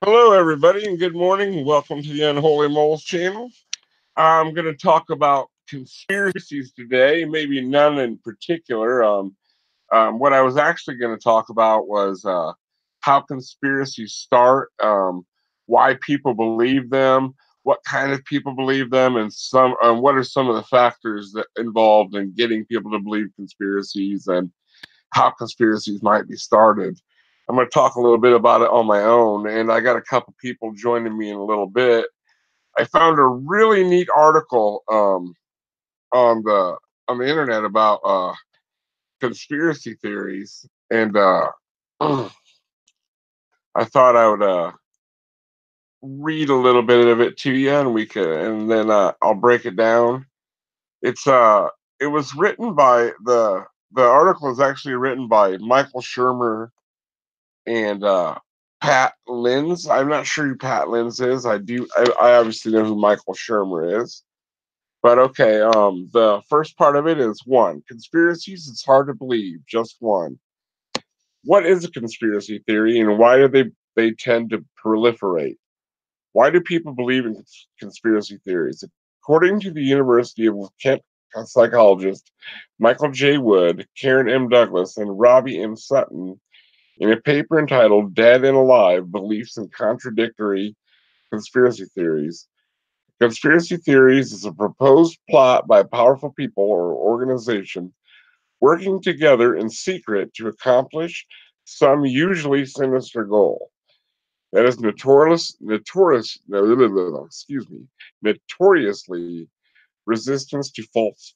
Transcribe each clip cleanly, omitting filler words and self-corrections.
Hello, everybody, and good morning. Welcome to the Unholy Moles channel. I'm going to talk about conspiracies today, maybe none in particular. What I was actually going to talk about was how conspiracies start, why people believe them, what kind of people believe them, and what are some of the factors that involved in getting people to believe conspiracies and how conspiracies might be started. I'm going to talk a little bit about it on my own, and I got a couple people joining me in a little bit. I found a really neat article on the internet about conspiracy theories, and I thought I would read a little bit of it to you, and and then I'll break it down. It's it was written by the article is actually written by Michael Shermer and Pat Linz. I'm not sure who Pat Linz is. I obviously know who Michael Shermer is. But okay, the first part of it is one, conspiracies, it's hard to believe, just one. What is a conspiracy theory and why do they tend to proliferate? Why do people believe in conspiracy theories? According to the University of Kent psychologist Michael J. Wood, Karen M. Douglas, and Robbie M. Sutton, in a paper entitled Dead and Alive Beliefs and Contradictory Conspiracy Theories. Conspiracy theories is a proposed plot by powerful people or organization working together in secret to accomplish some usually sinister goal. That is excuse me, notoriously resistance to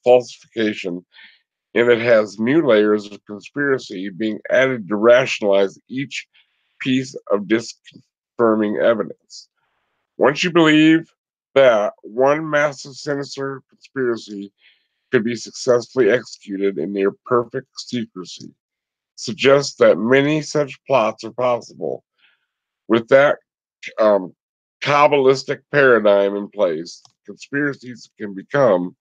falsification, and it has new layers of conspiracy being added to rationalize each piece of disconfirming evidence. Once you believe that one massive sinister conspiracy could be successfully executed in near perfect secrecy, suggests that many such plots are possible. With that um, Kabbalistic paradigm in place, conspiracies can become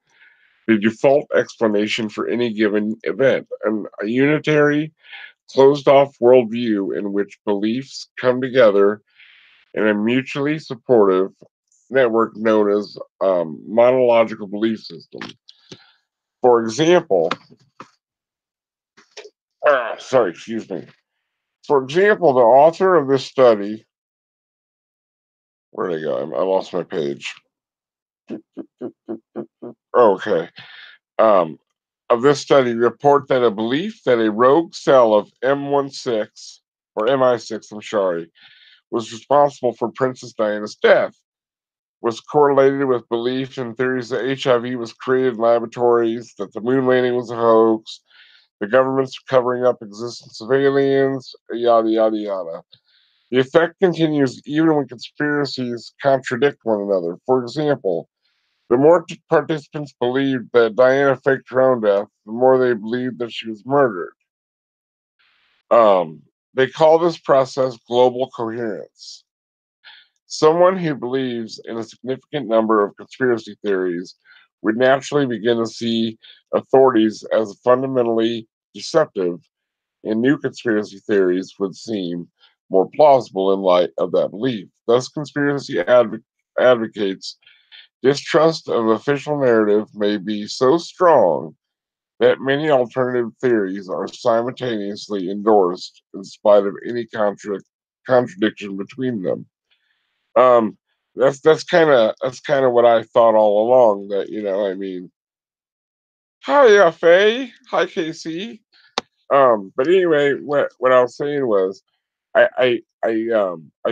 the default explanation for any given event, and a unitary, closed off worldview in which beliefs come together in a mutually supportive network known as monological belief system. For example, sorry, excuse me. For example, the author of this study, where'd I go? I lost my page. Okay. Um, of this study report that a belief that a rogue cell of M16 or MI6, I'm sorry, was responsible for Princess Diana's death was correlated with belief in theories that HIV was created in laboratories, that the moon landing was a hoax, the government's covering up existence of aliens, yada yada yada. The effect continues even when conspiracies contradict one another. For example, the more participants believed that Diana faked her own death, the more they believed that she was murdered. They call this process global coherence. Someone who believes in a significant number of conspiracy theories would naturally begin to see authorities as fundamentally deceptive, and new conspiracy theories would seem more plausible in light of that belief. Thus, conspiracy advocates distrust of official narrative may be so strong that many alternative theories are simultaneously endorsed in spite of any contradiction between them. Um, that's kind of what I thought all along. That I mean, hi Faye, hi Casey. But anyway, what I was saying was, I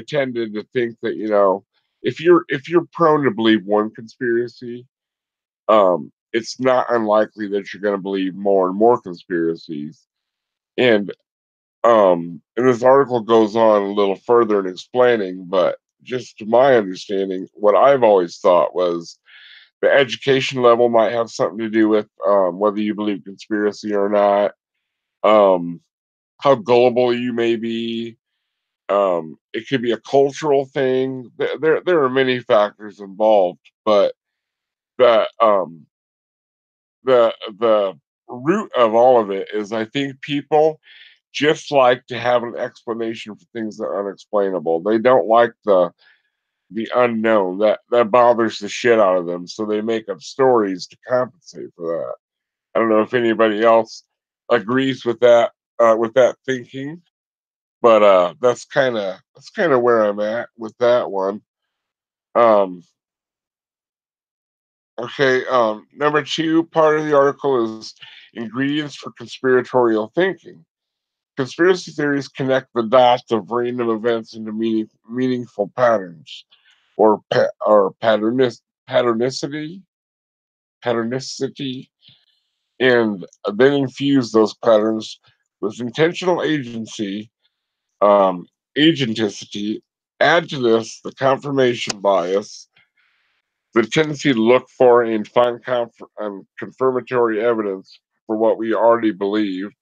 tended to think that if you're prone to believe one conspiracy, it's not unlikely that you're going to believe more and more conspiracies. And and this article goes on a little further in explaining, but just to my understanding, what I've always thought was the education level might have something to do with whether you believe conspiracy or not, um, how gullible you may be. It could be a cultural thing. There are many factors involved, but the um, the root of all of it is I think people just like to have an explanation for things that are unexplainable. They don't like the unknown. That bothers the shit out of them. So they make up stories to compensate for that. I don't know if anybody else agrees with that thinking, but that's kind of where I'm at with that one. Um, okay, number two part of the article is ingredients for conspiratorial thinking. Conspiracy theories connect the dots of random events into meaningful patterns, or patternicity, patternicity, and then infuse those patterns with intentional um, agenticity. Add to this the confirmation bias, the tendency to look for and find confirmatory evidence for what we already believed,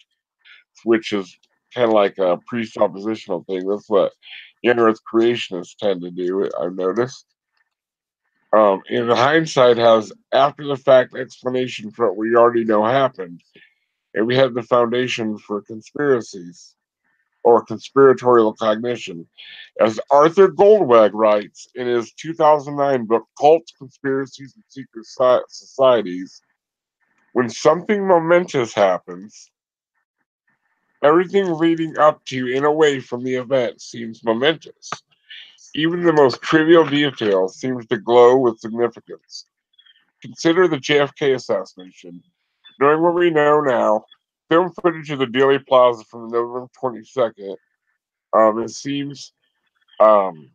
which is kind of like a presuppositional thing. That's what young Earth creationists tend to do, I've noticed. And hindsight has after the fact explanation for what we already know happened, and we have the foundation for conspiracies or conspiratorial cognition. As Arthur Goldwag writes in his 2009 book, Cults, Conspiracies, and Secret Societies, when something momentous happens, everything leading up to and away from the event seems momentous. Even the most trivial detail seems to glow with significance. Consider the JFK assassination. Knowing what we know now, film footage of the Dealey Plaza from November 22nd, it seems um,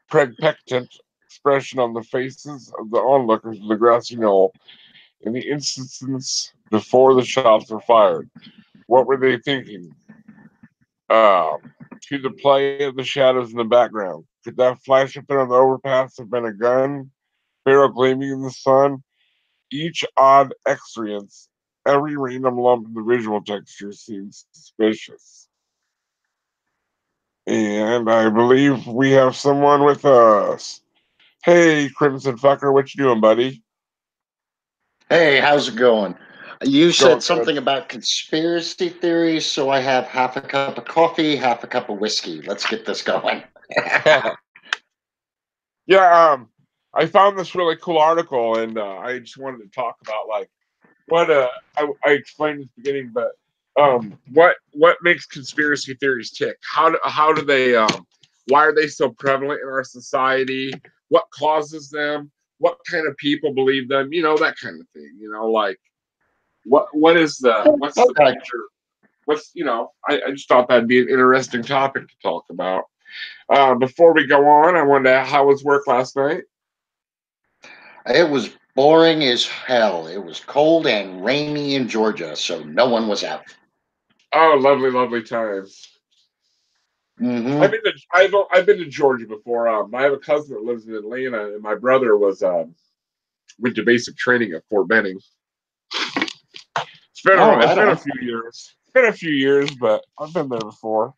pragmatic expression on the faces of the onlookers of the grassy knoll in the instance before the shots were fired. What were they thinking? To the play of the shadows in the background. Could that flash up there on the overpass have been a gun, barrel gleaming in the sun? Each odd excrescence, every random lump in the visual texture seems suspicious. And I believe we have someone with us. Hey, Crimson Fucker, what you doing, buddy? Hey, how's it going? You said Going good. something about conspiracy theories, so I have half a cup of coffee, half a cup of whiskey. Let's get this going. Yeah, I found this really cool article, and I just wanted to talk about like what I explained at the beginning, but what makes conspiracy theories tick? How do they why are they so prevalent in our society? What causes them? What kind of people believe them? You know, that kind of thing. You know, like what's the Okay. picture? I just thought that'd be an interesting topic to talk about. Before we go on, I wanted to how was work last night? It was boring as hell. It was cold and rainy in Georgia, so no one was out. Oh, lovely, lovely times. Mm-hmm. I've been to Georgia before. I have a cousin that lives in Atlanta, and my brother went to basic training at Fort Benning. Oh, It's right been a on. few years. It's been a few years, but I've been there before.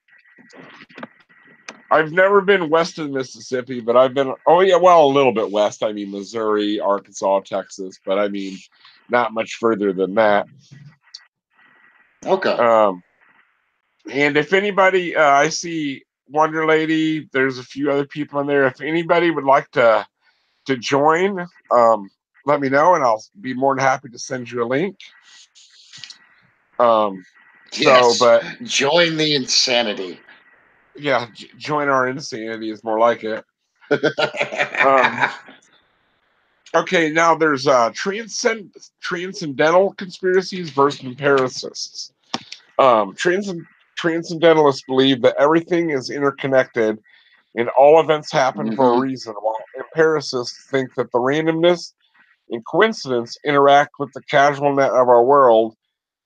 I've never been west of Mississippi, but I've been. Oh yeah, well a little bit west. I mean Missouri, Arkansas, Texas, but I mean not much further than that. Okay. Um, and if anybody, I see Wonder Lady. There's a few other people in there. If anybody would like to join, let me know, and I'll be more than happy to send you a link. Um, so, Yes. but Join the insanity. yeah, join our insanity is more like it. Um, okay, now there's transcendental conspiracies versus empiricists. Transcendentalists believe that everything is interconnected and all events happen for a Mm-hmm. reason, while empiricists think that the randomness and coincidence interact with the causal net of our world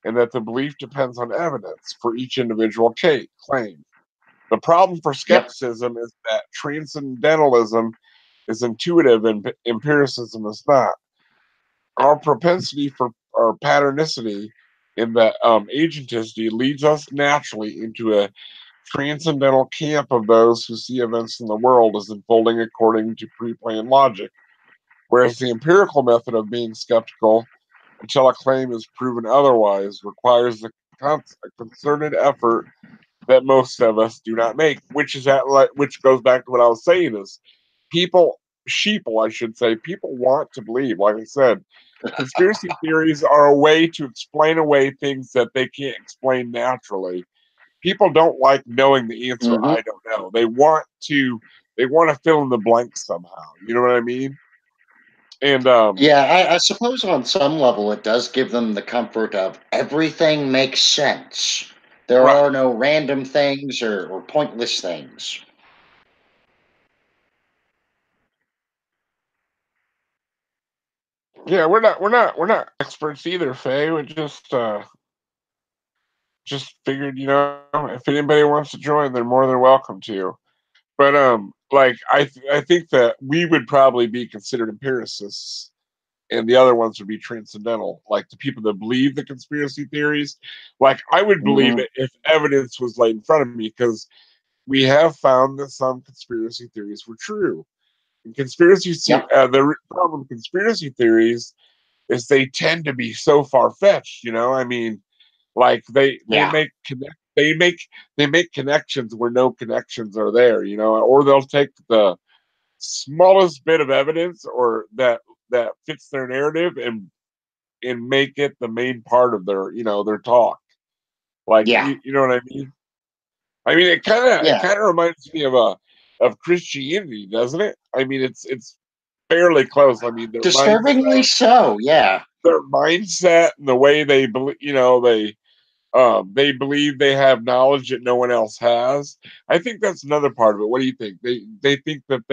and that the belief depends on evidence for each individual claim. The problem for Yep. skepticism is that transcendentalism is intuitive and empiricism is not. Our propensity for our patternicity in that agenticity leads us naturally into a transcendental camp of those who see events in the world as unfolding according to pre-planned logic, whereas the empirical method of being skeptical until a claim is proven otherwise requires the a concerted effort that most of us do not make, which goes back to what I was saying is people, sheeple, I should say, people want to believe. Like I said, conspiracy theories are a way to explain away things that they can't explain naturally. People don't like knowing the answer. Hmm. I don't know. They want to fill in the blanks somehow. You know what I mean? And Yeah, I suppose on some level it does give them the comfort of everything makes sense. There right, are no random things or pointless things. yeah, we're not experts either, Faye. We just figured, if anybody wants to join, they're more than welcome to. But like I think that we would probably be considered empiricists, and the other ones would be transcendental. Like the people that believe the conspiracy theories, like I would believe Hmm. it if evidence was laid in front of me, because we have found that some conspiracy theories were true. And Yep. the problem with conspiracy theories is they tend to be so far fetched. I mean, like Yeah. they make connections where no connections are there. Or they'll take the smallest bit of evidence or that fits their narrative and make it the main part of their talk. Like Yeah. you know what I mean? I mean it Yeah. kind of reminds me of Christianity, doesn't it? I mean it's fairly close. I mean Disturbingly so. Yeah. their mindset and the way they believe, they believe they have knowledge that no one else has. I think that's another part of it. What do you think? They think that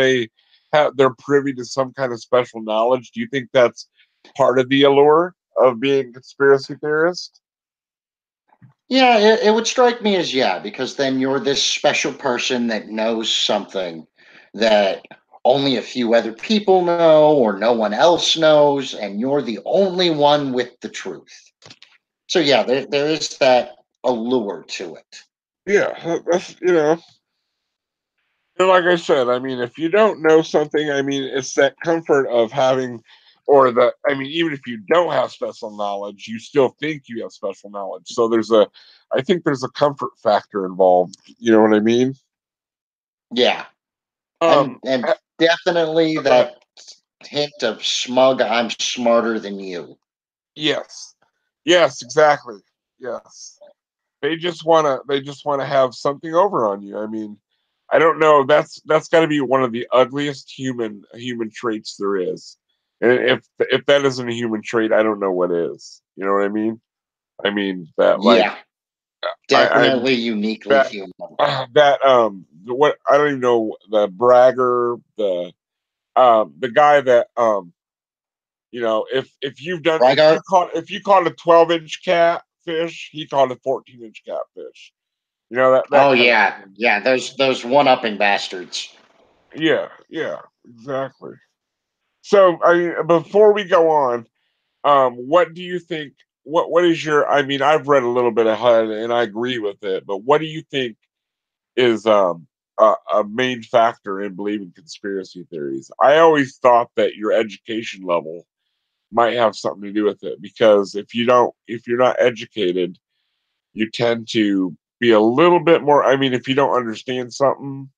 they're privy to some kind of special knowledge. Do you think that's part of the allure of being a conspiracy theorist? Yeah, it would strike me as yeah, because then you're this special person that knows something that only a few other people know or no one else knows, and you're the only one with the truth. So yeah, there is that allure to it. Yeah, that's and like I said, I mean, if you don't know something, I mean, it's that comfort of having, I mean, even if you don't have special knowledge, you still think you have special knowledge. So I think there's a comfort factor involved. You know what I mean? Yeah, Um, and definitely uh, that hint of smug I'm smarter than you. yes, yes, exactly. Yes, they just wanna have something over on you. I mean, I don't know. That's got to be one of the ugliest human traits there is. And if that isn't a human trait, I don't know what is. You know what I mean? I mean that like Yeah, I'm definitely uniquely that human. that what I don't even know, the bragger, the guy that if you've done Brigart? if you caught a 12-inch catfish, he caught a 14-inch catfish. That Oh kind of yeah, thing. yeah. Those one-upping bastards. Yeah, yeah, exactly. So, I mean, before we go on, what do you think? What is your? I mean, I've read a little bit ahead, and I agree with it. But what do you think is a main factor in believing conspiracy theories? I always thought that your education level might have something to do with it, because if you're not educated, you tend to be a little bit more. I mean, if you don't understand something,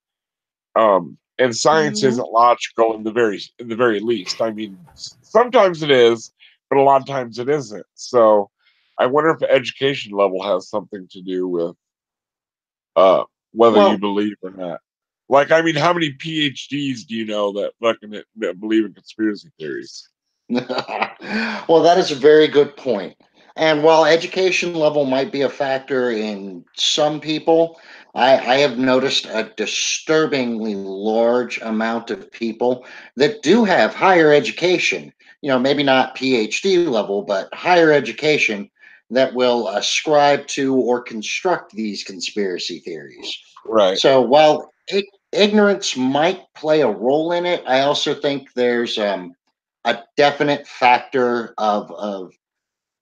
and science Mhm. isn't logical in the very least. I mean, sometimes it is, but a lot of times it isn't. So I wonder if the education level has something to do with whether you Well, believe or not. Like, I mean, how many PhDs do you know that believe in conspiracy theories? well, that is a very good point. And while education level might be a factor in some people, I have noticed a disturbingly large amount of people that do have higher education, maybe not PhD level, but higher education that will ascribe to or construct these conspiracy theories. Right. So while ignorance might play a role in it, I also think there's a definite factor of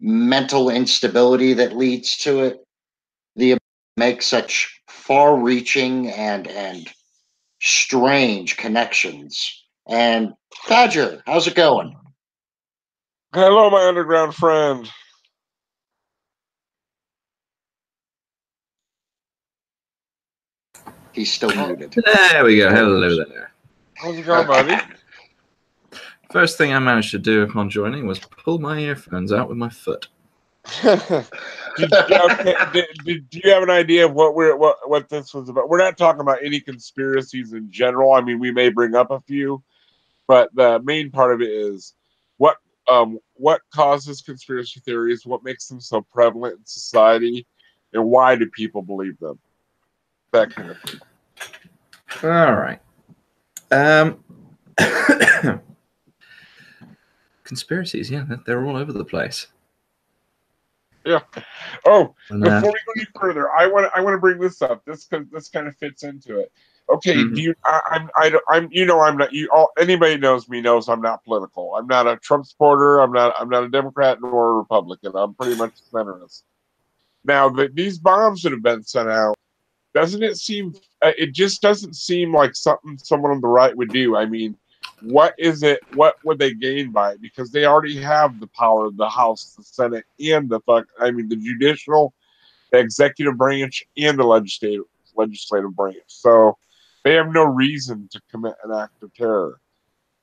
mental instability that leads to it. The ability to make such far-reaching and strange connections. And Badger, how's it going? Hello, my underground friend. He's still muted. There we go. Hello there. How's it going, buddy? First thing I managed to do upon joining was pull my earphones out with my foot. Do you have an idea of what this was about? We're not talking about any conspiracies in general. I mean, we may bring up a few, but the main part of it is what causes conspiracy theories, what makes them so prevalent in society, and why do people believe them? That kind of thing. All right. Conspiracies, yeah, they're all over the place. Yeah. Oh, And, before we go any further, I want to bring this up. This kind of fits into it. Okay. Do you? I'm. You know, I'm not. You all. Anybody knows me knows I'm not political. I'm not a Trump supporter. I'm not a Democrat nor a Republican. I'm pretty much a centrist. Now, these bombs that have been sent out, doesn't it seem? It just doesn't seem like something someone on the right would do. I mean, what is it? What would they gain by it? Because they already have the power of the House, the Senate, and the judicial, the executive branch, and the legislative branch. So they have no reason to commit an act of terror.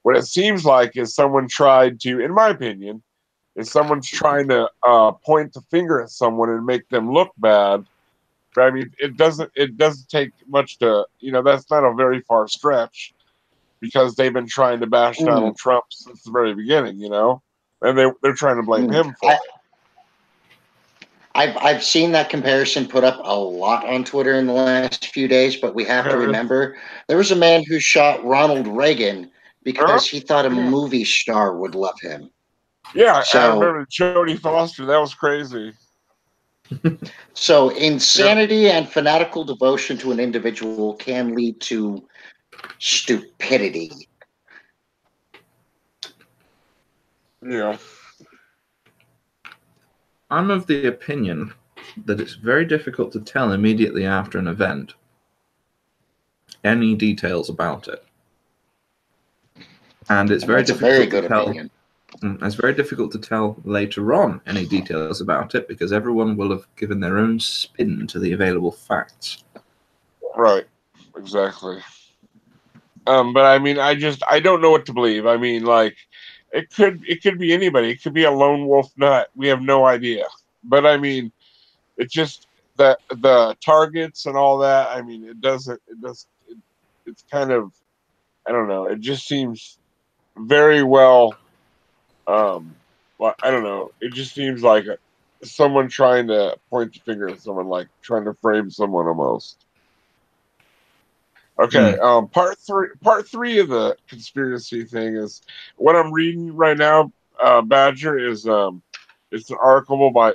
What it seems like is someone tried to, in my opinion, is someone's trying to point the finger at someone and make them look bad. But I mean, it doesn't take much to, that's not a very far stretch, because they've been trying to bash Donald Trump since the very beginning, and they're trying to blame him for it. I've seen that comparison put up a lot on Twitter in the last few days, but we have to remember there was a man who shot Ronald Reagan because he thought a movie star would love him. Yeah, I remember Jodie Foster. That was crazy. So insanity and fanatical devotion to an individual can lead to stupidity. Yeah. I'm of the opinion that it's very difficult to tell immediately after an event any details about it. And it's very difficult to tell. Opinion. It's very difficult to tell later on any details about it, because everyone will have given their own spin to the available facts. Right. Exactly. But I mean, I don't know what to believe. I mean, like, it could be anybody. It could be a lone wolf nut. We have no idea. But I mean, it's just that the targets and all that. I mean, it's kind of, I don't know. It just seems very well. Well, I don't know. It just seems like someone trying to point the finger at someone, like trying to frame someone almost. Okay. Part three of the conspiracy thing is what I'm reading right now. Badger is it's an article by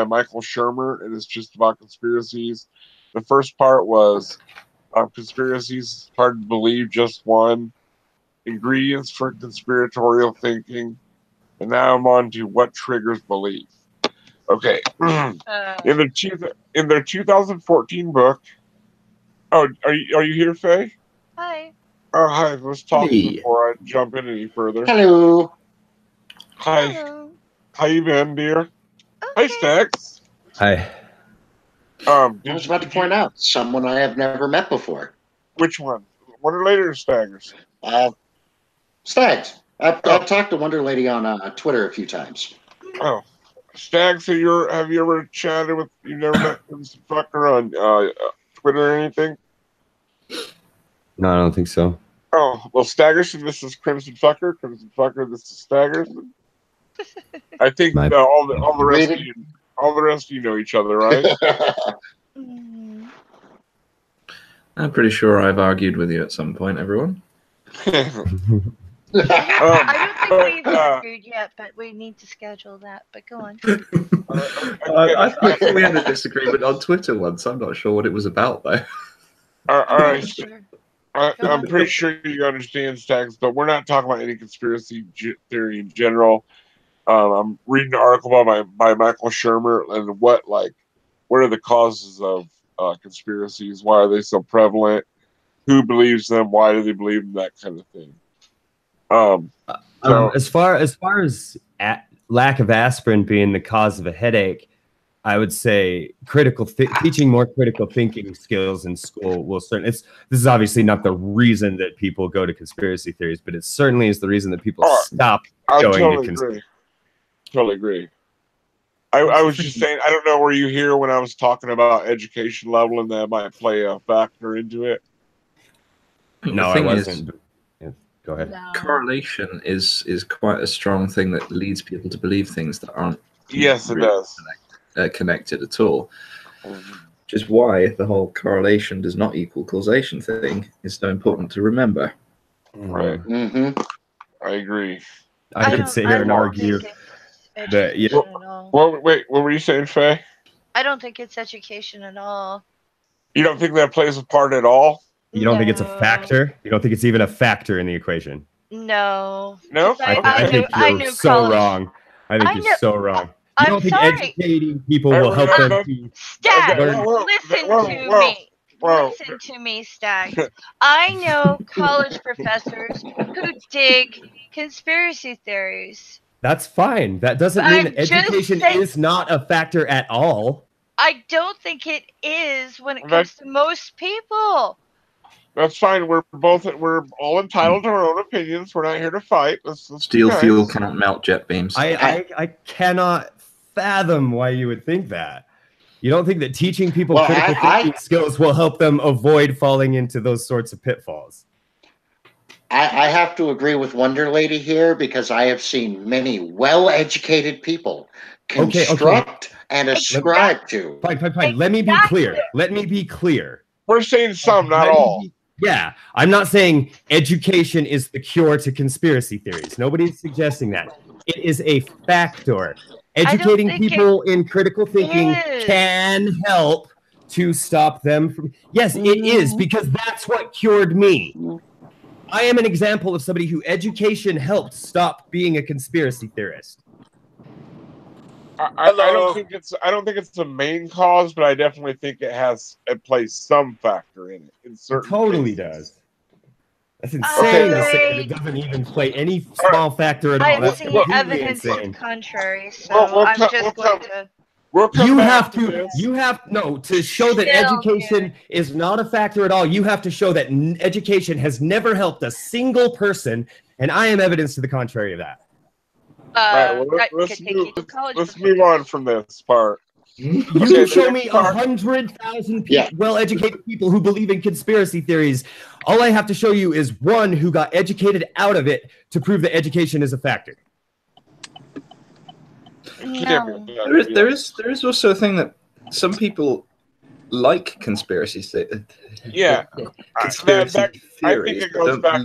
Michael Shermer, and it's just about conspiracies. The first part was conspiracies hard to believe, just one. Ingredients for conspiratorial thinking, and now I'm on to what triggers belief. Okay. In their 2014 book. Oh, are you here, Faye? Hi. Oh, hi. Let's talk before I jump in any further. Hello. Hi. Hello. How you been, dear? Okay. Hi, Stax. Hi. I was about to point out someone I have never met before. Which one? Wonder Lady or Staggers? Stags. I've talked to Wonder Lady on Twitter a few times. Oh, Stags. Have you ever chatted with? You never met this fucker on Twitter or anything? No, I don't think so. Oh, well, Staggers, this is Crimson Fucker. Crimson Fucker, this is Staggers. I think all the rest of you, know each other, right? I'm pretty sure I've argued with you at some point, everyone. I don't think we've argued yet, but we need to schedule that. But go on. I thought we had a disagreement on Twitter once. I'm not sure what it was about, though. All right. I'm pretty sure you understand, Stags, but we're not talking about any conspiracy theory in general. I'm reading an article by Michael Shermer, and what are the causes of conspiracies? Why are they so prevalent? Who believes them? Why do they believe them? That kind of thing. As far as lack of aspirin being the cause of a headache, I would say teaching more critical thinking skills in school will certainly. This is obviously not the reason that people go to conspiracy theories, but it certainly is the reason that people stop I going totally to agree. Totally agree. I was just saying, I don't know, were you here when I was talking about education level and that might play a factor into it? No, I wasn't. Go ahead. No. Correlation is quite a strong thing that leads people to believe things that aren't Yes, it does. Connected at all. Which is why the whole correlation does not equal causation thing is so important to remember. Right. Mm-hmm. I agree. I could sit here and argue that. Yeah. Well, wait, what were you saying, Faye? I don't think it's education at all. You don't think that plays a part at all? You don't think it's a factor? You don't think it's even a factor in the equation? No. No? I think you're so wrong. I think you're so wrong. You don't think educating people will help them to Stag, learn? listen to me. Listen to me, Stag. I know college professors who dig conspiracy theories. That's fine. That doesn't mean that education is not a factor at all. I don't think it is when it comes to most people. That's fine. We're all entitled to our own opinions. We're not here to fight. Let's Steel fuel cannot melt jet beams. I cannot fathom why you would think that. You don't think that teaching people critical thinking skills will help them avoid falling into those sorts of pitfalls? I have to agree with Wonder Lady here because I have seen many well-educated people construct and ascribe to. Fine. Let me be clear. We're saying some, not all. Yeah, I'm not saying education is the cure to conspiracy theories. Nobody's suggesting that. It is a factor. Educating people in critical thinking can help to stop them from... Yes, it is, because that's what cured me. I am an example of somebody who education helped stop being a conspiracy theorist. I don't think it's the main cause, but I definitely think it plays some factor in it. In certain totally does. That's insane to say that it doesn't even play any small factor at all. I've seen evidence to the contrary, so I'm just going to... To show that education is not a factor at all, you have to show that education has never helped a single person, and I am evidence to the contrary of that. Let's move on from this part. You can show me 100,000 well-educated people who believe in conspiracy theories. All I have to show you is one who got educated out of it to prove that education is a factor. No. There is also a thing that some people like conspiracy theories. Yeah, I think it goes back.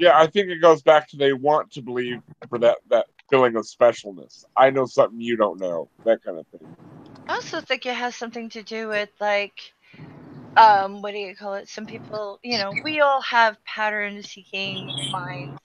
I think it goes back to they want to believe for that feeling of specialness. I know something you don't know, that kind of thing. I also think it has something to do with what do you call it? Some people, we all have pattern-seeking minds.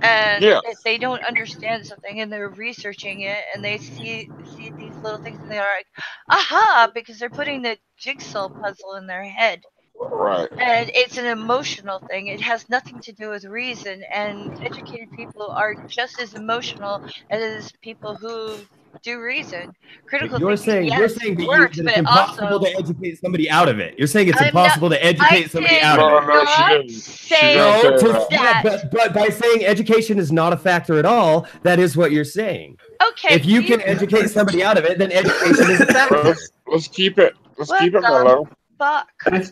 And if they don't understand something and they're researching it and they see these little things and they're like, aha, because they're putting the jigsaw puzzle in their head. Right. And it's an emotional thing. It has nothing to do with reason. And educated people are just as emotional as people who do reason. Critical thinking, you're saying that it's impossible to educate somebody out of it. You're saying it's impossible to educate somebody out of it. But by saying education is not a factor at all, that is what you're saying. Okay. If you can educate somebody out of it, then education is a factor. Let's keep it mellow.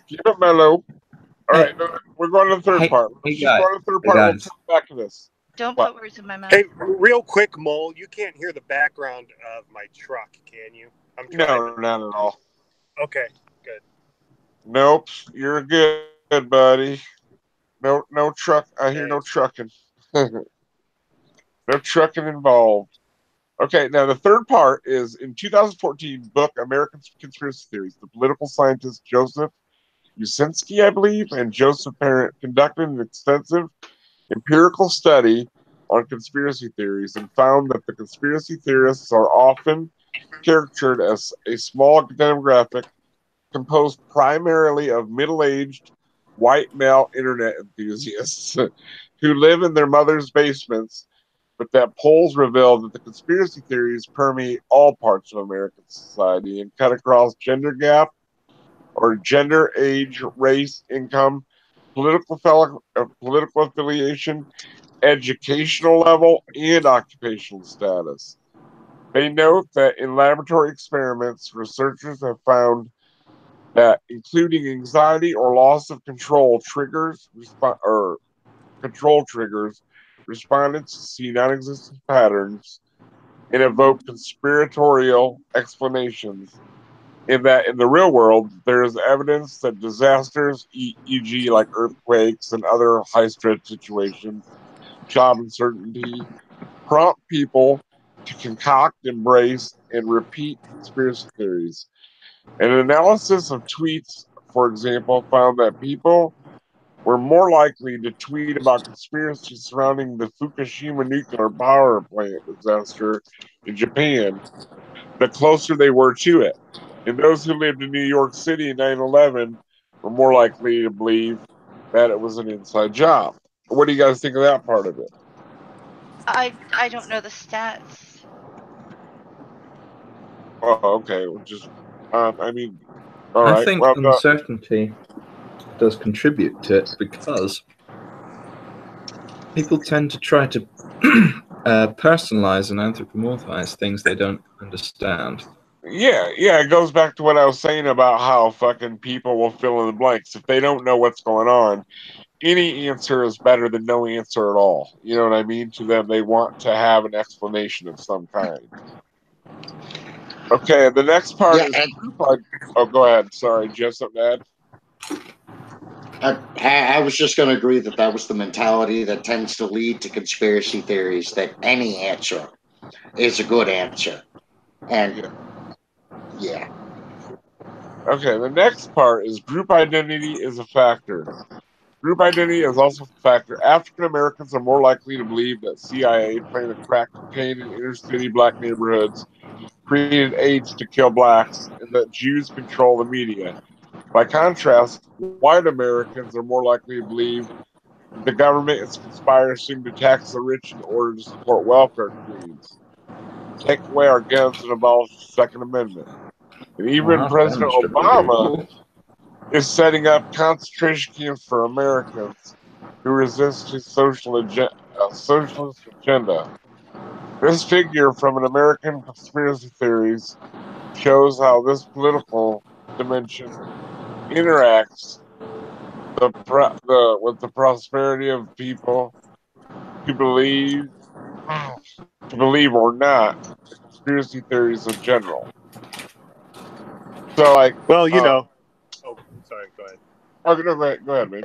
Keep it mellow. All right, we're going to the third part. We'll come back to this. Don't put words in my mouth. Hey, real quick, Mole, you can't hear the background of my truck, can you? No, not at all. Okay, good. Nope, you're good, buddy. No truck. I hear no trucking. No trucking involved. Okay, now the third part is in 2014 book American Conspiracy Theories. The political scientist Joseph Uscinski, I believe, and Joseph Parent conducted an extensive empirical study on conspiracy theories and found that the conspiracy theorists are often caricatured as a small demographic composed primarily of middle-aged white male internet enthusiasts who live in their mother's basements but that polls reveal that the conspiracy theories permeate all parts of American society and cut across gender gap or gender, age, race, income, political affiliation, educational level, and occupational status. They note that in laboratory experiments, researchers have found that including anxiety or loss of control triggers respondents to see non-existent patterns and evoke conspiratorial explanations. In that, in the real world, there is evidence that disasters, e.g., like earthquakes and other high-stress situations, job uncertainty, prompt people to concoct, embrace, and repeat conspiracy theories. An analysis of tweets, for example, found that people were more likely to tweet about conspiracies surrounding the Fukushima nuclear power plant disaster in Japan the closer they were to it. And those who lived in New York City in 9/11 were more likely to believe that it was an inside job. What do you guys think of that part of it? I don't know the stats. Oh, okay. Well, just, I mean, all right. I think Well, uncertainty does contribute to it because people tend to try to personalize and anthropomorphize things they don't understand. yeah, it goes back to what I was saying about how fucking people will fill in the blanks. If they don't know what's going on, any answer is better than no answer at all. You know what I mean? To them, they want to have an explanation of some kind. Okay, the next part is. Oh, go ahead. Sorry, do you have something to add? I was just going to agree that that was the mentality that tends to lead to conspiracy theories, that any answer is a good answer. And yeah. Okay, the next part is group identity is a factor. Group identity is also a factor. African Americans are more likely to believe that CIA planted crack cocaine in inner city black neighborhoods, created AIDS to kill blacks, and that Jews control the media. By contrast, white Americans are more likely to believe that the government is conspiring to tax the rich in order to support welfare queens, take away our guns, and abolish the Second Amendment. And even President Obama is setting up concentration camps for Americans who resist his socialist agenda. This figure from an American conspiracy theories shows how this political dimension interacts with the prosperity of people to believe or not the conspiracy theories in general. So, like, well, you know. Oh, sorry. Go ahead. Oh, go ahead, man.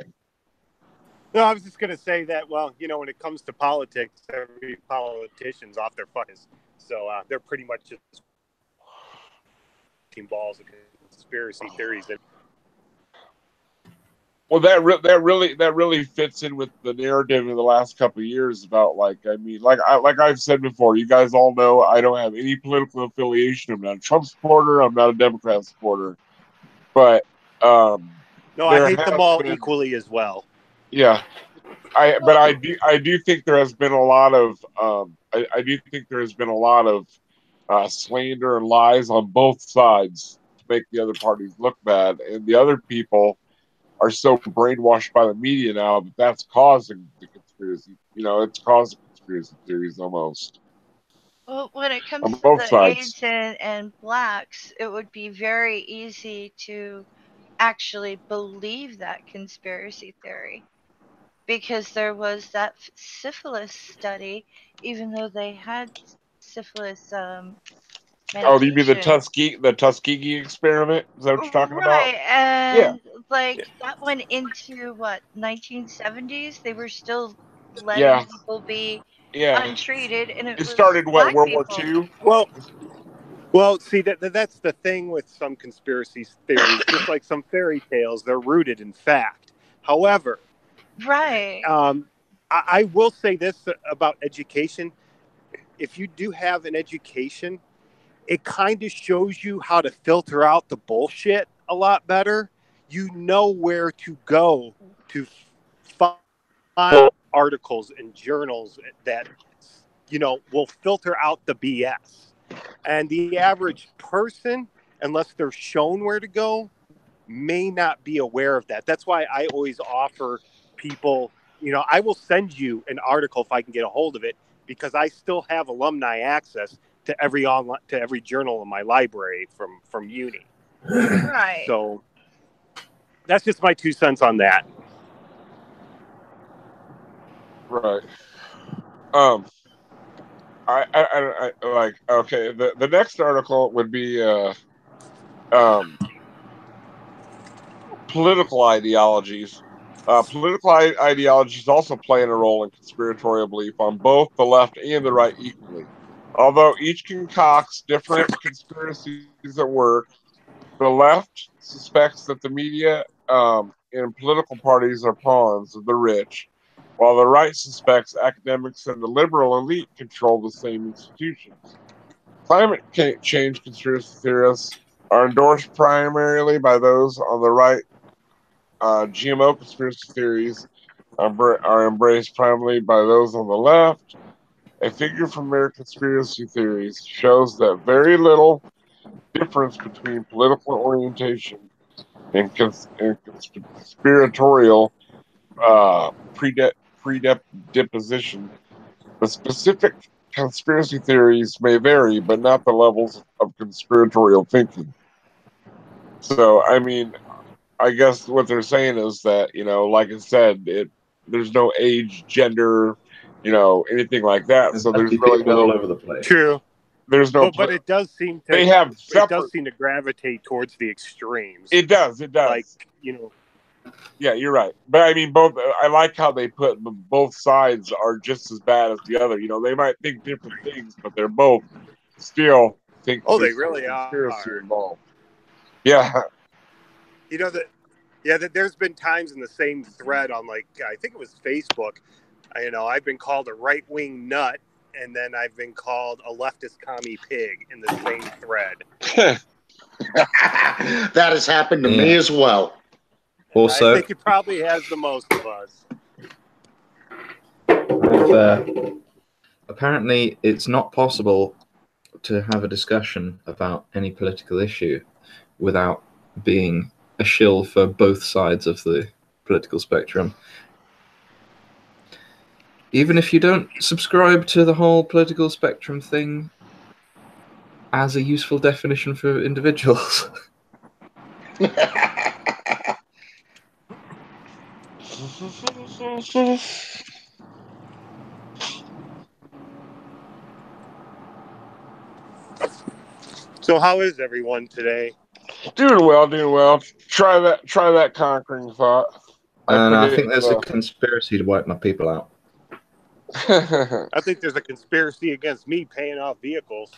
No, I was just going to say that, well, you know, when it comes to politics, every politician's off their fuckers. So they're pretty much just team balls of conspiracy theories. Well, that really fits in with the narrative of the last couple of years about, like, I mean, like I've said before, you guys all know I don't have any political affiliation. I'm not a Trump supporter. I'm not a Democrat supporter. But no, I hate them all equally as well. Yeah, I do think there has been a lot of I do think there has been a lot of slander and lies on both sides to make the other parties look bad, and the other people are so brainwashed by the media now that that's causing the conspiracy. You know, it's causing conspiracy theories almost. Well, when it comes to the AIDS and blacks, it would be very easy to actually believe that conspiracy theory because there was that syphilis study, even though they had syphilis medication. Oh, you mean the Tuskegee experiment? Is that what you're talking about? Right, and that went into what 1970s. They were still letting people be untreated, and it started what World War II. Well, see that's the thing with some conspiracy theories. Just like some fairy tales, they're rooted in fact. However, right. I will say this about education. If you do have an education, it kind of shows you how to filter out the bullshit a lot better. You know where to go to find articles and journals that will filter out the BS. And the average person, unless they're shown where to go, may not be aware of that. That's why I always offer people, I will send you an article if I can get a hold of it, because I still have alumni access to every journal in my library from uni. Right. So that's just my 2 cents on that. Right. I like, okay, the next article would be political ideologies. Political ideologies also playing a role in conspiratorial belief on both the left and the right equally. Although each concocts different conspiracies at work, the left suspects that the media and political parties are pawns of the rich, while the right suspects academics and the liberal elite control the same institutions. Climate change conspiracy theorists are endorsed primarily by those on the right. GMO conspiracy theories are embraced primarily by those on the left. A figure from their conspiracy theories shows that very little difference between political orientation and conspiratorial predisposition. The specific conspiracy theories may vary, but not the levels of conspiratorial thinking. So, I mean, I guess what they're saying is that, like I said, there's no age, gender, anything like that. So there's really no all over the place. True. There's no. But it does seem to. They have separate. It does seem to gravitate towards the extremes. It does. Like Yeah, you're right. But I mean, both. I like how they put both sides are just as bad as the other. They might think different things, but they're both still think. Oh, they really conspiracy are involved. Yeah. There's been times in the same thread on, like, I think it was Facebook. I've been called a right-wing nut, and then I've been called a leftist commie pig in the same thread. That has happened to me as well. Also, I think it probably has the most of us. Apparently, it's not possible to have a discussion about any political issue without being a shill for both sides of the political spectrum. Even if you don't subscribe to the whole political spectrum thing as a useful definition for individuals. So how is everyone today? Doing well. Try that conquering thought. And I think there's a conspiracy to wipe my people out. I think there's a conspiracy against me paying off vehicles.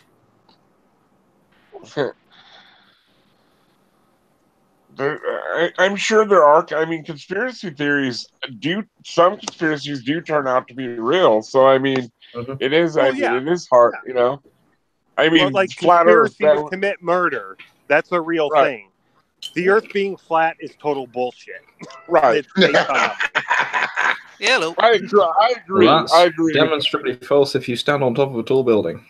I'm sure there are. I mean, conspiracy theories some conspiracies do turn out to be real. So I mean, it is. Well, it is hard. I mean, like conspiracy to commit murder. That's a real thing. The Earth being flat is total bullshit. Right. Hello. I agree. Well, that's I agree. Demonstrably false if you stand on top of a tall building.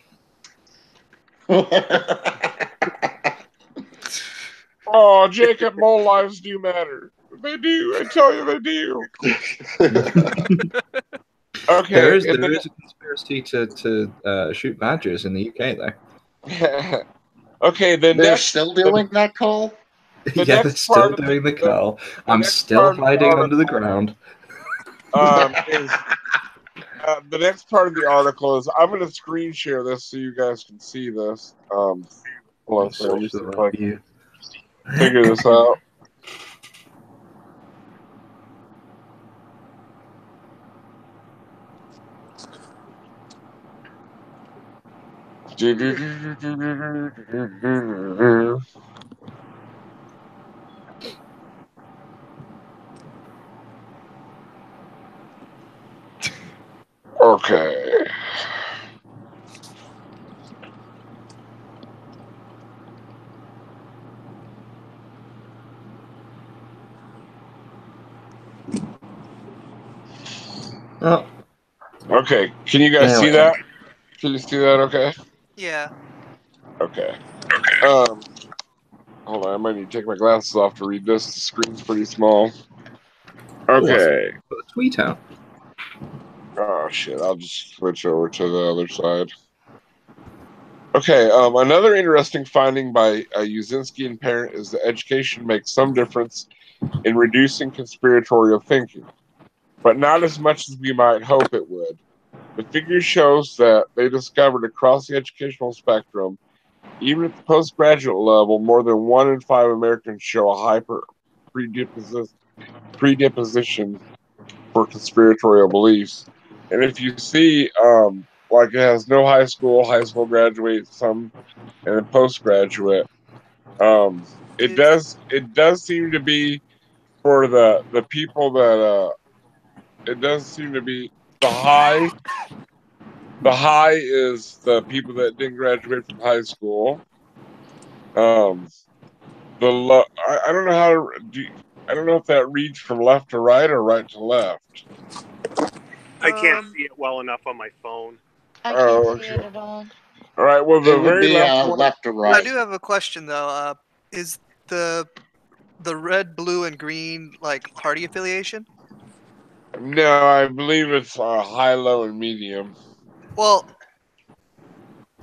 Oh, Jacob, mole lives do matter. They do. I tell you, they do. Okay. There is a conspiracy to shoot badgers in the UK, though. Okay, then they're still doing that, Cole? Yeah, they're still doing the call. I'm still hiding under the ground. The next part of the article is I'm going to screen share this so you guys can see this. Hold on, let me see if I can figure this out. Okay. Oh. Okay. Can you guys see that? Can you see that? Okay. Yeah. Okay. Hold on. I might need to take my glasses off to read this. The screen's pretty small. Okay. Put a tweet out. Oh shit! I'll just switch over to the other side. Okay. Another interesting finding by Uzinski and Parent is that education makes some difference in reducing conspiratorial thinking, but not as much as we might hope it would. The figure shows that they discovered across the educational spectrum, even at the postgraduate level, more than 1 in 5 Americans show a hyper predisposition for conspiratorial beliefs. And if you see, like it has no high school graduate, some, and then postgraduate, it does seem to be for the people that it does seem to be the high. The high is the people that didn't graduate from high school. The low, I don't know how to do. I don't know if that reads from left to right or right to left. I can't see it well enough on my phone. I can't see it at all. All right. Well, the It would very be left to right. I do have a question though. Is the red, blue, and green like party affiliation? No, I believe it's high, low, and medium. Well,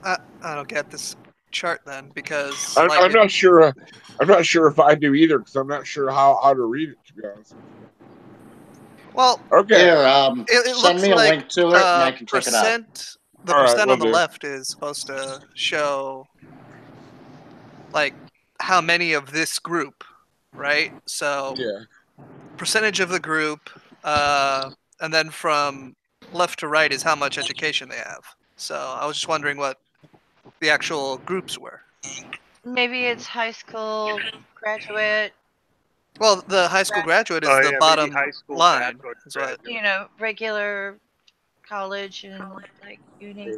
I don't get this chart then because I'm not sure. I'm not sure if I do either because I'm not sure how to read it. To be honest. Well, okay. Here, it send looks me a like, link to it, and I can check it out. The All right, percent will on the do. left is supposed to show like how many of this group, right? So Yeah. percentage of the group, and then from left to right is how much education they have. So I was just wondering what the actual groups were. Maybe it's high school graduate. Well, the high school graduate is the bottom line. Is what, you know, regular college and like uni.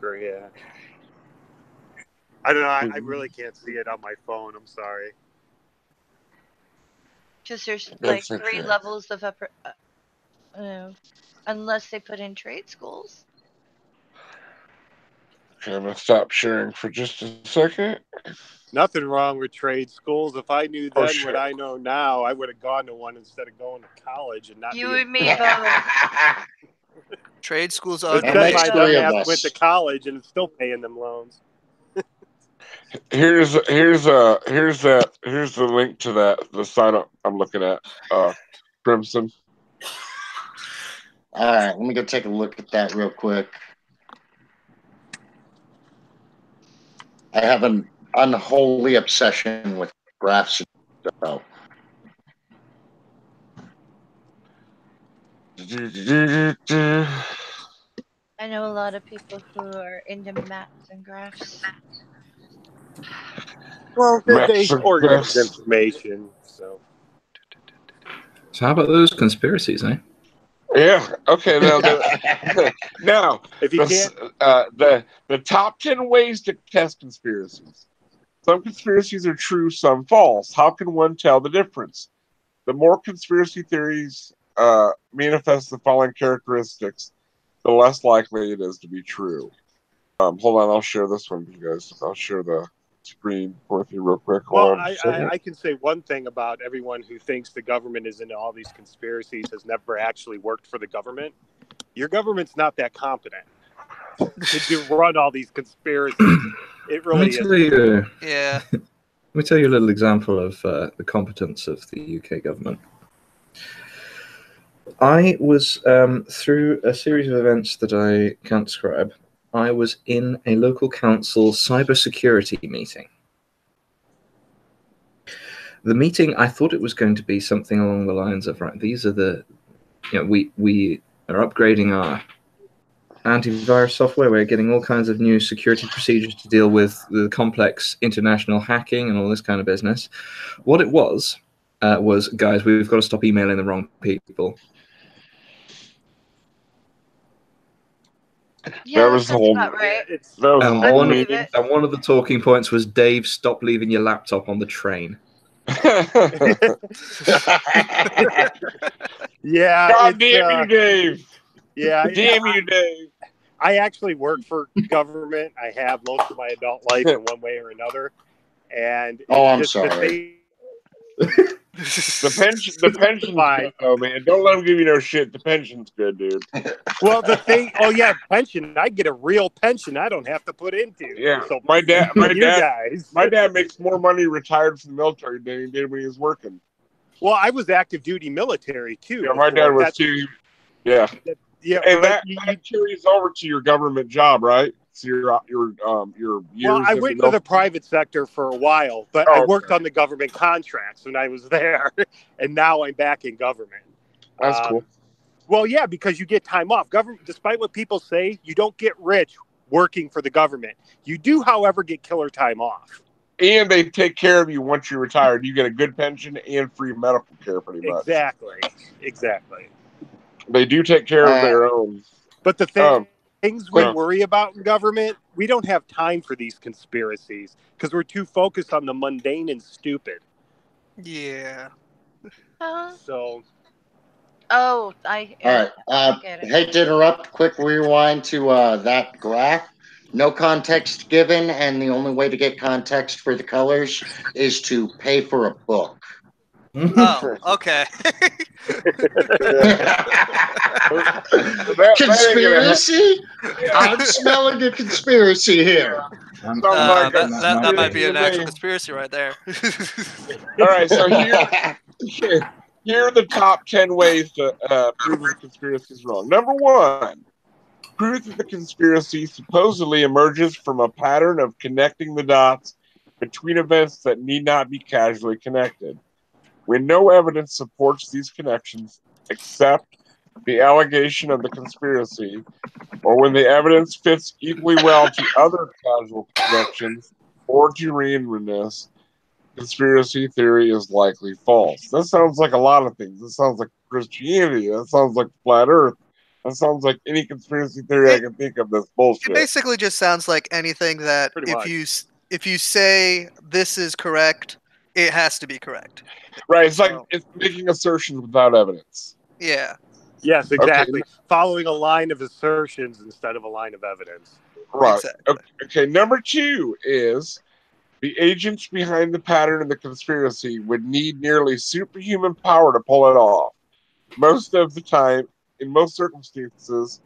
Yeah. I don't know. I really can't see it on my phone. I'm sorry. Because there's like 3 levels of upper, unless they put in trade schools. Okay, I'm gonna stop sharing for just a second. Nothing wrong with trade schools. If I knew then what I know now, I would have gone to one instead of going to college and not. You and me both. Trade schools are. My dumbass went to college and is still paying them loans. Here's the link to that, the sign up I'm looking at, Crimson. All right, let me go take a look at that real quick. I have an unholy obsession with graphs. So. I know a lot of people who are into maps and graphs. Well, they organize information, so. So how about those conspiracies, eh? Yeah. Okay. Now, if you can't, the top 10 ways to test conspiracies. Some conspiracies are true, some false. How can one tell the difference? The more conspiracy theories manifest the following characteristics, the less likely it is to be true. Hold on, I'll share this one with you guys. I'll share the screen with you real quick. Well, I can say one thing about everyone who thinks the government is into all these conspiracies has never actually worked for the government. Your government's not that competent to run all these conspiracies. It really is. Yeah. Let me tell you a little example of the competence of the UK government. I was, through a series of events that I can't describe, I was in a local council cybersecurity meeting. The meeting, I thought it was going to be something along the lines of, right, these are the, we are upgrading our antivirus software. We're getting all kinds of new security procedures to deal with the complex international hacking and all this kind of business. What it was, guys, we've got to stop emailing the wrong people. Yeah, that was the whole. right. And one of the talking points was, Dave, stop leaving your laptop on the train. Yeah. God damn you, Dave. Yeah. Damn you, Dave. I actually work for government. I have most of my adult life in one way or another. And I'm sorry. The pension's good, though, man. Don't let them give you no shit. The pension's good, dude. Well, the thing, pension. I get a real pension. I don't have to put into. Yeah, so my dad makes more money retired from the military than he did when he was working. Well, I was active duty military too. Yeah, my dad was too. Yeah. Yeah, and that carries over to your government job, right? So your years. Well, I went into the private sector for a while, but I worked on the government contracts when I was there, and now I'm back in government. That's cool. Well, yeah, because you get time off. Government, despite what people say, you don't get rich working for the government. You do, however, get killer time off. And they take care of you once you're retired. You get a good pension and free medical care, pretty much. Exactly. They do take care of their own. But the things we worry about in government, we don't have time for these conspiracies because we're too focused on the mundane and stupid. Yeah. So. All right. Hate to interrupt. Quick rewind to that graph. No context given, and the only way to get context for the colors is to pay for a book. Oh, okay. Conspiracy? I'm smelling a conspiracy here. That might be an actual conspiracy right there. All right, so here are the top 10 ways to prove the conspiracy is wrong. Number 1, prove that the conspiracy supposedly emerges from a pattern of connecting the dots between events that need not be casually connected. When no evidence supports these connections except the allegation of the conspiracy, or when the evidence fits equally well to other causal connections or to randomness, conspiracy theory is likely false. That sounds like a lot of things. That sounds like Christianity. That sounds like flat Earth. That sounds like any conspiracy theory I can think of that's bullshit. It basically just sounds like anything that if you say this is correct, it has to be correct. Right. It's like it's making assertions without evidence. Yeah. Yes, exactly. Okay. Following a line of assertions instead of a line of evidence. Right. Exactly. Okay. Number 2 is the agents behind the pattern of the conspiracy would need nearly superhuman power to pull it off. Most of the time, in most circumstances,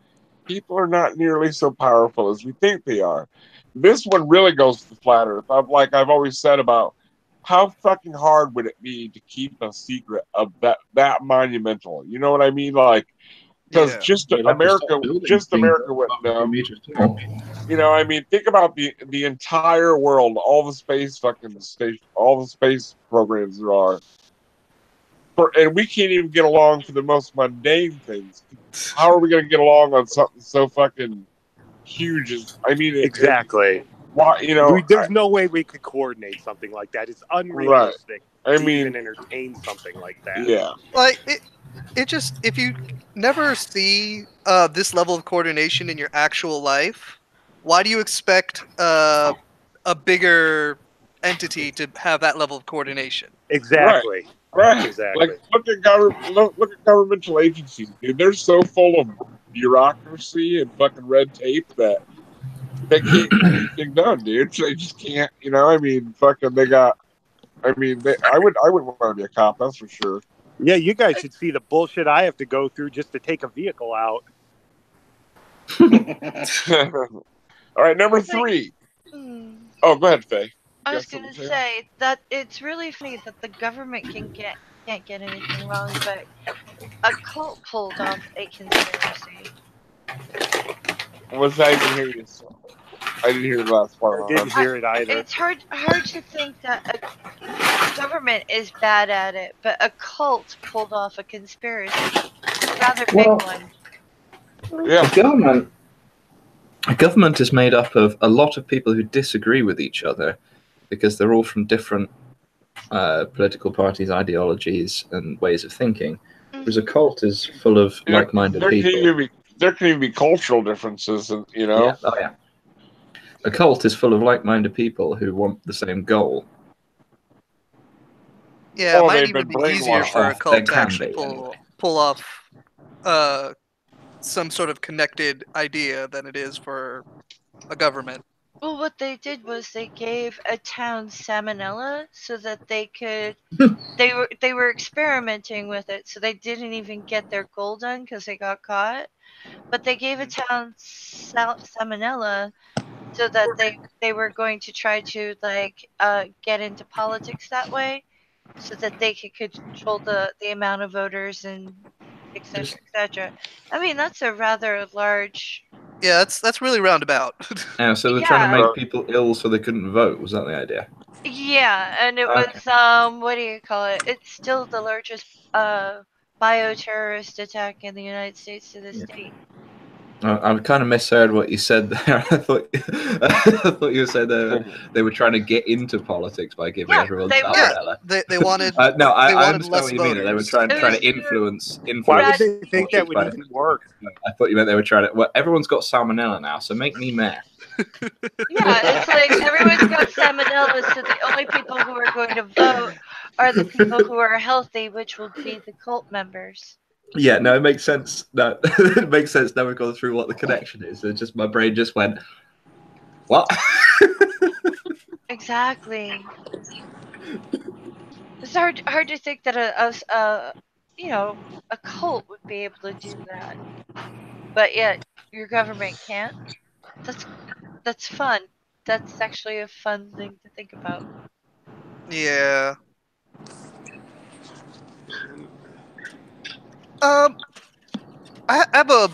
people are not nearly so powerful as we think they are. This one really goes to the flat Earth. I've always said about how fucking hard would it be to keep a secret of that monumental? You know what I mean? Like, because America wouldn't know. You know, I mean, think about the entire world, all the space all the space programs there are, and we can't even get along for the most mundane things. How are we going to get along on something so fucking huge? Exactly. Why, there's no way we could coordinate something like that. It's unrealistic. Right. To even entertain something like that. Yeah. Like it just, if you never see this level of coordination in your actual life, why do you expect a bigger entity to have that level of coordination? Exactly. Right. Exactly. Like look at governmental agencies, dude. They're so full of bureaucracy and fucking red tape that they can't get anything done, dude. They just can't. I mean, fucking. I wouldn't want to be a cop. That's for sure. Yeah, you guys should see the bullshit I have to go through just to take a vehicle out. All right, number 3. Oh, go ahead, Faye. I was going to say that it's really funny that the government can't get anything wrong, but a cult pulled off a conspiracy. What's that? I didn't hear you. I didn't hear the last part. I didn't hear it either. It's hard to think that a government is bad at it, but a cult pulled off a conspiracy. A rather big one. Yeah. A government is made up of a lot of people who disagree with each other because they're all from different political parties, ideologies, and ways of thinking. Whereas a cult is full of like-minded people. There can even be cultural differences, Yeah. Oh, yeah. A cult is full of like-minded people who want the same goal. Yeah, it might even be easier for a cult to actually pull off some sort of connected idea than it is for a government. Well, what they did was they gave a town salmonella so that they could. They were experimenting with it, so they didn't even get their goal done because they got caught. But they gave a town salmonella so that they were going to try to get into politics that way, so that they could control the amount of voters and etc. etc. I mean, that's a rather large. Yeah, that's really roundabout. Yeah, so they're trying to make people ill so they couldn't vote. Was that the idea? Yeah, and it was what do you call it? It's still the largest bioterrorist attack in the United States to this date. I kind of misheard what you said there. I thought you said they were trying to get into politics by giving everyone salmonella. They wanted. No, I wanted understand less what you mean. voters. They were trying to influence. Why would they think that would even work? I thought you meant they were trying to. Well, everyone's got salmonella now, so make me mayor. Yeah, it's like everyone's got salmonella, so the only people who are going to vote are the people who are healthy, which will be the cult members. Yeah, no, it makes sense. No, it makes sense. Never gone through what the connection is. It just my brain just went, what? Exactly. It's hard to think that a cult would be able to do that, but yet your government can't. That's fun. That's actually a fun thing to think about. Yeah. I have a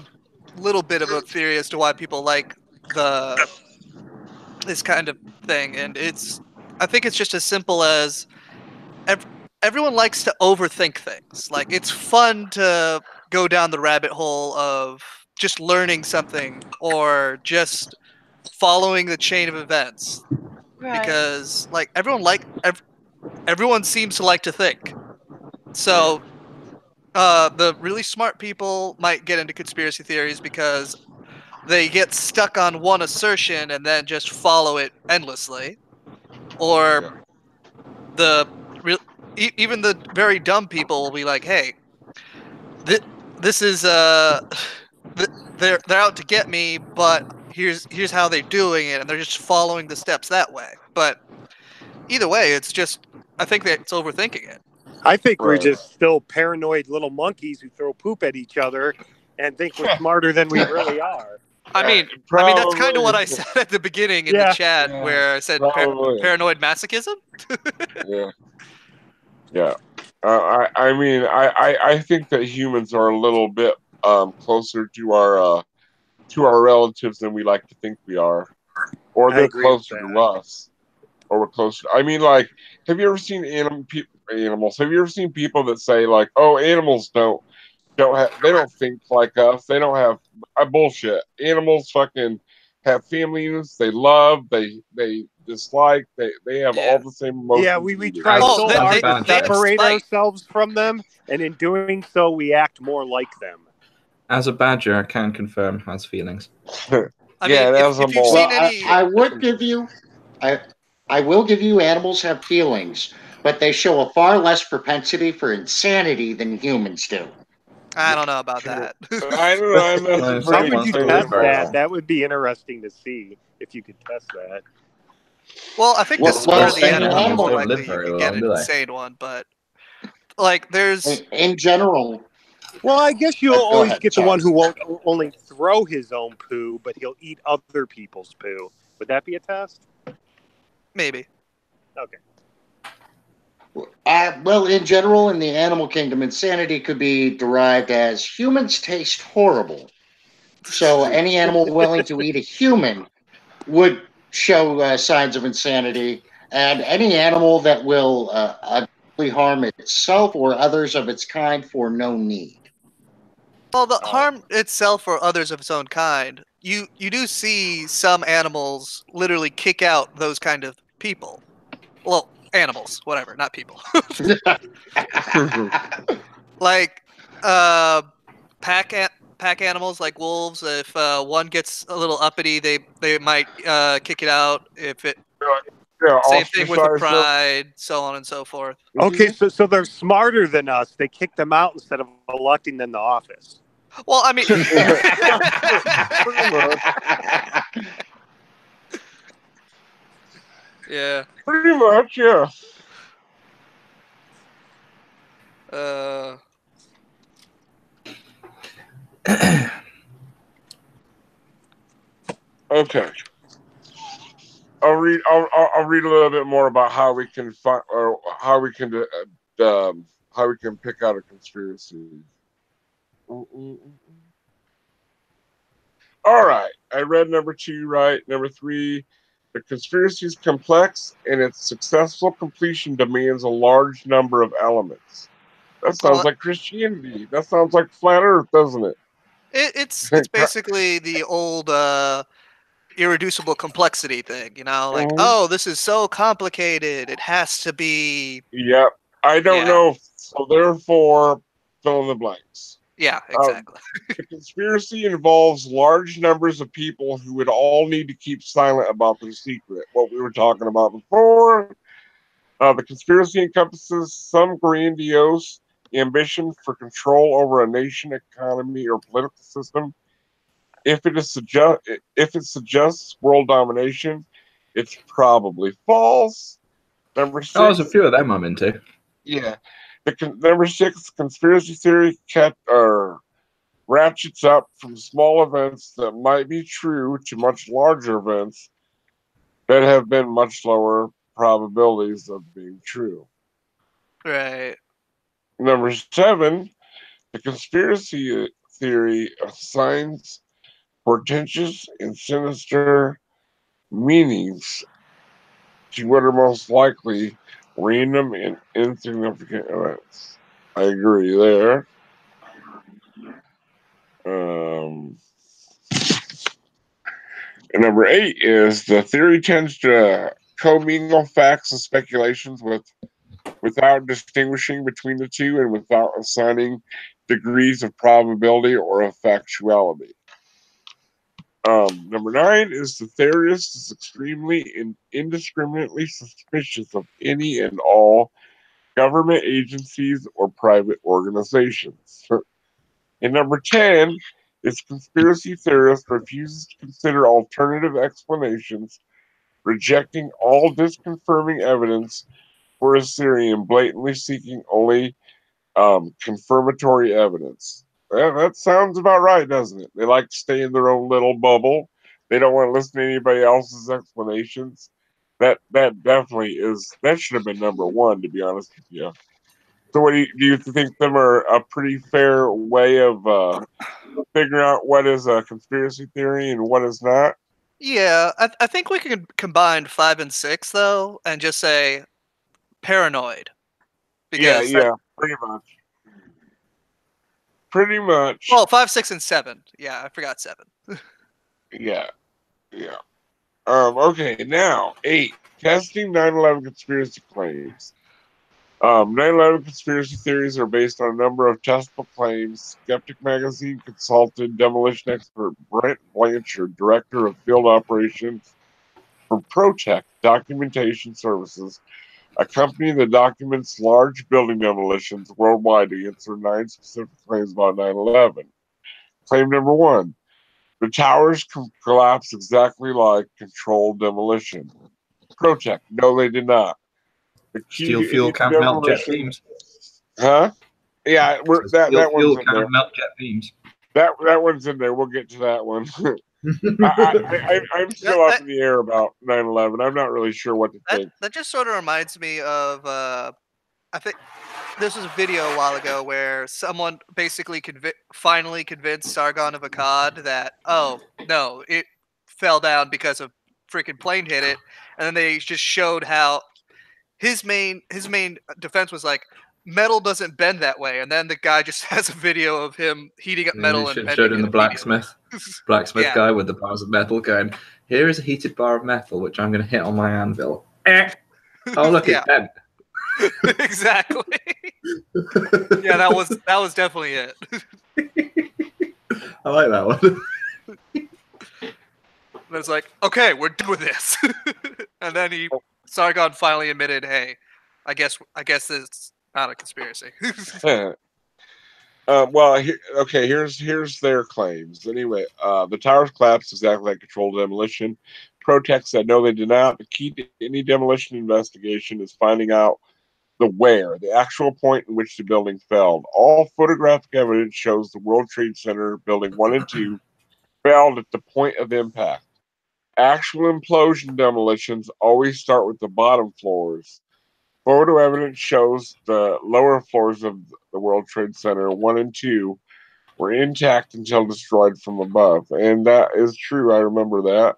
little bit of a theory as to why people like this kind of thing, and I think it's just as simple as everyone likes to overthink things. Like, it's fun to go down the rabbit hole of just learning something or just following the chain of events, right. Because everyone seems to like to think. So the really smart people might get into conspiracy theories because they get stuck on one assertion and then just follow it endlessly, or even the very dumb people will be like, "Hey, this is they're out to get me, but here's how they're doing it," and they're just following the steps that way. But either way, I think that it's overthinking it. I think we're just still paranoid little monkeys who throw poop at each other and think we're smarter than we really are. I mean, that's kind of what I said at the beginning in the chat, where I said paranoid masochism. Yeah. I think that humans are a little bit closer to our relatives than we like to think we are, or they're closer to us, or we're closer. I mean, like, have you ever seen animals? Have you ever seen people that say like, "Oh, animals don't think like us. They don't have bullshit. Animals fucking have families. They love. They dislike. They have all the same emotions." Yeah, we try so hard to separate ourselves from them, and in doing so, we act more like them. As a badger, I can confirm has feelings. I would give you, I will give you animals have feelings, but they show a far less propensity for insanity than humans do. I don't know about that. I don't know. How would you test that? That would be interesting to see if you could test that. Well, I think the smarter the animal, likely you could get an insane one, but like there's in general. Well, I guess you'll always get the one who won't only throw his own poo, but he'll eat other people's poo. Would that be a test? Maybe. Okay. Well, in general, in the animal kingdom, insanity could be derived as humans taste horrible. So any animal willing to eat a human would show signs of insanity, and any animal that will harm itself or others of its kind for no need. Well, the harm itself or others of its own kind, you do see some animals literally kick out those kind of people. Well, animals, whatever, not people. Like pack animals like wolves. If one gets a little uppity, they might kick it out. If it same thing with the pride, so on and so forth. Okay, so they're smarter than us. They kick them out instead of electing them to office. Well, I mean, yeah. Pretty much, yeah. Okay. I'll read a little bit more about how we can find, or how we can pick out a conspiracy. All right, I read number 2 right. Number 3, the conspiracy is complex and its successful completion demands a large number of elements. That sounds like Christianity. That sounds like flat Earth, doesn't it? It's basically the old irreducible complexity thing, you know, like, oh, this is so complicated, it has to be. Yep. I don't know, so therefore, fill in the blanks. Yeah, exactly. The conspiracy involves large numbers of people who would all need to keep silent about their secret. What we were talking about before. The conspiracy encompasses some grandiose ambition for control over a nation, economy, or political system. If it suggests world domination, it's probably false. Number 6. Oh, there's a few of them I'm into. Yeah. Number 6, conspiracy theory ratchets up from small events that might be true to much larger events that have been much lower probabilities of being true. Right. Number 7, the conspiracy theory assigns portentous and sinister meanings to what are most likely random and insignificant events. I agree there. And number 8 is the theory tends to commingle facts and speculations without distinguishing between the two and without assigning degrees of probability or of factuality. Number 9 is the theorist is extremely and indiscriminately suspicious of any and all government agencies or private organizations. And number 10 is conspiracy theorist refuses to consider alternative explanations, rejecting all disconfirming evidence for his theory and blatantly seeking only confirmatory evidence. That sounds about right, doesn't it? They like to stay in their own little bubble. They don't want to listen to anybody else's explanations. That definitely is. That should have been number 1, to be honest with you. So, what do you think them are a pretty fair way of figuring out what is a conspiracy theory and what is not? Yeah, I think we can combine 5 and 6 though, and just say paranoid. Because yeah, pretty much. Pretty much. Well, 5, 6, and 7. Yeah, I forgot 7. Yeah. Okay, now 8. Testing 9/11 conspiracy claims. 9/11 conspiracy theories are based on a number of testable claims. Skeptic Magazine consulted demolition expert Brent Blanchard, director of field operations for Protect Documentation Services, a company that documents large building demolitions worldwide, to answer 9 specific claims about 9/11. Claim number 1. The towers collapsed exactly like controlled demolition. Protect. No, they did not. Steel fuel can't melt jet beams. Huh? Yeah, that one's in there. Melt jet beams. That one's in there. We'll get to that one. I'm still up in the air about 9/11. I'm not really sure what to think. That just sort of reminds me of I think this was a video a while ago where someone basically finally convinced Sargon of Akkad that, oh no, it fell down because a freaking plane hit it, and then they just showed how his main defense was like, metal doesn't bend that way, and then the guy just has a video of him heating up metal and showed in the blacksmith guy with the bars of metal going, here is a heated bar of metal which I'm going to hit on my anvil. Oh look, it's bent. Exactly. Yeah, that was definitely it. I like that one. But it's like, okay, we're done with this. And then Sargon finally admitted, hey, I guess it's not a conspiracy. Here's their claims. Anyway, the towers collapsed exactly like controlled demolition. Protect said no, they did not. The key to any demolition investigation is finding out the actual point in which the building fell. All photographic evidence shows the World Trade Center building 1 and 2 fell at the point of impact. Actual implosion demolitions always start with the bottom floors. Photo evidence shows the lower floors of the World Trade Center 1 and 2 were intact until destroyed from above. And that is true. I remember that.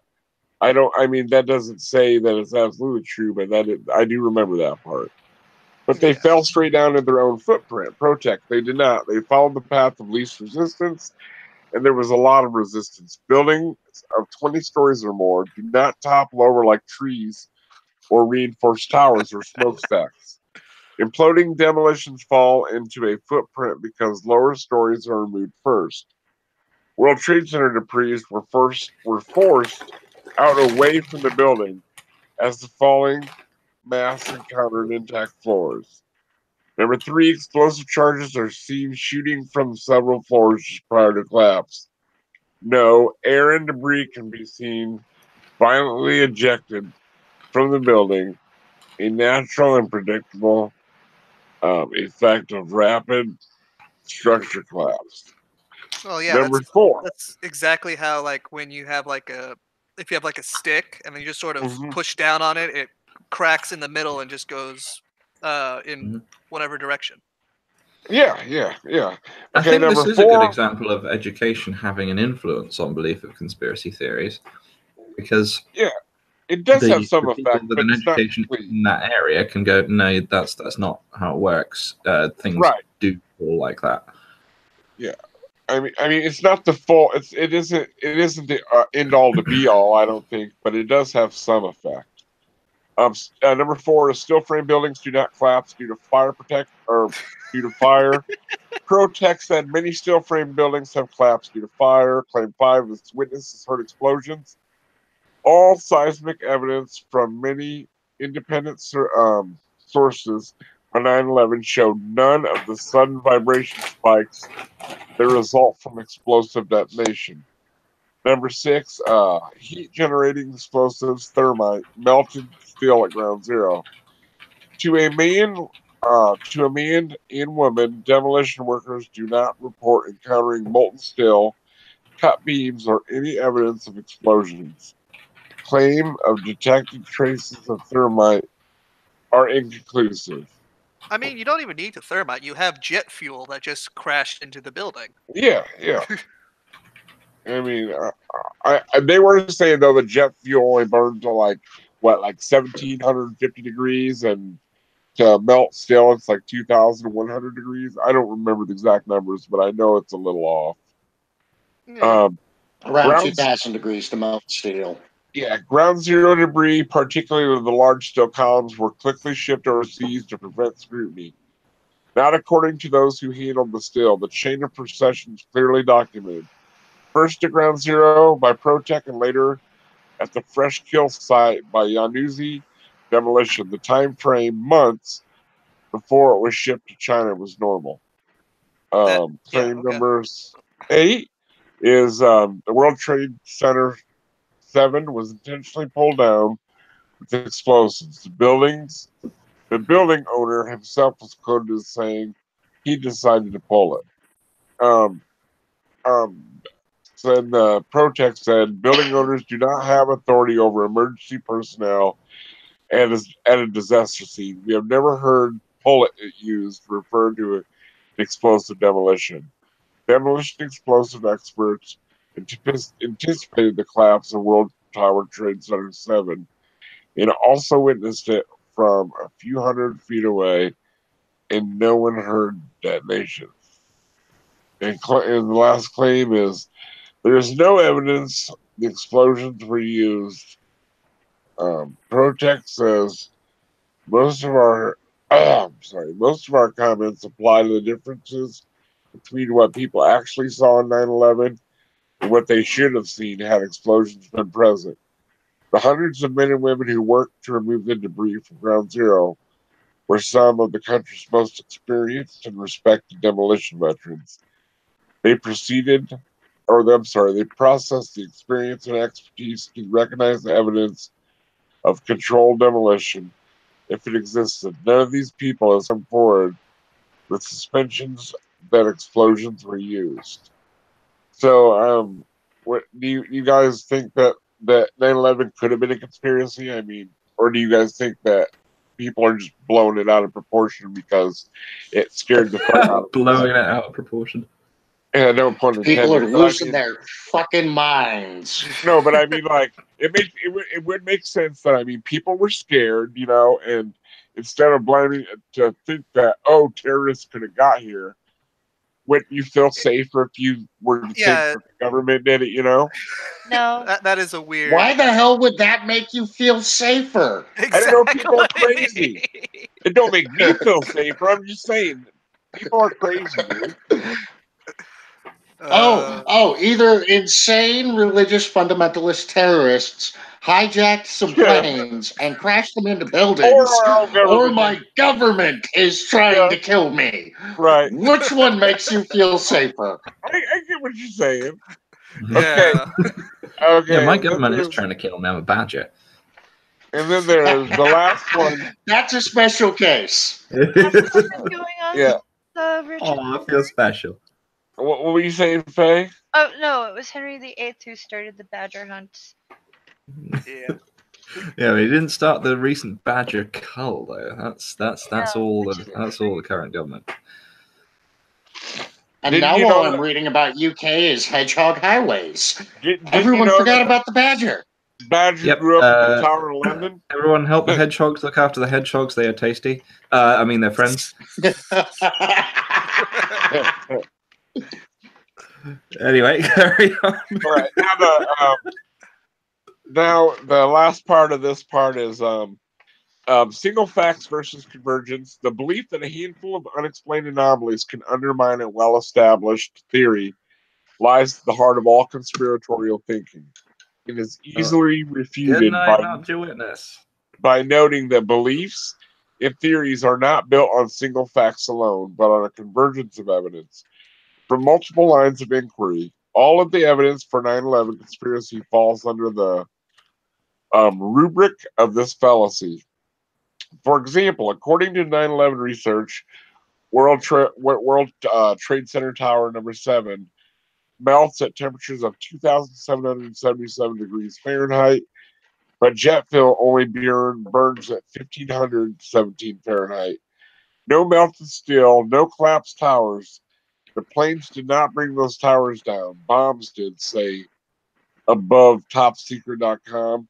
That doesn't say that it's absolutely true, but I do remember that part. But they fell straight down to their own footprint. Protect, they did not. They followed the path of least resistance, and there was a lot of resistance. Buildings of 20 stories or more do not topple over like trees or reinforced towers or smokestacks. Imploding demolitions fall into a footprint because lower stories are removed first. World Trade Center debris were forced out away from the building as the falling mass encountered intact floors. Number 3, explosive charges are seen shooting from several floors just prior to collapse. No, air and debris can be seen violently ejected from the building, a natural and predictable effect of rapid structure collapse. Well, yeah, Number 4. That's exactly how, like, when you have if you have like a stick and then you just sort of push down on it, it cracks in the middle and just goes in whatever direction. Yeah. I think this is a good example of education having an influence on belief of conspiracy theories, because it does have some effect. People with an education in that area can go, no, that's not how it works. Things do fall like that. Yeah. I mean, it's not the full. It isn't the end all to be all. I don't think, but it does have some effect. Number 4 is steel frame buildings do not collapse due to fire. Protect said many steel frame buildings have collapsed due to fire. Claim 5 is witnesses heard explosions. All seismic evidence from many independent sources on 9/11 showed none of the sudden vibration spikes that result from explosive detonation. Number 6, heat generating explosives, thermite, melted steel at ground zero. To a man and woman, demolition workers do not report encountering molten steel, cut beams, or any evidence of explosions. Claim of detected traces of thermite are inconclusive. I mean, you don't even need the thermite. You have jet fuel that just crashed into the building. Yeah. I mean, they were saying though the jet fuel only burned to like 1,750 degrees, and to melt steel it's like 2,100 degrees. I don't remember the exact numbers, but I know it's a little off. Yeah. Around 2,000 degrees to melt steel. Yeah, ground zero debris, particularly the large steel columns, were quickly shipped overseas to prevent scrutiny. Not according to those who handled the steel. The chain of procession is clearly documented. First to ground zero by Protec, and later at the Fresh Kill site by Yanuzzi Demolition. The time frame, months before it was shipped to China, was normal. Claim numbers 8 is the World Trade Center 7 was intentionally pulled down with explosives. The building owner himself was quoted as saying he decided to pull it. Then the Protect said building owners do not have authority over emergency personnel at a disaster scene. We have never heard pull it used to refer to an explosive demolition. Demolition explosive experts anticipated the collapse of World Trade Center 7 and also witnessed it from a few hundred feet away, and no one heard detonations. And the last claim is there is no evidence the explosions were used. Protect says most of our comments apply to the differences between what people actually saw on 9/11 and what they should have seen had explosions been present. The hundreds of men and women who worked to remove the debris from ground zero were some of the country's most experienced and respected demolition veterans. They processed the experience and expertise to recognize the evidence of controlled demolition if it existed. None of these people has come forward with suspensions that explosions were used. So, what do you guys think that 9/11 could have been a conspiracy? I mean, or do you guys think that people are just blowing it out of proportion because it scared the fuck out of them? Blowing it out of proportion. Yeah, no pun intended. People are losing their fucking minds. No, but I mean, like, it would make sense that, I mean, people were scared, you know, and instead of blaming to think that, oh, terrorists could have got here, wouldn't you feel safer if you were to think that the government did it, you know? No. That is a weird... Why the hell would that make you feel safer? Exactly. I don't know, people are crazy. It don't make me feel safer. I'm just saying, people are crazy, dude. Either insane religious fundamentalist terrorists hijacked some planes and crashed them into buildings, or my government is trying to kill me. Right. Which one makes you feel safer? I get what you're saying. Yeah. Okay. Yeah, my government is trying to kill me. I'm a badger. And then there's the last one. That's a special case. What's going on? Yeah. Richard? Oh, I feel special. What were you saying, Faye? Oh no, it was Henry VIII who started the badger hunt. Yeah. Yeah, he didn't start the recent badger cull though. That's all the current government. And now all I'm reading about UK is hedgehog highways. Everyone forgot about the badger. Badger grew up in the Tower of London. Everyone help the hedgehogs. Look after the hedgehogs. They are tasty. I mean, they're friends. Anyway, carry on. All right. Now the last part of this part is single facts versus convergence. The belief that a handful of unexplained anomalies can undermine a well-established theory lies at the heart of all conspiratorial thinking. It is easily refuted by noting that beliefs and theories are not built on single facts alone, but on a convergence of evidence from multiple lines of inquiry. All of the evidence for 9/11 conspiracy falls under the rubric of this fallacy. For example, according to 9/11 research, World Trade Center Tower number 7 melts at temperatures of 2,777 degrees Fahrenheit, but jet fuel only burns at 1,517 Fahrenheit. No melted steel, no collapsed towers. The planes did not bring those towers down. Bombs did, say above topsecret.com.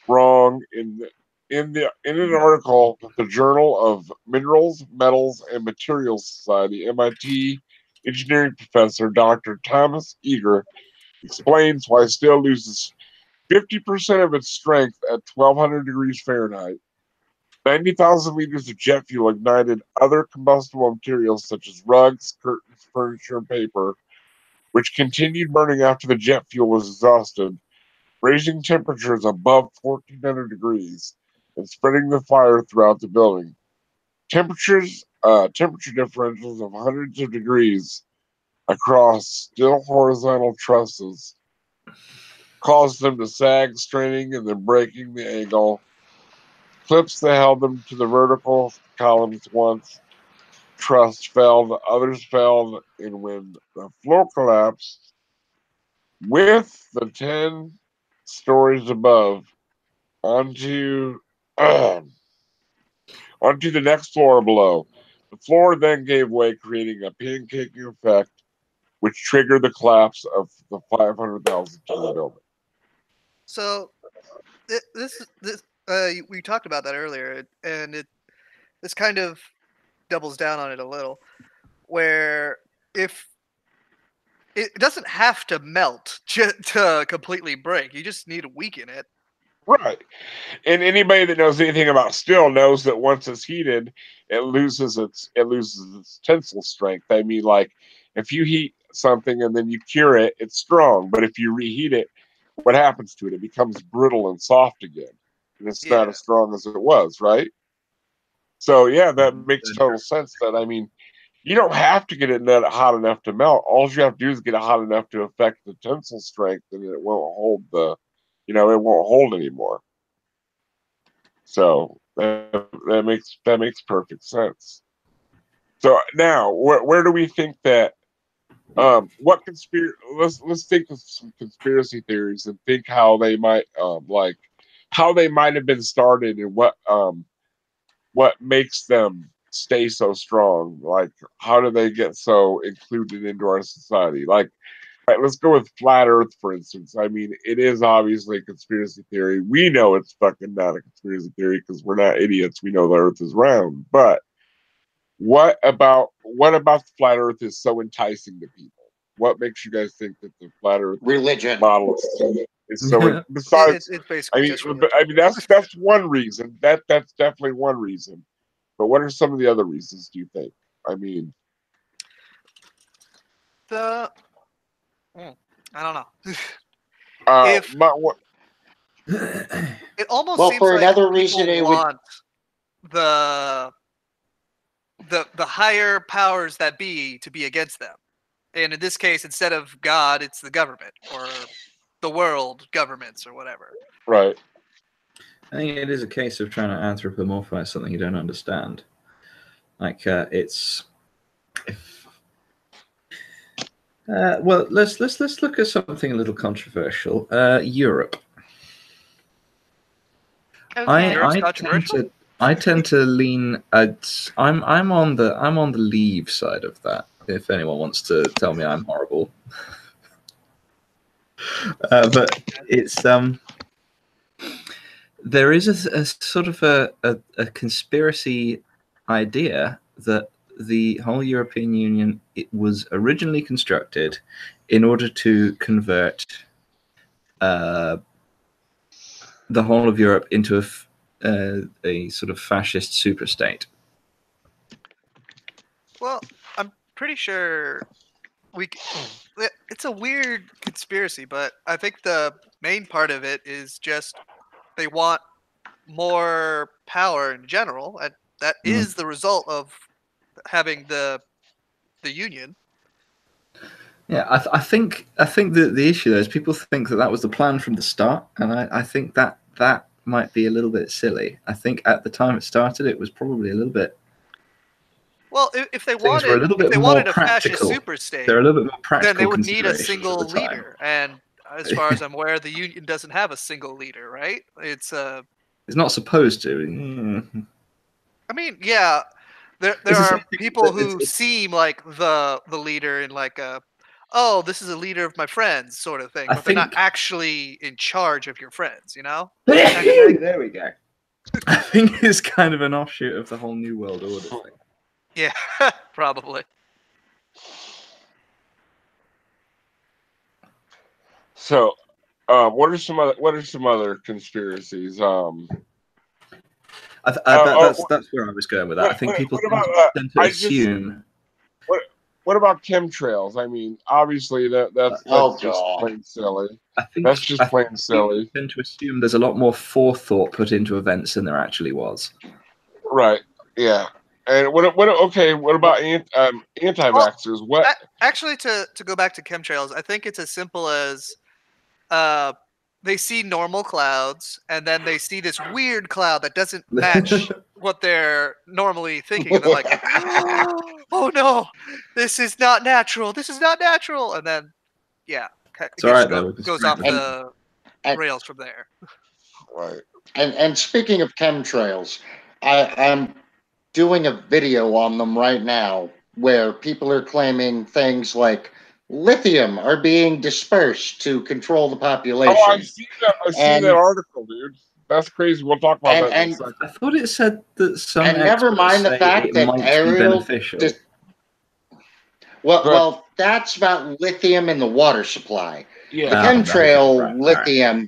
Wrong. In an article with the Journal of Minerals, Metals, and Materials Society, MIT engineering professor Dr. Thomas Eager explains why steel loses 50% of its strength at 1,200 degrees Fahrenheit. 90,000 liters of jet fuel ignited other combustible materials such as rugs, curtains, furniture, and paper, which continued burning after the jet fuel was exhausted, raising temperatures above 1,400 degrees and spreading the fire throughout the building. Temperature differentials of hundreds of degrees across still horizontal trusses caused them to sag, straining, and then breaking the angle. Clips that held them to the vertical columns once truss failed, others failed, and when the floor collapsed, with the 10 stories above onto the next floor below. The floor then gave way, creating a pancaking effect, which triggered the collapse of the 500,000 ton building. So, this we talked about that earlier, and this kind of doubles down on it a little, where if it doesn't have to melt to completely break, you just need to weaken it. Right. And anybody that knows anything about steel knows that once it's heated, it loses its tensile strength. I mean, like, if you heat something and then you cure it, it's strong. But if you reheat it, what happens to it? It becomes brittle and soft again. And it's not as strong as it was, right? So yeah, that makes total sense. That I mean, you don't have to get it hot enough to melt. All you have to do is get it hot enough to affect the tensile strength, and it won't hold it won't hold anymore. So that makes perfect sense. So now, where do we think that? What let's think of some conspiracy theories and think how they might how they might have been started and what makes them stay so strong. Like, how do they get so included into our society? Like, right, let's go with flat Earth, for instance. I mean, it is obviously a conspiracy theory. We know it's fucking not a conspiracy theory because we're not idiots. We know the Earth is round. But what about the flat Earth is so enticing to people? What makes you guys think that the flat Earth religion model is so? Besides, it's basically just religion. I mean that's one reason. That's definitely one reason. But what are some of the other reasons? Do you think? I mean, I don't know. It almost seems for like another reason, it want the higher powers that be to be against them. And in this case, instead of God, it's the government or the world governments or whatever. Right. I think it is a case of trying to anthropomorphize something you don't understand. Like well, let's look at something a little controversial. Europe. Okay. I tend to lean. I'm on the leave side of that. If anyone wants to tell me I'm horrible, but it's there is a sort of a conspiracy idea that the whole European Union was originally constructed in order to convert the whole of Europe into a sort of fascist superstate. Well, I'm pretty sure it's a weird conspiracy, but I think the main part of it is just they want more power in general, and that is the result of having the union. Yeah, I think the issue though is people think that was the plan from the start, and I think that might be a little bit silly. I think at the time it started, it was probably a little bit. Well, if they wanted a fascist superstate, they're a little bit more practical. Then they would need a single leader, and as far as I'm aware, the union doesn't have a single leader, right? It's not supposed to. I mean, yeah, there are people who seem like the leader in like a, oh, this is a leader of my friends sort of thing, but they're not actually in charge of your friends, you know? There we go. I think it's kind of an offshoot of the whole New World Order thing. Yeah, probably. So, what are some other conspiracies? That's where I was going with that. I think people tend to assume. What about chemtrails? I mean, obviously that's just plain silly. That's just plain silly. People tend to assume there's a lot more forethought put into events than there actually was. Right. Yeah. And what about anti-vaxxers? What actually to go back to chemtrails, I think it's as simple as they see normal clouds and then they see this weird cloud that doesn't match what they're normally thinking, and they're like, oh no, this is not natural, and then it goes off the rails from there. Right. And speaking of chemtrails, I'm doing a video on them right now where people are claiming things like lithium are being dispersed to control the population. Oh, I've seen that article, dude. That's crazy. We'll talk about that in a second. I thought it said that some and never mind the fact that aerial well, that's about lithium in the water supply. Yeah. The chemtrail lithium.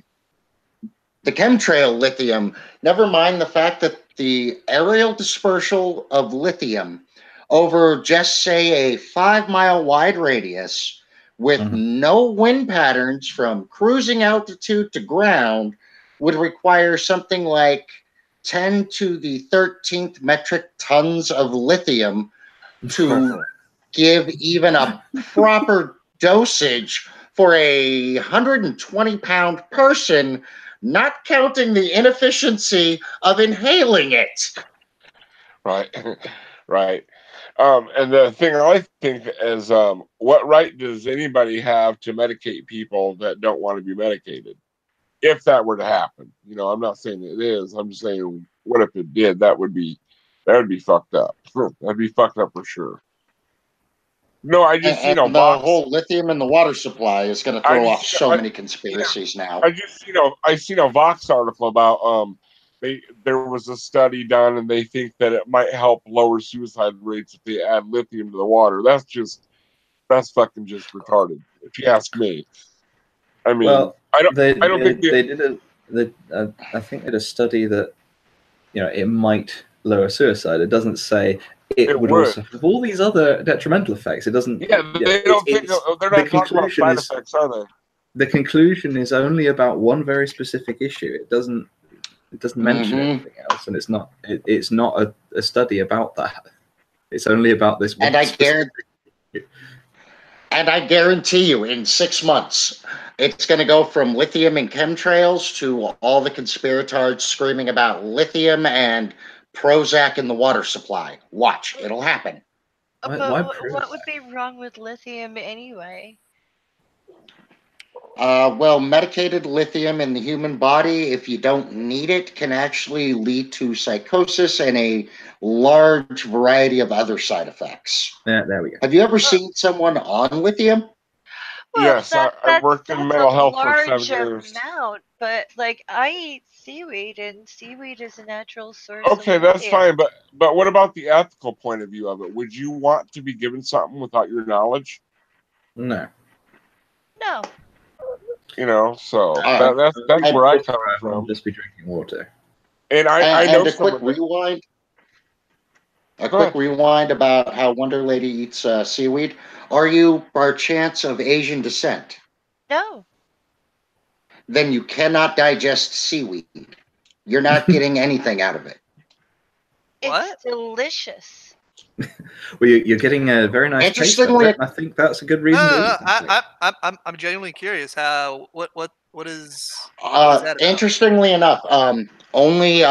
The chemtrail lithium, never mind the fact that the aerial dispersal of lithium over just say a 5-mile wide radius with no wind patterns from cruising altitude to ground would require something like 10 to the 13th metric tons of lithium to give even a proper dosage for a 120-pound person, not counting the inefficiency of inhaling it. Right, right. And the thing I think is, what right does anybody have to medicate people that don't want to be medicated? If that were to happen, you know, I'm not saying it is. I'm just saying, what if it did? That would be fucked up. That'd be fucked up for sure. No, I just and the whole lithium in the water supply is going to throw off so many conspiracies now. I seen a Vox article about there was a study done, and they think that it might help lower suicide rates if they add lithium to the water. That's fucking just retarded, if you ask me. I mean, well, I don't think I think they did a study that, you know, it might lower suicide. It doesn't say it would also have all these other detrimental effects. It doesn't. Yeah, they don't think they're not talking about side effects, are they? The conclusion is only about one very specific issue. It doesn't mention anything else, and it's not a study about that. It's only about this one. And I guarantee you, in 6 months, it's going to go from lithium and chemtrails to all the conspirators screaming about lithium and Prozac in the water supply. Watch, it'll happen. What would be wrong with lithium anyway? Well, medicated lithium in the human body, if you don't need it, can actually lead to psychosis and a large variety of other side effects. Yeah, there we go. Have you ever seen someone on lithium? Well, yes, I worked in mental health for 7 years. But like, I eat seaweed, and seaweed is a natural source. Okay, that's fine, but what about the ethical point of view of it? Would you want to be given something without your knowledge? No. No. You know, so that's where I come from. I'll just be drinking water. And I know a quick rewind. A quick rewind about how Wonder Lady eats seaweed. Are you, by chance, of Asian descent? No. Then you cannot digest seaweed. You're not getting anything out of it. It's delicious. Well, you're getting a very nice taste of it. I think that's a good reason. I'm genuinely curious. What is that about? Interestingly enough, only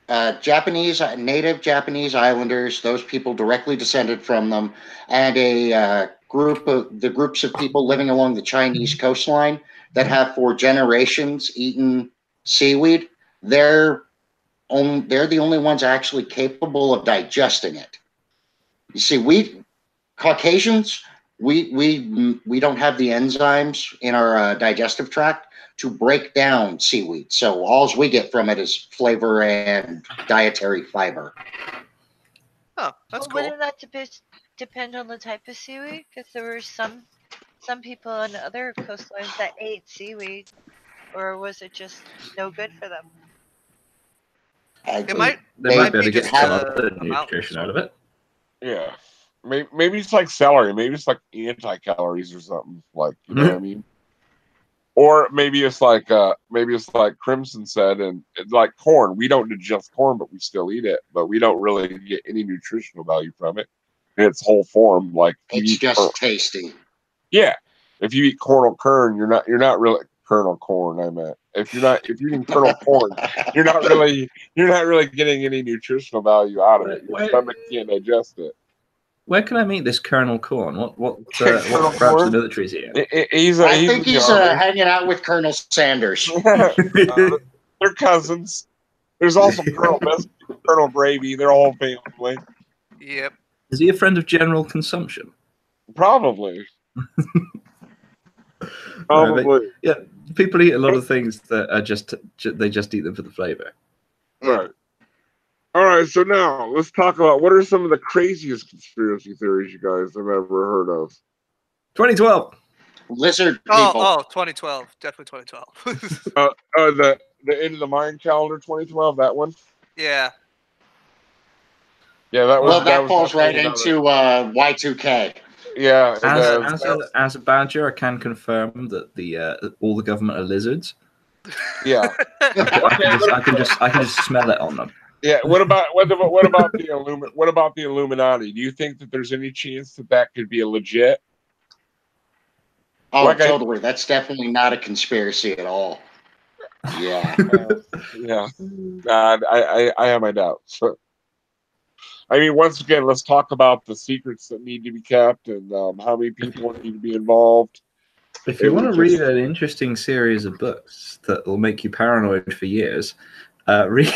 native Japanese islanders, those people directly descended from them, and a groups of people living along the Chinese coastline that have for generations eaten seaweed. They're the only ones actually capable of digesting it. You see, Caucasians, we don't have the enzymes in our digestive tract to break down seaweed. So all we get from it is flavor and dietary fiber. Oh, that's cool. Wouldn't that depend on the type of seaweed? Because there were some people on other coastlines that ate seaweed, or was it just no good for them? They might be able to get some other nutrition out of it. Yeah, maybe it's like celery. Maybe it's like anti-calories or something. Like, you know what I mean? Or maybe it's like Crimson said, and it's like corn. We don't digest corn, but we still eat it. But we don't really get any nutritional value from it in its whole form. Like, it's just tasty. Yeah, if you eat kernel, you're not really kernel corn. I meant if you're eating kernel corn, you're not really getting any nutritional value out of it. Your stomach can't digest it. Where can I meat this Colonel Corn? What branch of the military is he in? I think he's hanging out with Colonel Sanders. They're cousins. There's also Colonel Biscuit, Colonel Gravy. They're all family. Yep. Is he a friend of General Consumption? Probably. Probably. Yeah, people eat a lot of things that are they just eat them for the flavor. Right. All right, so now let's talk about what are some of the craziest conspiracy theories you guys have ever heard of. 2012. Lizard people. Oh, 2012. Definitely 2012. The end of the Mayan calendar 2012, that one? Yeah. Yeah, that was. Well, that falls right into Y2K. Yeah. As a badger, I can confirm that all the government are lizards. Yeah. I can just smell it on them. Yeah. What about the Illuminati? Do you think that there's any chance that could be a legit? Oh, like totally. That's definitely not a conspiracy at all. Yeah. Yeah. I have my doubts. I mean, once again, let's talk about the secrets that need to be kept and how many people need to be involved. If you want to read an interesting series of books that will make you paranoid for years, read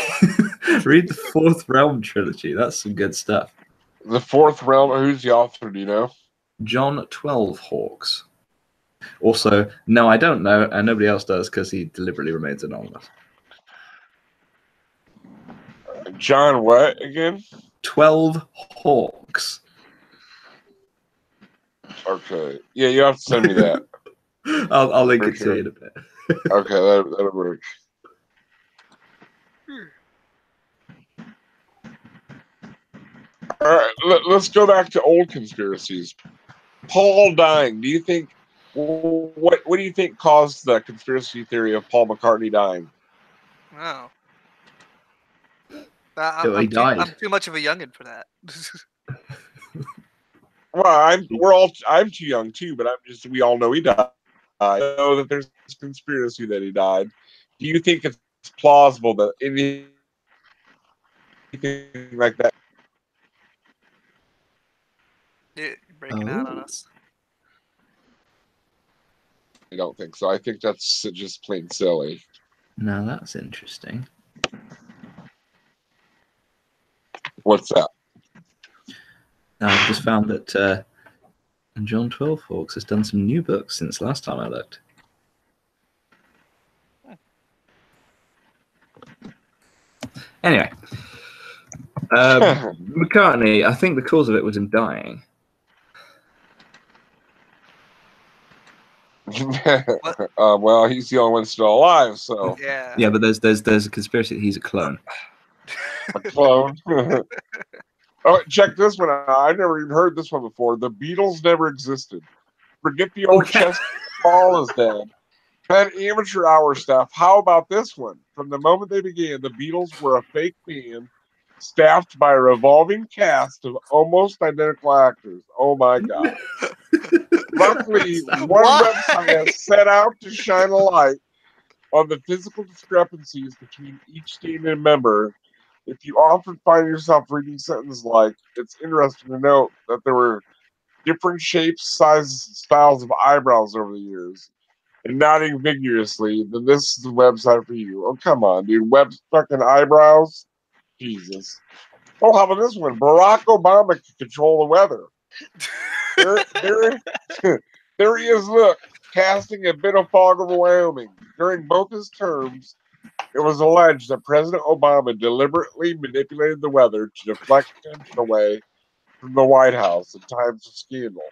the Fourth Realm trilogy. That's some good stuff. The Fourth Realm. Who's the author? Do you know? John 12 Hawks. Also, no, I don't know, and nobody else does because he deliberately remains anonymous. John, what again? 12 Hawks. Okay. Yeah, you have to send me that. I'll link it to you in a bit. Okay, that'll work. All right, let's go back to old conspiracies. Paul dying. Do you think what do you think caused the conspiracy theory of Paul McCartney dying? Wow. He died. I'm too much of a youngin' for that. Well, I'm too young too, but we all know he died. I know that there's a conspiracy that he died. Do you think it's plausible that anything like that? You're breaking out on us. I don't think so. I think that's just plain silly. Now that's interesting. What's that? I've just found that John 12 Hawks has done some new books since last time I looked. Anyway, McCartney, I think the cause of it was him dying. Well, he's the only one still alive, so yeah. But there's a conspiracy that he's a clone. A clone. Oh, check this one out. I've never even heard this one before. The Beatles never existed. Forget the old chest. Paul is dead. Had amateur hour stuff. How about this one? From the moment they began, the Beatles were a fake band staffed by a revolving cast of almost identical actors. Oh my God. Luckily, one website has set out to shine a light on the physical discrepancies between each stated member. If you often find yourself reading sentences like, it's interesting to note that there were different shapes, sizes, and styles of eyebrows over the years, and nodding vigorously, then this is the website for you. Oh, come on, dude. Web fucking eyebrows? Jesus. Oh, how about this one? Barack Obama can control the weather. There he is, look, casting a bit of fog over Wyoming. During both his terms, it was alleged that President Obama deliberately manipulated the weather to deflect attention away from the White House in times of scandal.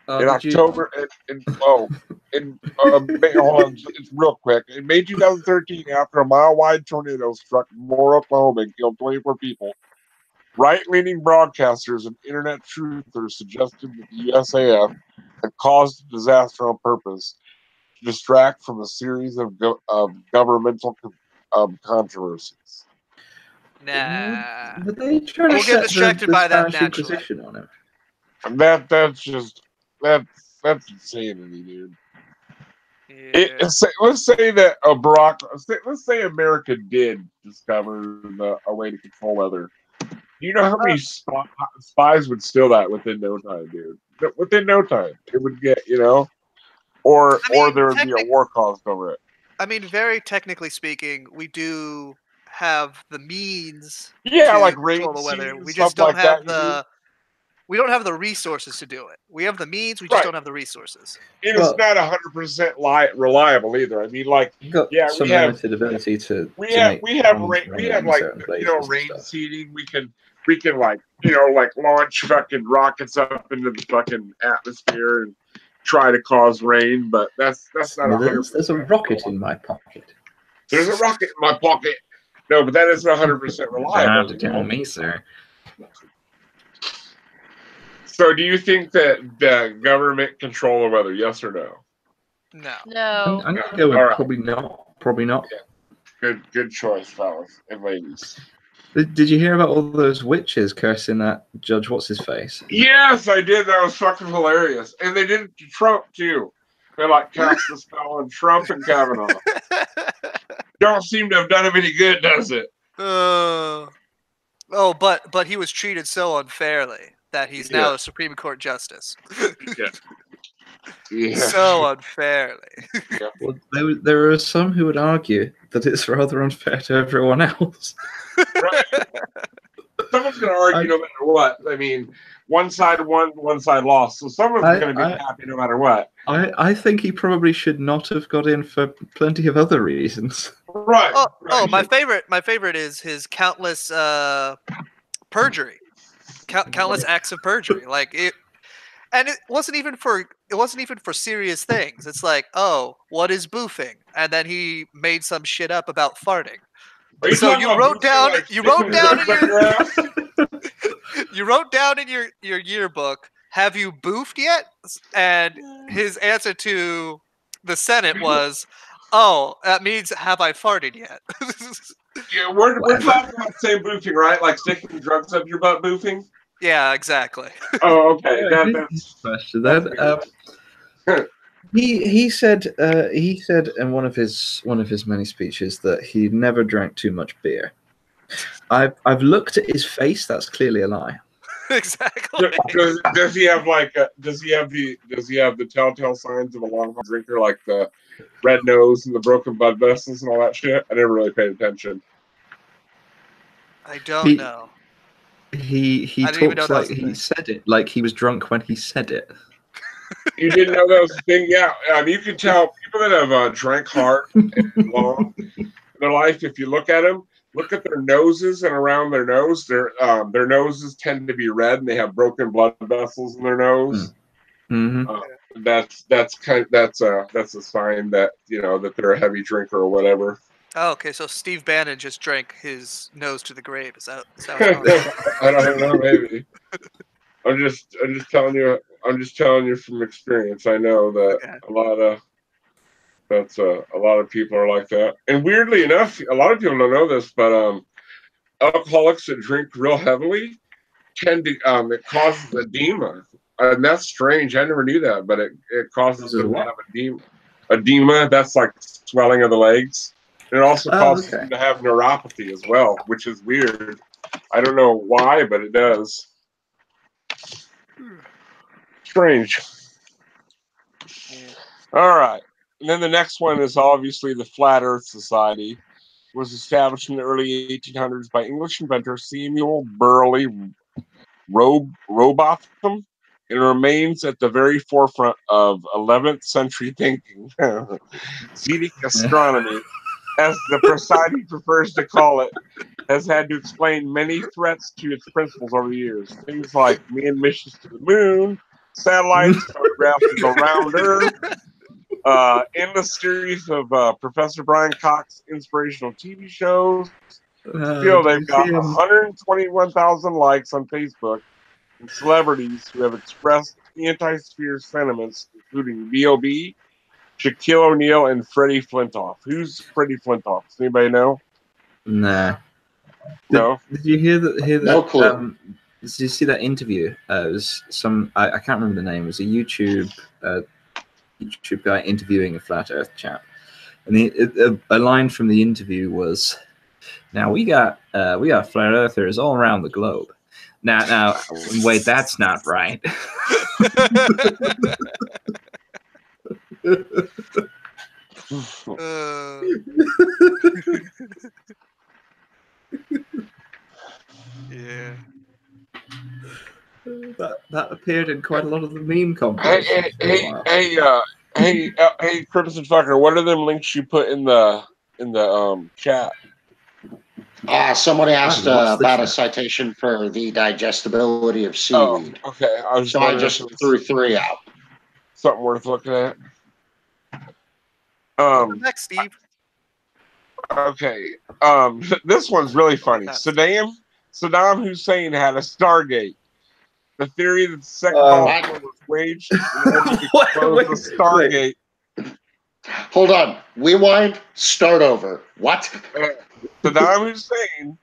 In October, hold on, it's real quick. In May 2013, after a mile-wide tornado struck Moore, Oklahoma, and killed 24 people, right-leaning broadcasters and internet truthers suggested that the USAF had caused the disaster on purpose to distract from a series of governmental controversies. Nah. But they trying to we'll get distracted by that naturally. Inquisition on him. That's insanity, dude. Yeah. Let's say that let's say America did discover a way to control weather. Do you know how many spies would steal that within no time, dude? Within no time, it would get, or there would be a war caused over it. I mean, very technically speaking, we do have the means. Yeah, to like control rain the weather. seeds, We just stuff don't like have that, we don't have the resources to do it. We have the means, we just don't have the resources. And it's not 100% reliable either. I mean, like, some limited ability to. We have rain seeding. We can like launch fucking rockets up into the fucking atmosphere and try to cause rain, but that's not 100%. There's a rocket in my pocket. There's a rocket in my pocket. No, but that isn't 100% reliable. Have to tell me, sir. So, do you think that the government control the weather? Yes or no? No. No. I'm gonna go with probably not. Probably not. Yeah. Good choice, fellas and ladies. Did you hear about all those witches cursing at Judge What's-His-Face? Yes, I did. That was fucking hilarious. And they did it to Trump, too. They, like, cast the spell on Trump and Kavanaugh. Don't seem to have done him any good, does it? But he was treated so unfairly that he's now a Supreme Court justice. Yeah. So unfairly. Well, there are some who would argue that it's rather unfair to everyone else. Right. Someone's going to argue no matter what. I mean, one side won, one side lost. So someone's going to be happy no matter what. I think he probably should not have got in for plenty of other reasons. Right. Oh, my favorite is his countless perjury. Countless acts of perjury. Like it. And it wasn't even for serious things. It's like, oh, what is boofing? And then he made some shit up about farting. So you wrote down in your yearbook, have you boofed yet? And his answer to the Senate was, oh, that means have I farted yet? Yeah, we're talking about the same boofing, right? Like sticking drugs up your butt boofing? Yeah, exactly. Oh, okay. That's question then. He said in one of his many speeches that he never drank too much beer. I've looked at his face. That's clearly a lie. Exactly. Does he have the telltale signs of a long haul drinker, like the red nose and the broken blood vessels and all that shit? I never really paid attention. I don't know. He talks like he said it, like he was drunk when he said it. You didn't know that was a thing? Yeah. You can tell people that have drank hard and long in their life, if you look at them, look at their noses and around their nose, their noses tend to be red and they have broken blood vessels in their nose. Mm-hmm. That's a sign that, that they're a heavy drinker or whatever. Oh, okay. So Steve Bannon just drank his nose to the grave. Is that I don't know, maybe. I'm just telling you from experience. I know that a lot of people are like that. And weirdly enough, a lot of people don't know this, but alcoholics that drink real heavily tend to it causes edema. And that's strange. I never knew that, but it causes them to have edema. That's like swelling of the legs. And it also causes them to have neuropathy as well, which is weird. I don't know why, but it does. Strange. All right. And then the next one is obviously the Flat Earth Society. It was established in the early 1800s by English inventor Samuel Burley Robotham. It remains at the very forefront of 11th century thinking. Vedic astronomy, as the society prefers to call it, has had to explain many threats to its principles over the years. Things like manned missions to the moon, satellites, photographs of the round Earth, endless series of Professor Brian Cox inspirational TV shows. Still, they've got 121,000 likes on Facebook, and celebrities who have expressed anti-sphere sentiments, including B.O.B., Shaquille O'Neal, and Freddie Flintoff. Who's Freddie Flintoff? Does anybody know? Nah. No. Did you hear that? No clue. Did you see that interview? It was I can't remember the name. It was a YouTube guy interviewing a flat Earth chap, and a line from the interview was, "Now we got flat earthers all around the globe. Now wait, that's not right." Yeah. That appeared in quite a lot of the meme compilations. Hey, Crimson Fucker, what are them links you put in the chat? Somebody asked about a citation for the digestibility of seaweed. Oh, okay. I just threw 3 out. Something worth looking at. Next, Steve. Okay. This one's really funny. Saddam Hussein had a Stargate. The theory that the second World War was waged in order to close the Stargate Hold on. Rewind. Start over. What? Saddam Hussein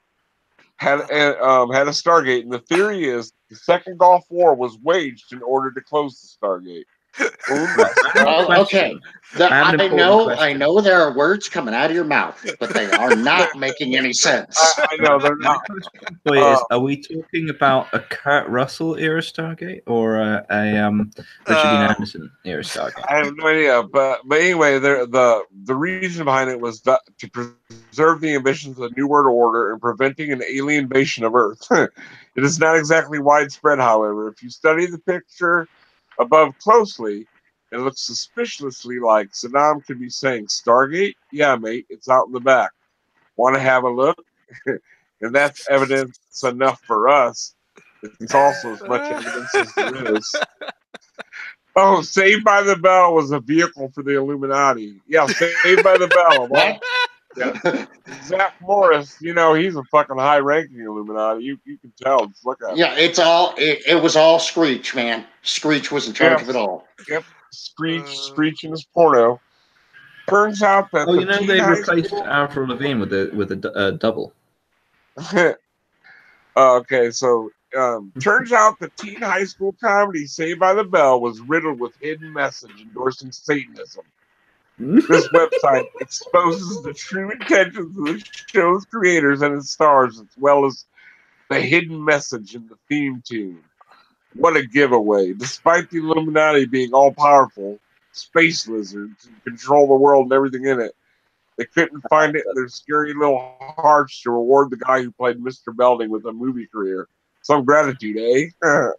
had a Stargate, and the theory is the Second Gulf War was waged in order to close the Stargate. Okay. I know there are words coming out of your mouth, but they are not making any sense. I know they're not. Are we talking about a Kurt Russell era Stargate or a Richard Dean Anderson era Stargate? I have no idea, but anyway, the reason behind it was to preserve the ambitions of the New World Order and preventing an alien invasion of Earth. It is not exactly widespread, however. If you study the picture above closely, it looks suspiciously like Saddam could be saying, "Stargate? Yeah, mate, it's out in the back. Want to have a look?" And that's evidence enough for us. It's also as much evidence as there is. Oh, Saved by the Bell was a vehicle for the Illuminati. Yeah, Saved by the Bell. What? Yeah. Zach Morris, he's a fucking high-ranking Illuminati. You can tell. Just look at him. Yeah, it was all Screech, man. Screech was in charge of it all. Yep. Screech in his porno. Turns out that they replaced Avril Lavigne with a double. Okay, so turns out the teen high school comedy Saved by the Bell was riddled with hidden message endorsing Satanism. This website exposes the true intentions of the show's creators and its stars, as well as the hidden message in the theme tune. What a giveaway. Despite the Illuminati being all-powerful, space lizards who control the world and everything in it, they couldn't find it in their scary little hearts to reward the guy who played Mr. Belding with a movie career. Some gratitude, eh?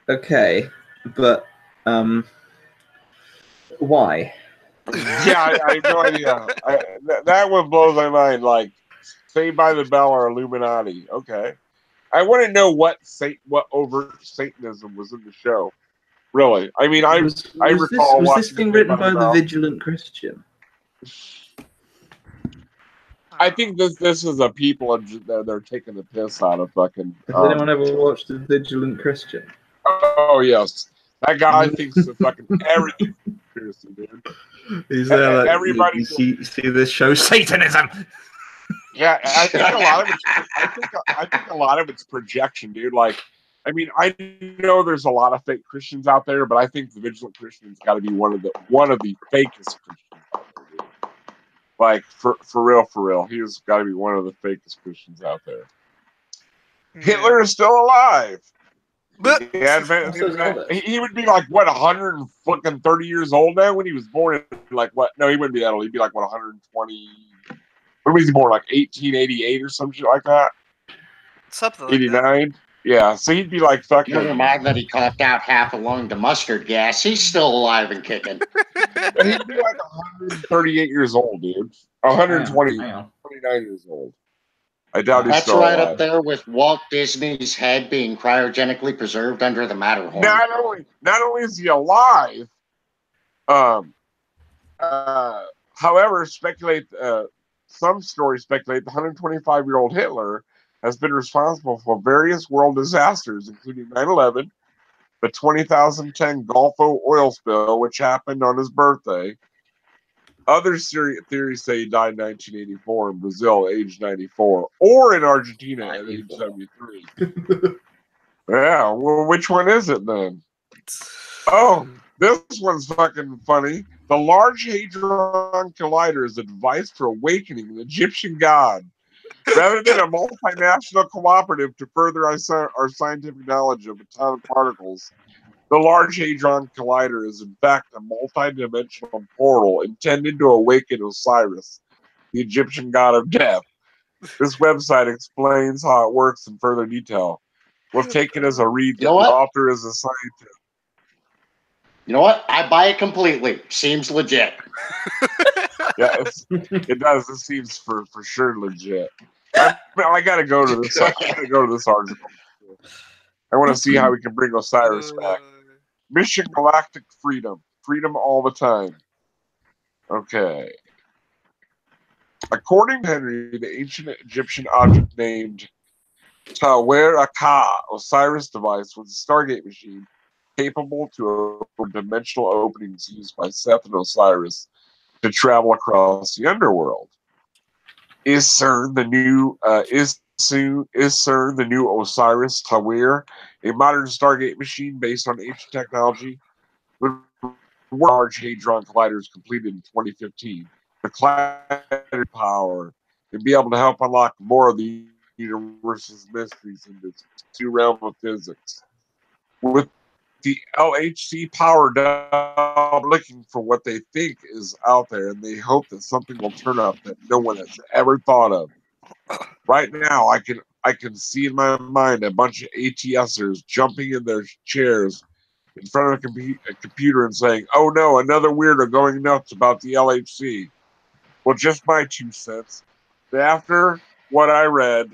Okay, but why? Yeah, I have no idea. That one blows my mind. Like, Saved by the Bell or Illuminati. Okay. I want to know what overt Satanism was in the show. Really. I mean, I recall was this thing written by the Vigilant Christian? I think this is a people they're taking the piss out of fucking. Has anyone ever watched The Vigilant Christian? Oh yes, that guy thinks that fucking everything conspiracy, dude. He's there like everybody. You see this show, Satanism. Yeah, I think a lot of it's. I think a lot of it's projection, dude. Like, I mean, I know there's a lot of fake Christians out there, but I think the Vigilant Christian's got to be one of the fakest Christians out there, dude. Like, for real, he's got to be one of the fakest Christians out there. Hitler is still alive. But he would be like, what, 130 years old now when he was born? Like, what? No, he wouldn't be that old. He'd be like, what, 120? When was he born? Like 1888 or some shit like that? Something like 89? That. Yeah, so he'd be like fucking. Never mind that he coughed out half a lung to mustard gas. He's still alive and kicking. He'd be like 138 years old, dude. 120, 29 years old. I doubt he's still alive. That's right up there with Walt Disney's head being cryogenically preserved under the Matterhorn. Not only is he alive, however, some stories speculate the 125-year-old Hitler has been responsible for various world disasters, including 9/11, the 2010 Gulf oil spill, which happened on his birthday. Other theories say he died in 1984 in Brazil at age 94, or in Argentina at age 73. Yeah, well, which one is it then? Oh, this one's fucking funny. The Large Hadron Collider is a device for awakening an Egyptian god. Rather than a multinational cooperative to further our scientific knowledge of atomic particles, the Large Hadron Collider is in fact a multi-dimensional portal intended to awaken Osiris, the Egyptian god of death. This website explains how it works in further detail. We'll take it as a read that the author is a scientist. You know what? I buy it completely. Seems legit. Yeah, it does. It seems for sure legit. I gotta go to this. I gotta go to this article. I want to see how we can bring Osiris back. Mission Galactic Freedom. Freedom all the time. Okay. According to Henry, the ancient Egyptian object named Tawer-Ka Osiris device was a Stargate machine capable to open dimensional openings used by Seth and Osiris to travel across the underworld. Is CERN the new Osiris Tawir, a modern Stargate machine based on ancient technology? When Large Hadron Collider is completed in 2015, the collider power and be able to help unlock more of the universe's mysteries in this new realm of physics. With the LHC powered up, looking for what they think is out there, and they hope that something will turn up that no one has ever thought of. Right now, I can see in my mind a bunch of ATSers jumping in their chairs in front of a computer and saying, "Oh no, another weirdo going nuts about the LHC." Well, just my 2 cents. After what I read,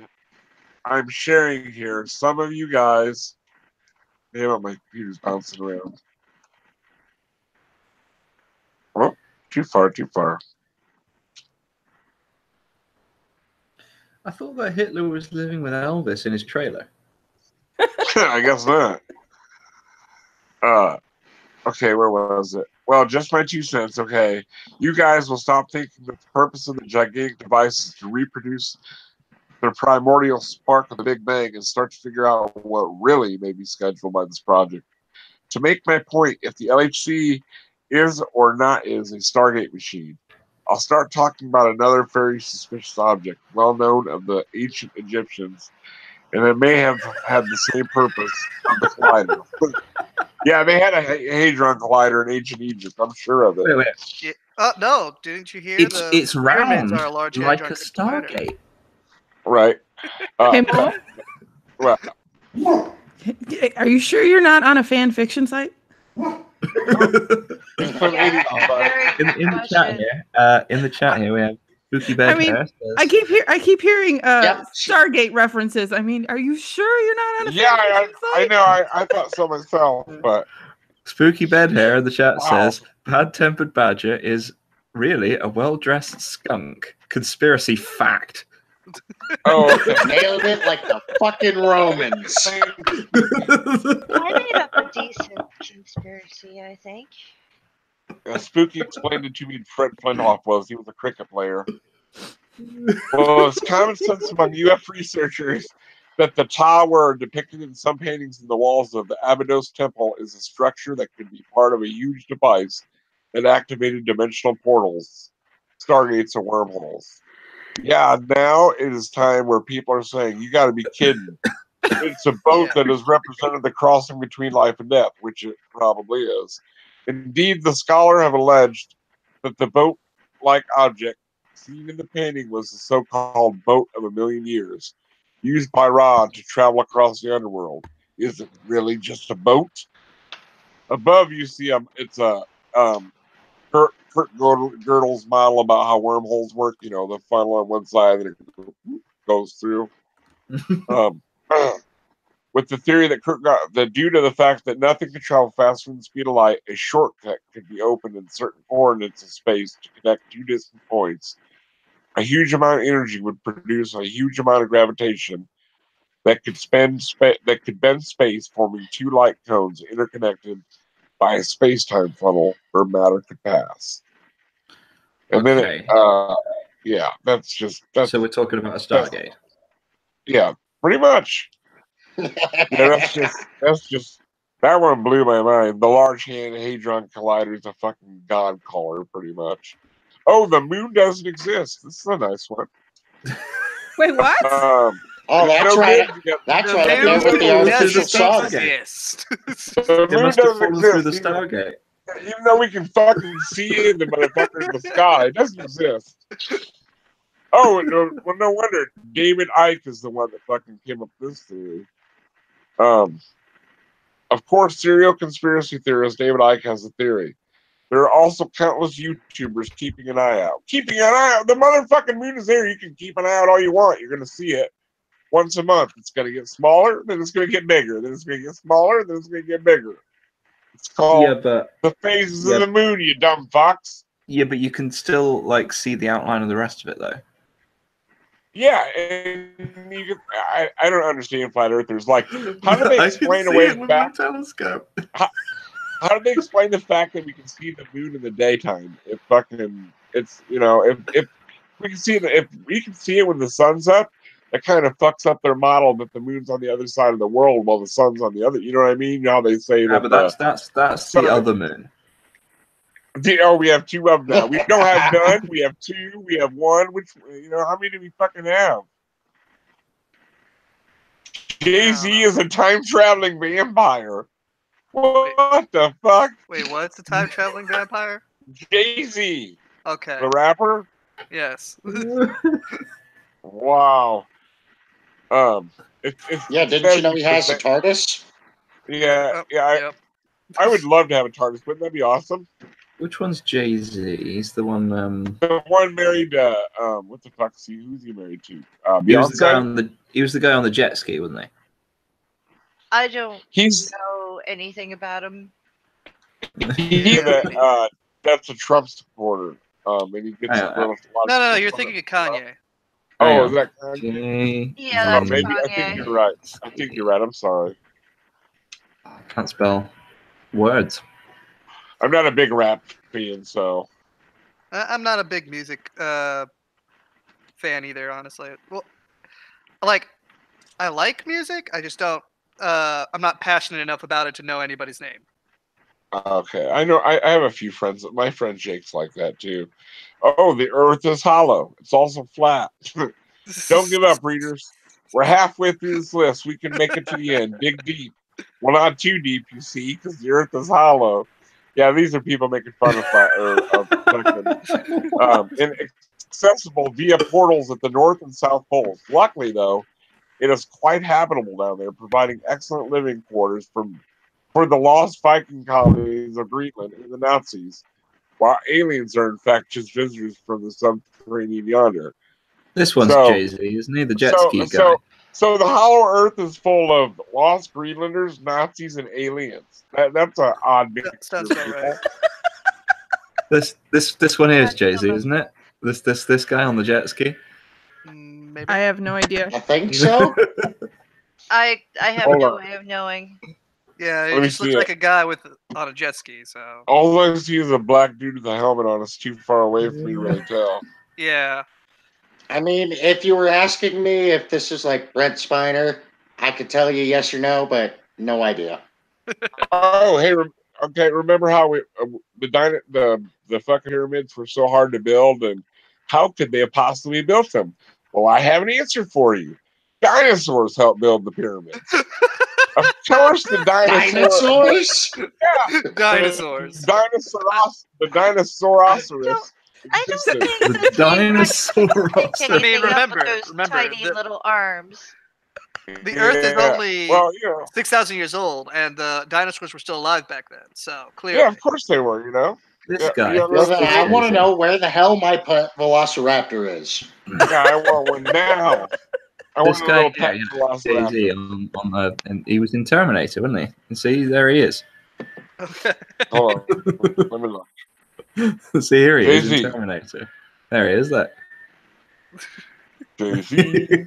I'm sharing here. Some of you guys, damn, my computer's bouncing around. Oh, too far. I thought that Hitler was living with Elvis in his trailer. I guess not. Okay, where was it? Well, just my 2 cents. Okay, you guys will stop thinking that the purpose of the gigantic device is to reproduce the primordial spark of the Big Bang and start to figure out what really may be scheduled by this project. To make my point, if the LHC is or not is a Stargate machine, I'll start talking about another very suspicious object, well known of the ancient Egyptians, and it may have had the same purpose of the collider. Yeah, they had a Hadron Collider in ancient Egypt. I'm sure of it. Wait. No, didn't you hear? It's round, are a large like Hadron a Stargate. Collider. Right. Hey, Mom? Well, are you sure you're not on a fan fiction site? In the chat here, we have Spooky Bed. I mean, I keep hearing Stargate references. I mean, are you sure you're not on a fan fiction site? I know. I thought so myself, but Spooky Bed Hair in the chat says Bad Tempered Badger is really a well-dressed skunk. Conspiracy fact. Oh, okay. Nailed it like the fucking Romans. I made up a decent conspiracy, I think. Spooky explained it to me. Fred Flintoff was. He was a cricket player. Well, it's common sense among UF researchers that the tower depicted in some paintings in the walls of the Abydos Temple is a structure that could be part of a huge device that activated dimensional portals, stargates, or wormholes. Yeah, now it is time where people are saying, you got to be kidding. It's a boat that has represented the crossing between life and death, which it probably is. Indeed, the scholar have alleged that the boat-like object seen in the painting was the so-called boat of a million years, used by Ra to travel across the underworld. Is it really just a boat? Above, you see it's a Kurt Gödel's model about how wormholes work. You know, the funnel on one side and it goes through. With the theory that due to the fact that nothing can travel faster than the speed of light, a shortcut could be opened in certain coordinates of space to connect two distant points. A huge amount of energy would produce a huge amount of gravitation that could bend space, forming two light cones interconnected by a space-time funnel where matter could pass. And then, so we're talking about a Stargate. Yeah, pretty much. That's just that one blew my mind. The Large Hadron Collider is a fucking god caller, pretty much. Oh, the moon doesn't exist. This is a nice one. Wait, what? That's right. That's right. The moon artificial exist. The moon doesn't exist. Through the Stargate. Even though we can fucking see in the motherfucker in the sky, it doesn't exist. Oh, no wonder David Icke is the one that fucking came up with this theory. Of course, serial conspiracy theorist David Icke has a theory. There are also countless YouTubers keeping an eye out. Keeping an eye out. The motherfucking moon is there. You can keep an eye out all you want. You're going to see it once a month. It's going to get smaller, then it's going to get bigger. Then it's going to get smaller, then it's going to get bigger. It's called the phases of the moon, you dumb fox. Yeah, but you can still see the outline of the rest of it, though. Yeah, and I don't understand flat earthers. How do they explain away the fact? How do they explain the fact that we can see the moon in the daytime? If fucking It's if we can see it, if we can see it when the sun's up, that kind of fucks up their model that the moon's on the other side of the world while the sun's on the other. You know what I mean? You know how they say that. But that's the other moon. We have two of them now. We don't have none. We have two. We have one. Which how many do we fucking have? Jay-Z is a time traveling vampire. What the fuck? Wait, what's a time traveling vampire? Jay-Z. Okay. The rapper? Yes. Wow. Yeah, didn't you know he has a TARDIS? Yeah, yeah. I would love to have a TARDIS. Wouldn't that be awesome? Which one's Jay-Z? He's the one. The one married. What the fuck is he? Who's he married to? He was the guy on the jet ski, wasn't he? I don't know anything about him. That's a Trump supporter. And he gets no, you're thinking of Kanye. Oh, is that Kanye? Yeah, that's maybe. Kanye. I think you're right. I'm sorry. I can't spell words. I'm not a big rap fan, so. I'm not a big music fan either, honestly. Well, I like music. I just don't. I'm not passionate enough about it to know anybody's name. Okay, I know. I have a few friends. My friend Jake's like that too. Oh, the Earth is hollow. It's also flat. Don't give up, readers. We're halfway through this list. We can make it to the end. Dig deep. Well, not too deep, you see, because the Earth is hollow. Yeah, these are people making fun of inaccessible via portals at the North and South Poles. Luckily, though, it is quite habitable down there, providing excellent living quarters for the lost Viking colonies of Greenland and the Nazis, while aliens are in fact just visitors from the subterranean yonder. This one's Jay-Z, isn't he? The jet ski guy. So the Hollow Earth is full of lost Greenlanders, Nazis, and aliens. That's an odd mix. Sounds about right. This one here is Jay-Z, isn't it? This guy on the jet ski. Maybe. I have no idea. I think so. I have no way of knowing. Yeah, it just looks like a guy on a jet ski. So all I see is a black dude with a helmet on. It's too far away for me to really tell. Yeah. I mean, if you were asking me if this is like Brent Spiner, I could tell you yes or no, but no idea. Oh, hey, okay. Remember how the fucking pyramids were so hard to build, and how could they have possibly built them? Well, I have an answer for you. Dinosaurs helped build the pyramids. Of course, the dinosaurs. Yeah, dinosaurs. The Dinosaurosaurus. I don't think the dinosaur. I mean, remember, tiny little arms. The Earth is only 6,000 years old, and the dinosaurs were still alive back then. So clearly, yeah, of course they were. This guy. Well, then I want to know where the hell my Velociraptor is. Yeah, I want one now. This guy, Jay-Z, and he was in Terminator, wasn't he? And see, there he is. Hold on, let me look. See, here he is in Terminator. There he is. That. Jay-Z.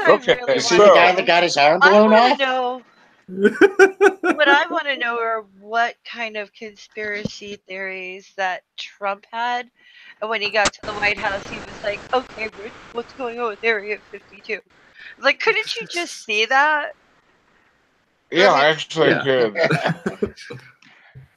Okay, you see the guy that got his arm blown off? What I want to know are what kind of conspiracy theories that Trump had. And when he got to the White House, he was like, okay, what's going on with Area 52? Like, couldn't you just see that? Yeah, actually I could.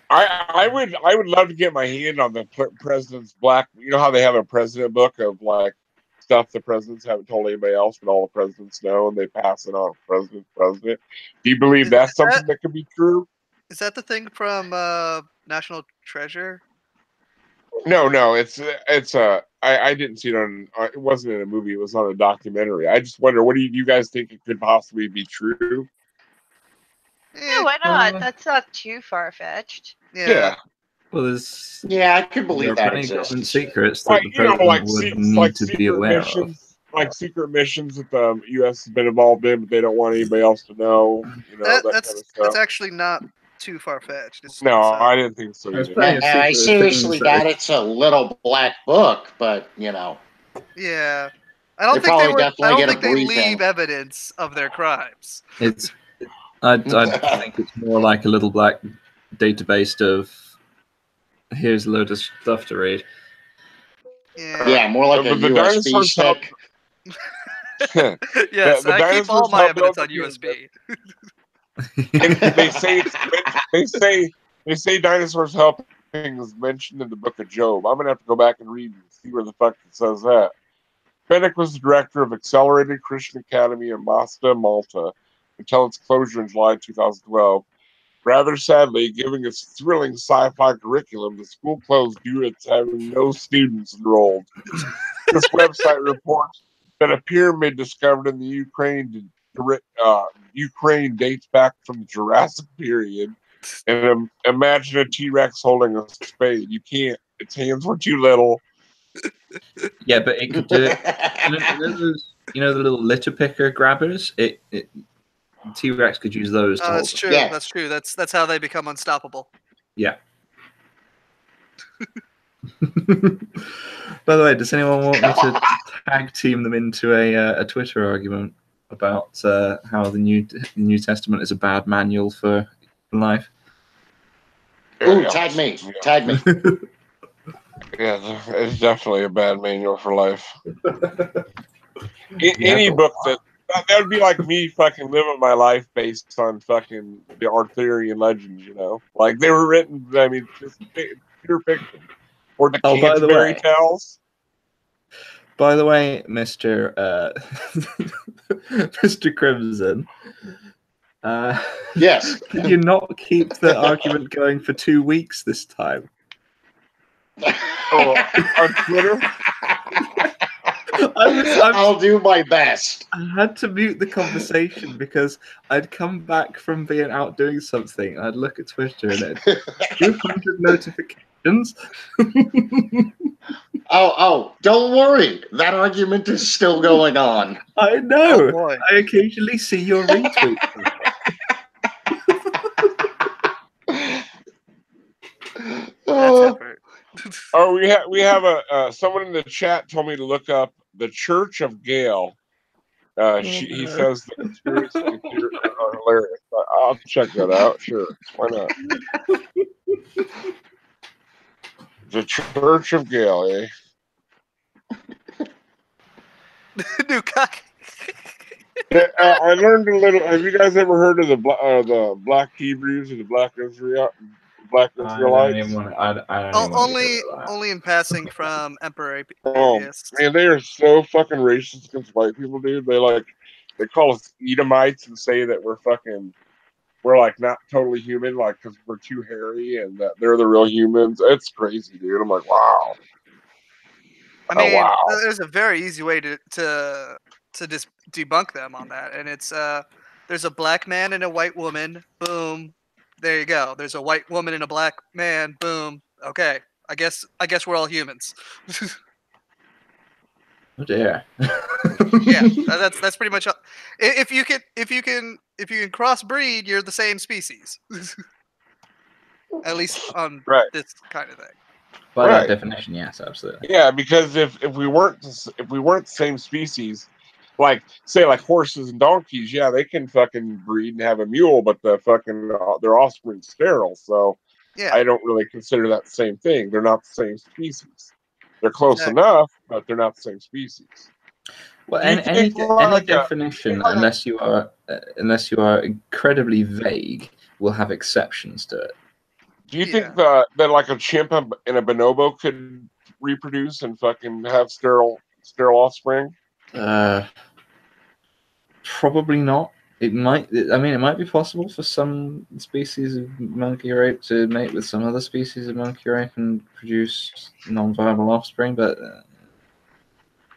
I would love to get my hand on the president's black. You know how they have a president book of like stuff the presidents haven't told anybody else, but all the presidents know, and they pass it on from president. Do you believe that's something that could be true? Is that the thing from National Treasure? No, it's I didn't see it on. It wasn't in a movie. It was on a documentary. I just wonder, what do you guys think it could possibly be true? Yeah, why not? That's not too far fetched. Yeah. Well, there's. Yeah, I could believe that exists. Secrets that the president would need to be aware of. Like secret missions that the U.S. has been involved in, but they don't want anybody else to know. That kind of stuff. That's actually not too far fetched. No, I didn't think so. I seriously doubt it's a little black book, but Yeah, I don't think they leave evidence of their crimes. I think it's more like a little black database of here's a load of stuff to read. Yeah, more like a USB stick. Yes, I keep all my evidence on USB. they say dinosaurs helping is mentioned in the Book of Job. I'm gonna have to go back and read and see where the fuck it says that. Pennock was the director of Accelerated Christian Academy in Mazda, Malta, until its closure in July 2012. Rather sadly, given its thrilling sci-fi curriculum, the school closed due to its having no students enrolled. This website reports that a pyramid discovered in the Ukraine dates back from the Jurassic period. And imagine a T-Rex holding a spade. You can't. Its hands were too little. Yeah, but it could do it. You know the little litter picker grabbers? T-Rex could use those. That's true. Yeah. That's true. That's how they become unstoppable. Yeah. By the way, does anyone want me to tag team them into a Twitter argument about how the New Testament is a bad manual for life? Ooh, tag me. Tag me. Yeah, it's definitely a bad manual for life. Any book that would be like me fucking living my life based on fucking the Arthurian legends, you know? Like they were written, I mean, just pure fiction. Or the Canterbury Tales. By the way, Mr. Mr. Crimson. Yes. Can you not keep the argument going for 2 weeks this time? Oh, on Twitter? I'll do my best. I had to mute the conversation because I'd come back from being out doing something. I'd look at Twitter and it had 200 notifications. Oh, don't worry. That argument is still going on. I know. Oh, I occasionally see your retweets. Oh, we have a someone in the chat told me to look up the Church of Gale. He says the conspiracy theories are hilarious. I'll check that out. Sure, why not? The Church of Gale, eh? New cock. I learned a little. Have you guys ever heard of the Black Hebrews or the Black Israelites? Only in passing from Emperor. Oh man, they are so fucking racist against white people, dude. They call us Edomites and say that we're like not totally human, like because we're too hairy and that they're the real humans. It's crazy, dude. I'm like, wow. I mean, there's a very easy way to just debunk them on that, and it's there's a black man and a white woman. Boom. There you go. There's a white woman and a black man. Boom. Okay. I guess we're all humans. Oh dear. Yeah, that's pretty much. If you can crossbreed, you're the same species. At least on this kind of thing. By that definition, yes, absolutely. Yeah, because if we weren't the same species, like say like horses and donkeys, yeah, they can fucking breed and have a mule, but the fucking their offspring's sterile. So yeah. I don't really consider that the same thing. They're not the same species. They're close enough, but they're not the same species. Well, any definition, unless you are incredibly vague, will have exceptions to it. Do you think that like a chimp and a bonobo could reproduce and fucking have sterile offspring? Probably not. It might. I mean, it might be possible for some species of monkey rape to mate with some other species of monkey rape and produce non-viable offspring, but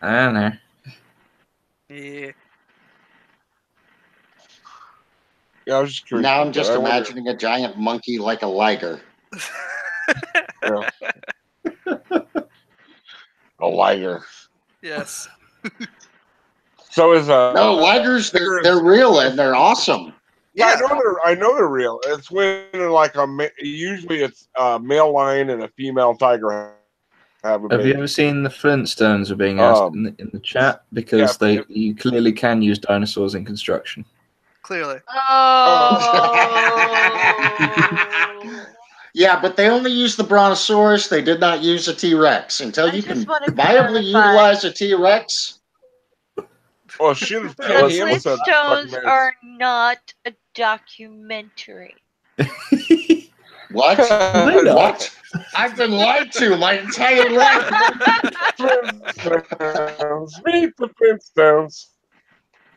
I don't know. Yeah. Yeah, I was just curious. Now I'm just imagining a giant monkey like a liger. A liger. Yes. So is no ligers. They're real and they're awesome. Yeah, I know they're real. It's when like usually it's a male lion and a female tiger have a baby. Have you ever seen the Flintstones are being asked in the chat because you clearly can use dinosaurs in construction. Clearly. Oh. Yeah, but they only used the Brontosaurus. They did not use a T-Rex. Until you can viably utilize a T-Rex. Well, shit, the Flintstones are not a documentary. What? What? I've been lied to my entire life. Meet the Flintstones.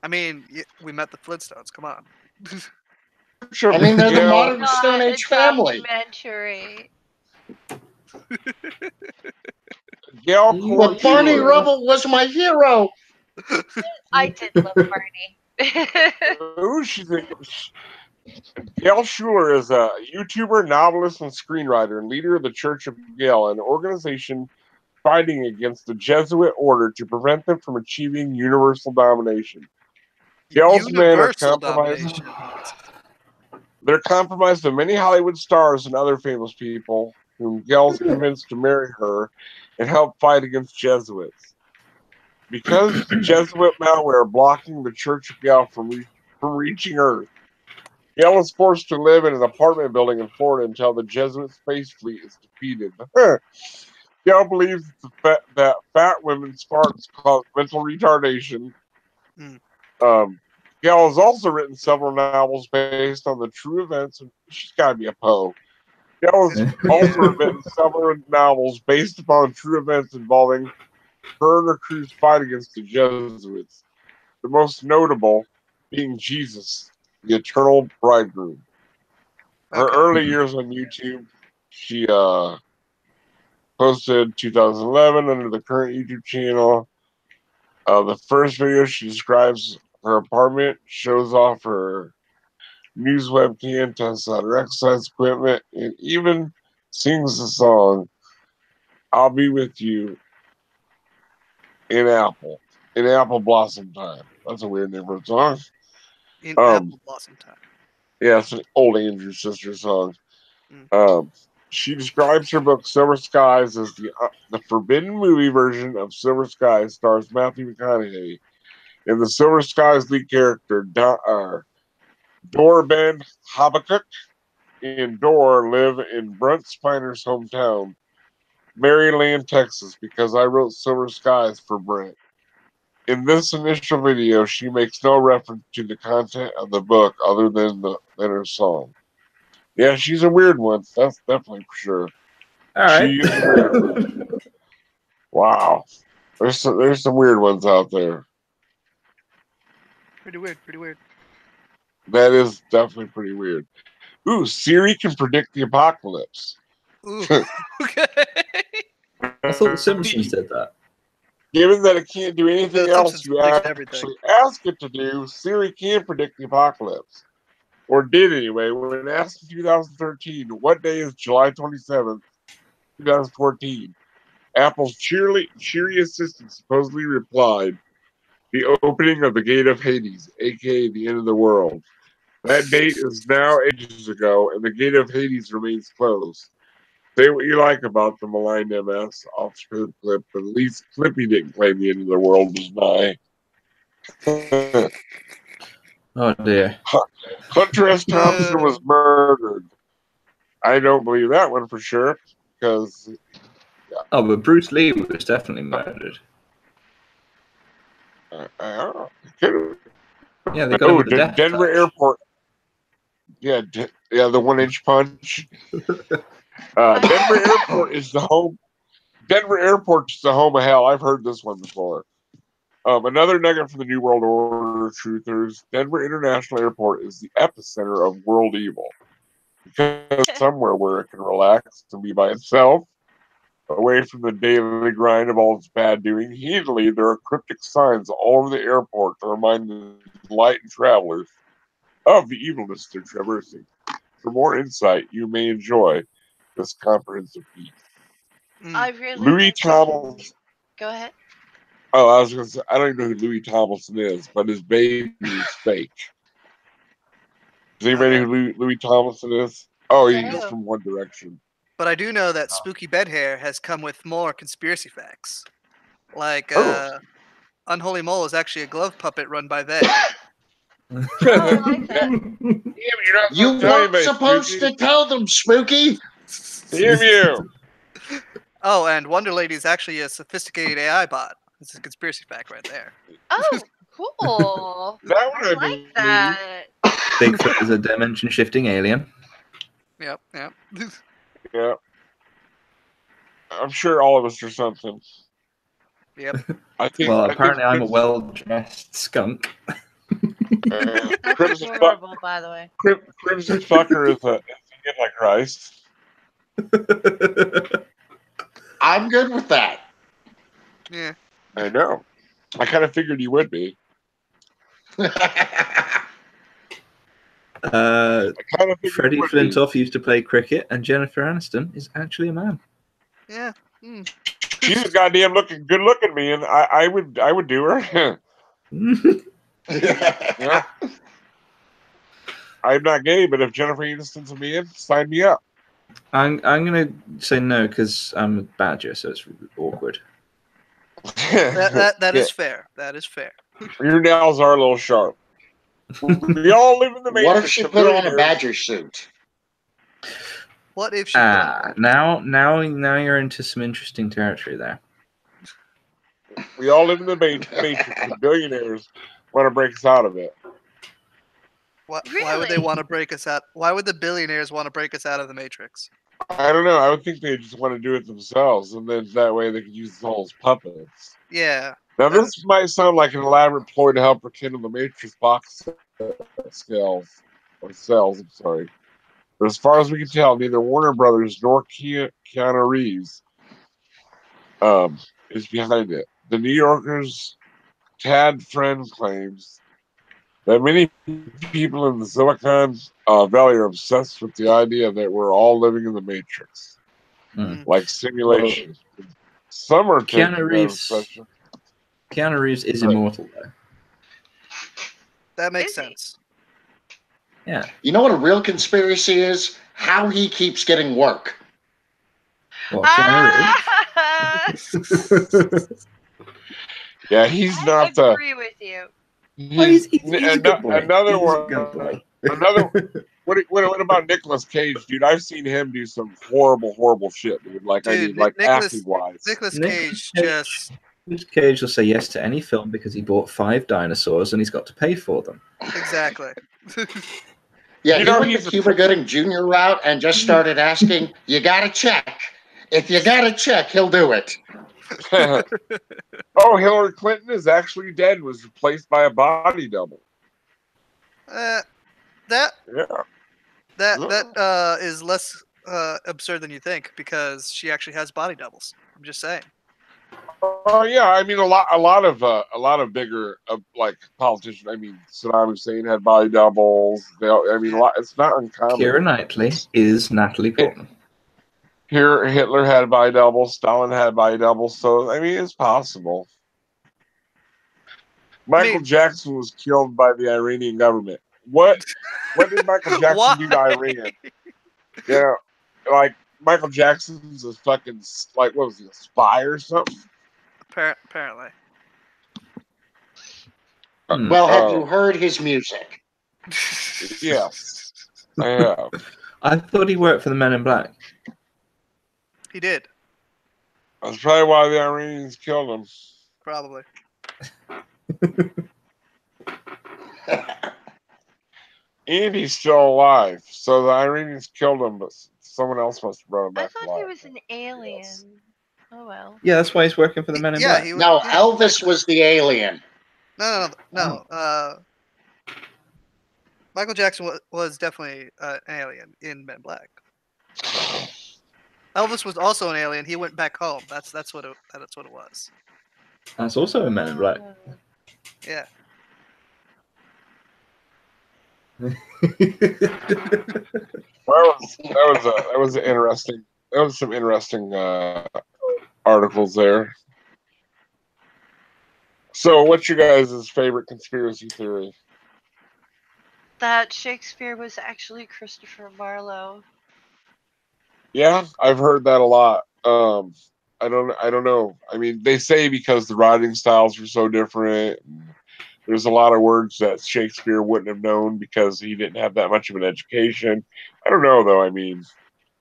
I mean, we met the Flintstones. Come on. I mean, they're the modern Stone Age family. Documentary. But Barney Rubble was my hero. I did love Barney. Gail Schuler is a YouTuber, novelist, and screenwriter, and leader of the Church of Gail, an organization fighting against the Jesuit order to prevent them from achieving universal domination. Gail's men are compromised. They're compromised of many Hollywood stars and other famous people whom Gail's convinced to marry her and help fight against Jesuits. Because Jesuit malware blocking the Church of Gail from reaching Earth, Gail is forced to live in an apartment building in Florida until the Jesuit space fleet is defeated. Gail believes that fat women's farts cause mental retardation. Gail has also written several novels based on the true events. She's got to be a Poe. Gail has also written several novels based upon true events involving her and her crew's fight against the Jesuits. The most notable being Jesus, the Eternal Bridegroom. Her early years on YouTube, she posted 2011 under the current YouTube channel. The first video, she describes her apartment, shows off her news webcam, tests out her exercise equipment, and even sings the song "I'll Be With You" in Apple Blossom Time. That's a weird name for a song. In Apple Blossom Time. Yeah, it's an old Andrew Sister song. She describes her book Silver Skies as the forbidden movie version of Silver Skies. Stars Matthew McConaughey. And the Silver Skies lead character, Dor Ben Habakkuk, and Dor live in Brent Spiner's hometown, Maryland, Texas, because I wrote Silver Skies for Brent. In this initial video, she makes no reference to the content of the book other than her song. Yeah, she's a weird one. That's definitely for sure. All right. She is a weird one. Wow. There's some weird ones out there. Pretty weird. That is definitely pretty weird. Ooh, Siri can predict the apocalypse. Ooh, okay. I thought The Simpsons did that. Given that it can't do anything else you actually ask it to do, Siri can predict the apocalypse. Or did anyway. When asked in 2013, what day is July 27th, 2014? Apple's cheery assistant supposedly replied, "The opening of the Gate of Hades, aka the end of the world. That date is now ages ago, and the Gate of Hades remains closed. Say what you like about the maligned MS off-screen clip, but at least Clippy didn't claim the end of the world was nigh." Oh dear. Hunter S. Thompson was murdered. I don't believe that one for sure, because... Yeah. Oh, but Bruce Lee was definitely murdered. Yeah, they got him with the death Denver touch. Airport. Yeah, the 1-inch punch. Denver Airport is the home. Denver Airport is the home of hell. I've heard this one before. Another nugget from the New World Order truthers: Denver International Airport is the epicenter of world evil. Because somewhere where it can relax and be by itself, away from the daily grind of all its bad doing. Heedily, there are cryptic signs all over the airport to remind the enlightened travelers of the evilness they're traversing. For more insight, you may enjoy this comprehensive piece. Louis Tomlinson. Go ahead. Oh, I was going to say, I don't even know who Louis Tomlinson is, but his baby is fake. Does anybody know who Louis Tomlinson is? Oh, he's from One Direction. But I do know that Spooky Bed Hair has come with more conspiracy facts. Like, Unholy Mole is actually a glove puppet run by Veg. You weren't supposed to tell them, Spooky. Damn you! Oh, and Wonder Lady is actually a sophisticated AI bot. It's a conspiracy fact right there. Oh, cool. That I like that. Bigfoot is a dimension-shifting alien. Yep. Yeah. I'm sure all of us are something. Yep. Well, apparently I'm a well-dressed skunk. That's Crimson adorable, by the way. Crimson Fucker is a Antichrist. I'm good with that. Yeah. I know. I kind of figured you would be. Freddie Flintoff used to play cricket, and Jennifer Aniston is actually a man. Yeah. She's a goddamn good looking man. I would do her. Yeah. I'm not gay, but if Jennifer Aniston's a man, sign me up. I'm gonna say no because I'm a badger, so it's awkward. That is fair. That is fair. Your nails are a little sharp. We all live in the Matrix. What if she put on a badger suit? What if she? Now you're into some interesting territory there. We all live in the Matrix. And billionaires want to break us out of it. Why would they want to break us out? Why would the billionaires want to break us out of the Matrix? I don't know. I would think they just want to do it themselves, and then that way they could use us all as puppets. Yeah. Now this might sound like an elaborate ploy to help rekindle the Matrix box cells. I'm sorry, but as far as we can tell, neither Warner Brothers nor Keanu Reeves is behind it. The New Yorker's Tad Friend claims that many people in the Silicon Valley are obsessed with the idea that we're all living in the Matrix, like simulation. Some are Keanu Reeves is immortal, though. That makes sense. Yeah. You know what a real conspiracy is? How he keeps getting work. Well, Keanu Reeves. Yeah, he's not the. I agree with you. He's a good boy. Another one. What about Nicolas Cage, dude? I've seen him do some horrible shit, dude. Acting wise. Nicolas Cage just. Nicolas Cage will say yes to any film because he bought 5 dinosaurs and he's got to pay for them. Exactly. Yeah, he went the Cuba Gooding Jr. route and just started asking, "You got to check. If you got to check, he'll do it." Oh, Hillary Clinton is actually dead. Was replaced by a body double. That is less absurd than you think because she actually has body doubles. I'm just saying. Oh yeah, I mean a lot of bigger like politicians. I mean Saddam Hussein had body doubles. It's not uncommon. Keira Knightley is Natalie Portman. Here, Hitler had body doubles. Stalin had body doubles. So I mean, it's possible. Michael Jackson was killed by the Iranian government. What did Michael Jackson do to Iran? Yeah, like Michael Jackson's a fucking what was he, a spy or something? Apparently. Well, have you heard his music? Yes, I have. I thought he worked for the Men in Black. He did. That's probably why the Iranians killed him. Probably. And he's still alive. So the Iranians killed him, but someone else must have brought him back alive. I thought he was an alien. Oh well. Yeah, that's why he's working for the Men in Black. No, Elvis was the alien. No. Michael Jackson was definitely an alien in Men in Black. Elvis was also an alien. He went back home. That's what it was. That's also in Men in Black. Yeah. That was interesting. There was some interesting articles there. So, what's your guys' favorite conspiracy theory? That Shakespeare was actually Christopher Marlowe. Yeah, I've heard that a lot. I don't know. I mean, they say because the writing styles were so different. There's a lot of words that Shakespeare wouldn't have known because he didn't have that much of an education. I don't know, though. I mean,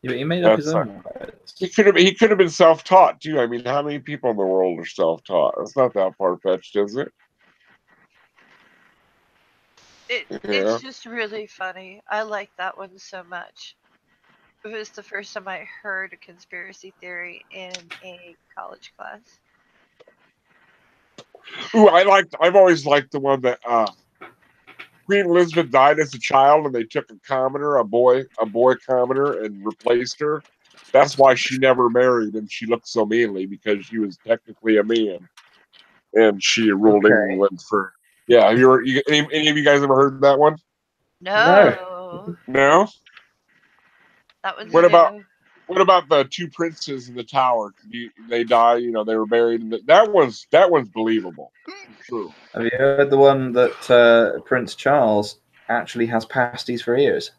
Yeah, but he made up his own words. He could have been self-taught too. I mean, how many people in the world are self-taught? It's not that far-fetched, is it? It's just really funny. I like that one so much. It was the first time I heard a conspiracy theory in a college class. Ooh, I've always liked the one that Queen Elizabeth died as a child, and they took a commoner, a boy commoner, and replaced her. That's why she never married, and she looked so manly because she was technically a man, and she ruled England for. Yeah, any of you guys ever heard that one? No. No. That was What about the two princes in the tower? They die. You know, they were buried. That one's believable. True. Have you heard the one that Prince Charles actually has pasties for ears?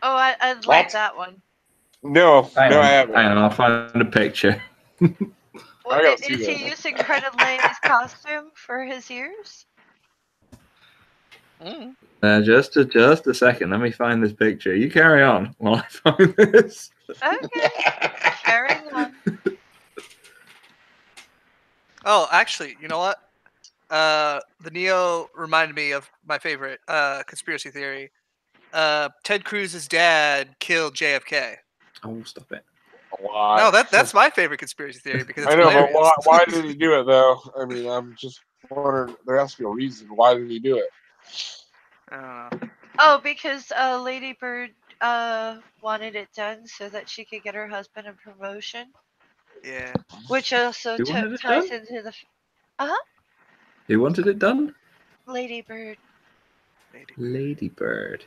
Oh, I like that one. No, I haven't. Hang on, I'll find a picture. Is he using Credit Lane's costume for his ears? Just a second. Let me find this picture. You carry on while I find this. Okay. Carrying on. Oh, actually, you know what? The Neo reminded me of my favorite conspiracy theory. Ted Cruz's dad killed JFK. Oh, stop it. Why? No, that's my favorite conspiracy theory because it's I know, hilarious. but why did he do it though? I mean, I'm just wondering. There has to be a reason. Why did he do it? Oh, because Lady Bird wanted it done so that she could get her husband a promotion. Yeah. Which also ties into the. Who wanted it done? Lady Bird. Lady Bird.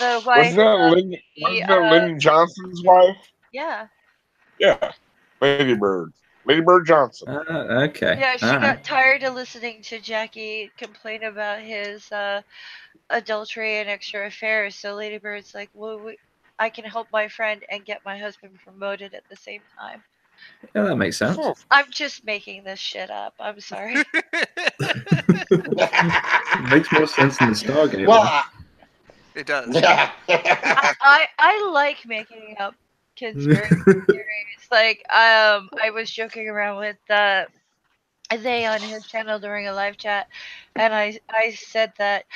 The wife. Wasn't that Lyndon Johnson's wife? Yeah. Yeah, Lady Bird. Lady Bird Johnson. Okay. Yeah, she got tired of listening to Jackie complain about his adultery and extra affairs. So Lady Bird's like, well, I can help my friend and get my husband promoted at the same time. Yeah, that makes sense. I'm just making this shit up. I'm sorry. It makes more sense than the Stargate one. It does. I like making up conspiracy theories. Like, I was joking around with they on his channel during a live chat, and I said that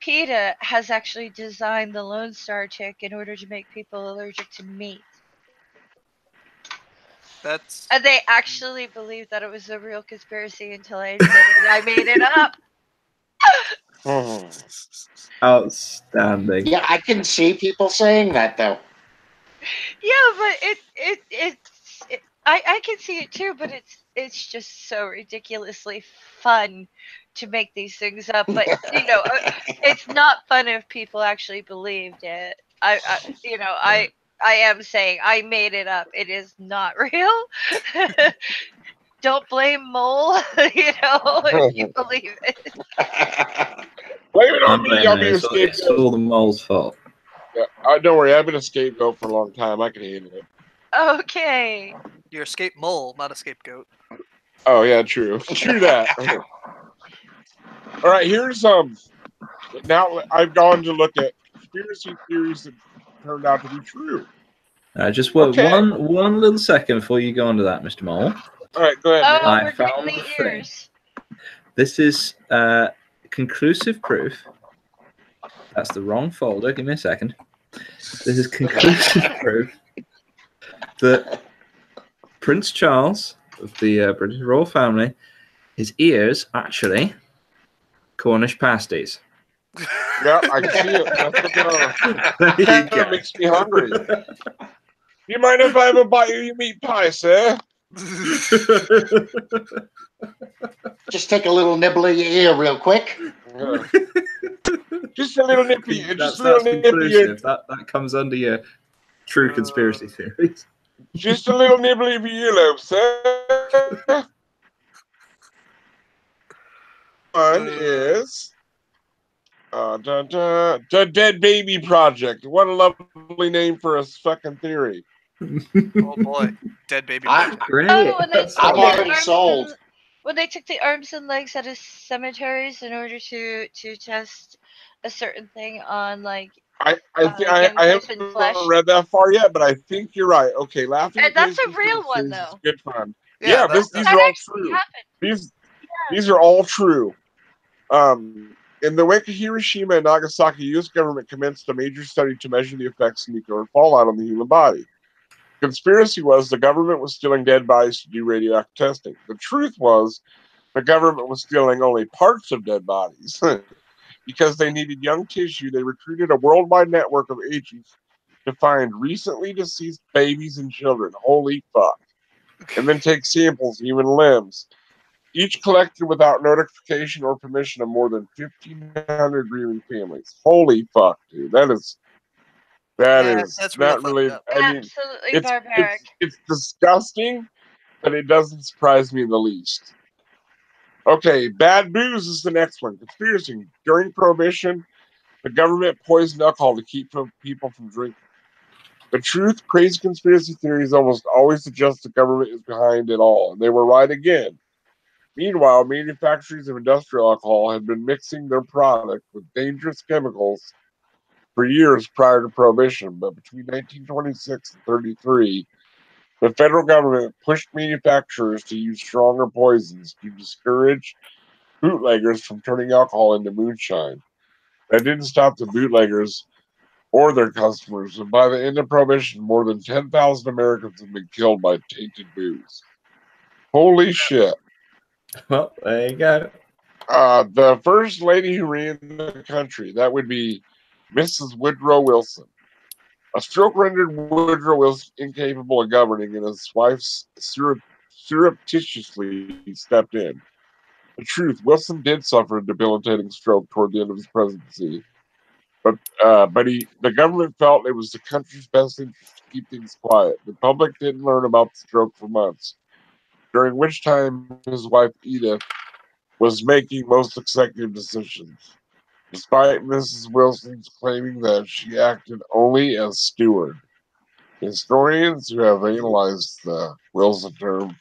PETA has actually designed the Lone Star chick in order to make people allergic to meat. And they actually believed that it was a real conspiracy until I admitted I made it up. Outstanding. Yeah, I can see people saying that though. Yeah, but I can see it too, but it's just so ridiculously fun to make these things up. But you know, it's not fun if people actually believed it. I am saying I made it up. It is not real. Don't blame Mole, if you believe it. Blame it on me. I'll be a scapegoat. It's all the Mole's fault. Yeah, don't worry. I've been a scapegoat for a long time. I can handle it. Okay. You're a scape mole, not a scapegoat. Oh yeah, true. True that. All right, here's now I've gone to look at conspiracy theories that turned out to be true. Just one little second before you go on to that, Mr. Mole. All right, go ahead. I found the thing. This is conclusive proof. That's the wrong folder. Give me a second. This is conclusive proof that Prince Charles of the British royal family, his ears actually Cornish pasties. Yeah, I can see it. That's what that makes me hungry. You mind if I have a bite of your meat pie, sir? Just take a little nibble of your ear real quick. Yeah. Just a little nippy. That's conclusive. That comes under your true conspiracy theories. Just a little nibble of your earlobe, sir. One is the Dead Baby Project. What a lovely name for a fucking theory. Oh boy, Dead Baby Project. Great. I'm already sold. When they took the arms and legs out of cemeteries in order to test a certain thing on like I haven't read that far yet, but I think you're right. Okay, Laughing. And that's a real one, though. Good fun. Yeah, these are all true. These are all true. In the wake of Hiroshima and Nagasaki, the U.S. government commenced a major study to measure the effects of nuclear fallout on the human body. The conspiracy was the government was stealing dead bodies to do radioactive testing. The truth was the government was stealing only parts of dead bodies. Because they needed young tissue, they recruited a worldwide network of agents to find recently deceased babies and children. Holy fuck. And then take samples, even limbs. Each collected without notification or permission of more than 1,500 grieving families. Holy fuck, dude. That's not really. I mean, absolutely barbaric. It's disgusting, but it doesn't surprise me in the least. Okay, bad booze is the next one. Conspiracy. During Prohibition, the government poisoned alcohol to keep people from drinking. The truth, crazy conspiracy theories almost always suggest the government is behind it all, and they were right again. Meanwhile, manufacturers of industrial alcohol had been mixing their product with dangerous chemicals for years prior to Prohibition, but between 1926 and 1933, the federal government pushed manufacturers to use stronger poisons to discourage bootleggers from turning alcohol into moonshine. That didn't stop the bootleggers or their customers, and by the end of Prohibition, more than 10,000 Americans have been killed by tainted booze. Holy shit. Well, there you go. The first lady who ran the country, that would be Mrs. Woodrow Wilson. A stroke rendered Woodrow Wilson incapable of governing, and his wife surreptitiously stepped in. The truth, Wilson did suffer a debilitating stroke toward the end of his presidency, but the government felt it was the country's best interest to keep things quiet. The public didn't learn about the stroke for months, during which time his wife Edith was making most executive decisions, despite Mrs. Wilson's claiming that she acted only as steward. Historians who have analyzed the Wilson term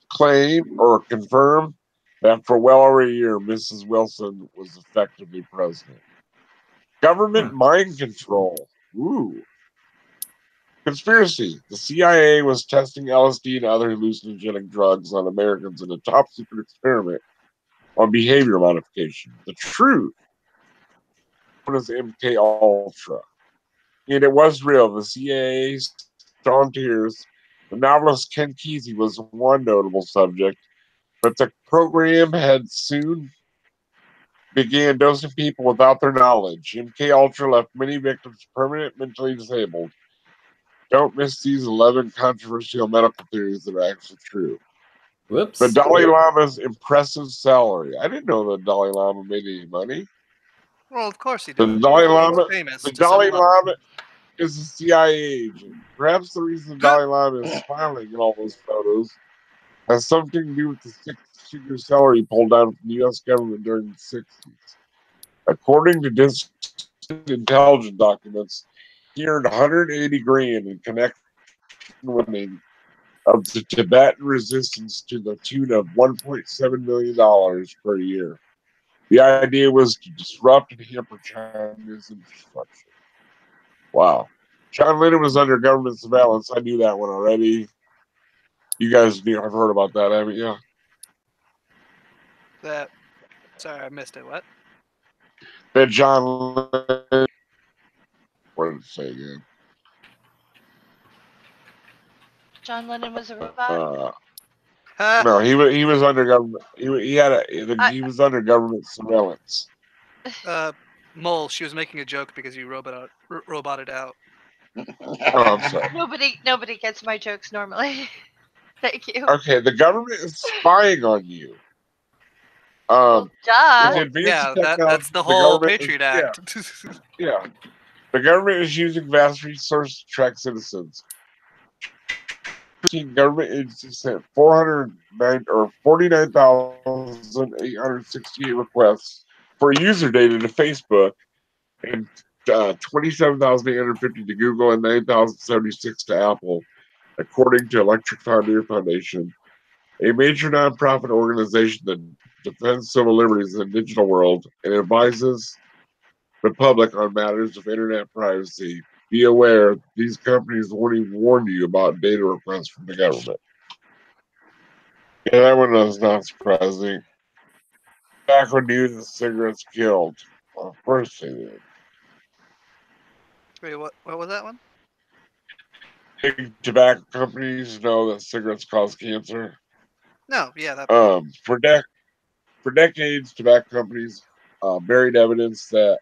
claim or confirm that for well over a year, Mrs. Wilson was effectively president. Government mind control. Ooh. Conspiracy. The CIA was testing LSD and other hallucinogenic drugs on Americans in a top secret experiment on behavior modification. The truth was MK Ultra. And it was real. The CIA on tears. The novelist Ken Kesey was one notable subject, but the program had soon began dosing people without their knowledge. MK Ultra left many victims permanently mentally disabled. Don't miss these 11 controversial medical theories that are actually true. Whoops. The Dalai Lama's impressive salary. I didn't know the Dalai Lama made any money. Well, of course he did. The Dalai Lama is a CIA agent. Perhaps the reason the Dalai Lama is smiling in all those photos has something to do with the six-figure salary pulled down from the U.S. government during the 60s. According to distant intelligence documents, he earned $180,000 in connection with of the Tibetan resistance to the tune of $1.7 million per year. The idea was to disrupt and hamper China's infrastructure. Wow. John Lennon was under government surveillance. I knew that one already. You guys have heard about that, haven't you? Sorry, I missed it. What? That John Lennon. What did it say again? John Lennon was a robot. No, he was under government. He was under government surveillance. Mole, she was making a joke because you roboted out. Oh, I'm sorry. Nobody gets my jokes normally. Thank you. Okay, the government is spying on you. Duh. Yeah, that's the whole Patriot Act. Yeah. The government is using vast resources to track citizens. Government agencies sent 49,868 requests for user data to Facebook and 27,850 to Google and 9,076 to Apple, according to Electric Frontier Foundation, a major nonprofit organization that defends civil liberties in the digital world and advises the public on matters of internet privacy. Be aware, these companies won't even warn you about data requests from the government. Yeah, that one was not surprising. Tobacco knew that cigarettes killed. Well, of course they did. Wait, what was that one? Big tobacco companies know that cigarettes cause cancer. No, yeah, that. For decades, tobacco companies buried evidence that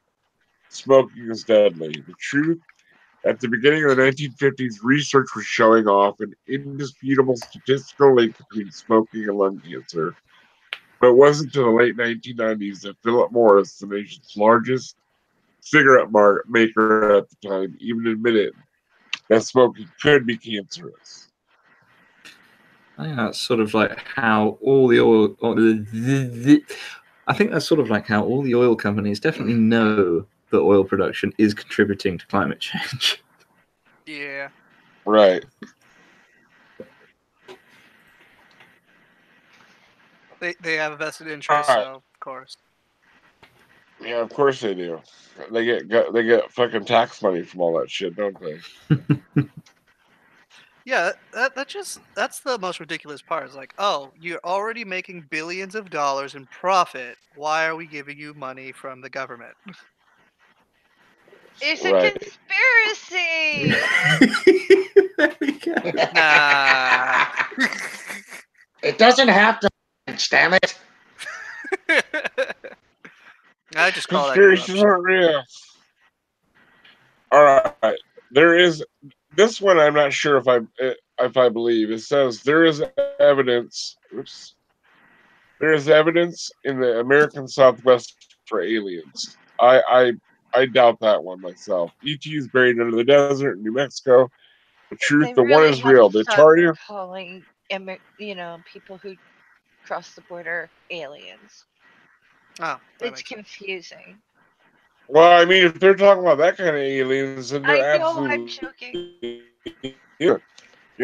smoking is deadly. The truth, at the beginning of the 1950s, research was showing off an indisputable statistical link between smoking and lung cancer. But it wasn't until the late 1990s that Philip Morris, the nation's largest cigarette maker at the time, even admitted that smoking could be cancerous. I think that's sort of like how all the oil. I think that's sort of like how all the oil companies definitely know that oil production is contributing to climate change. Yeah. Right. They have a vested interest, so of course. Yeah, of course they do. They get fucking tax money from all that shit, don't they? Yeah, that's the most ridiculous part. It's like, oh, you're already making billions of dollars in profit. Why are we giving you money from the government? It's a conspiracy. There we go. Nah. It doesn't have to. Damn it. I just call that conspiracies aren't real. All right, there is this one. I'm not sure if I believe it says there is evidence. Oops. There is evidence in the American Southwest for aliens. I doubt that one myself. ET is buried under the desert in New Mexico. The truth, the one is real. The Taria calling people who cross the border aliens. Oh, it's confusing. Well, I mean, if they're talking about that kind of aliens, then they're absolutely. I'm joking. Yeah,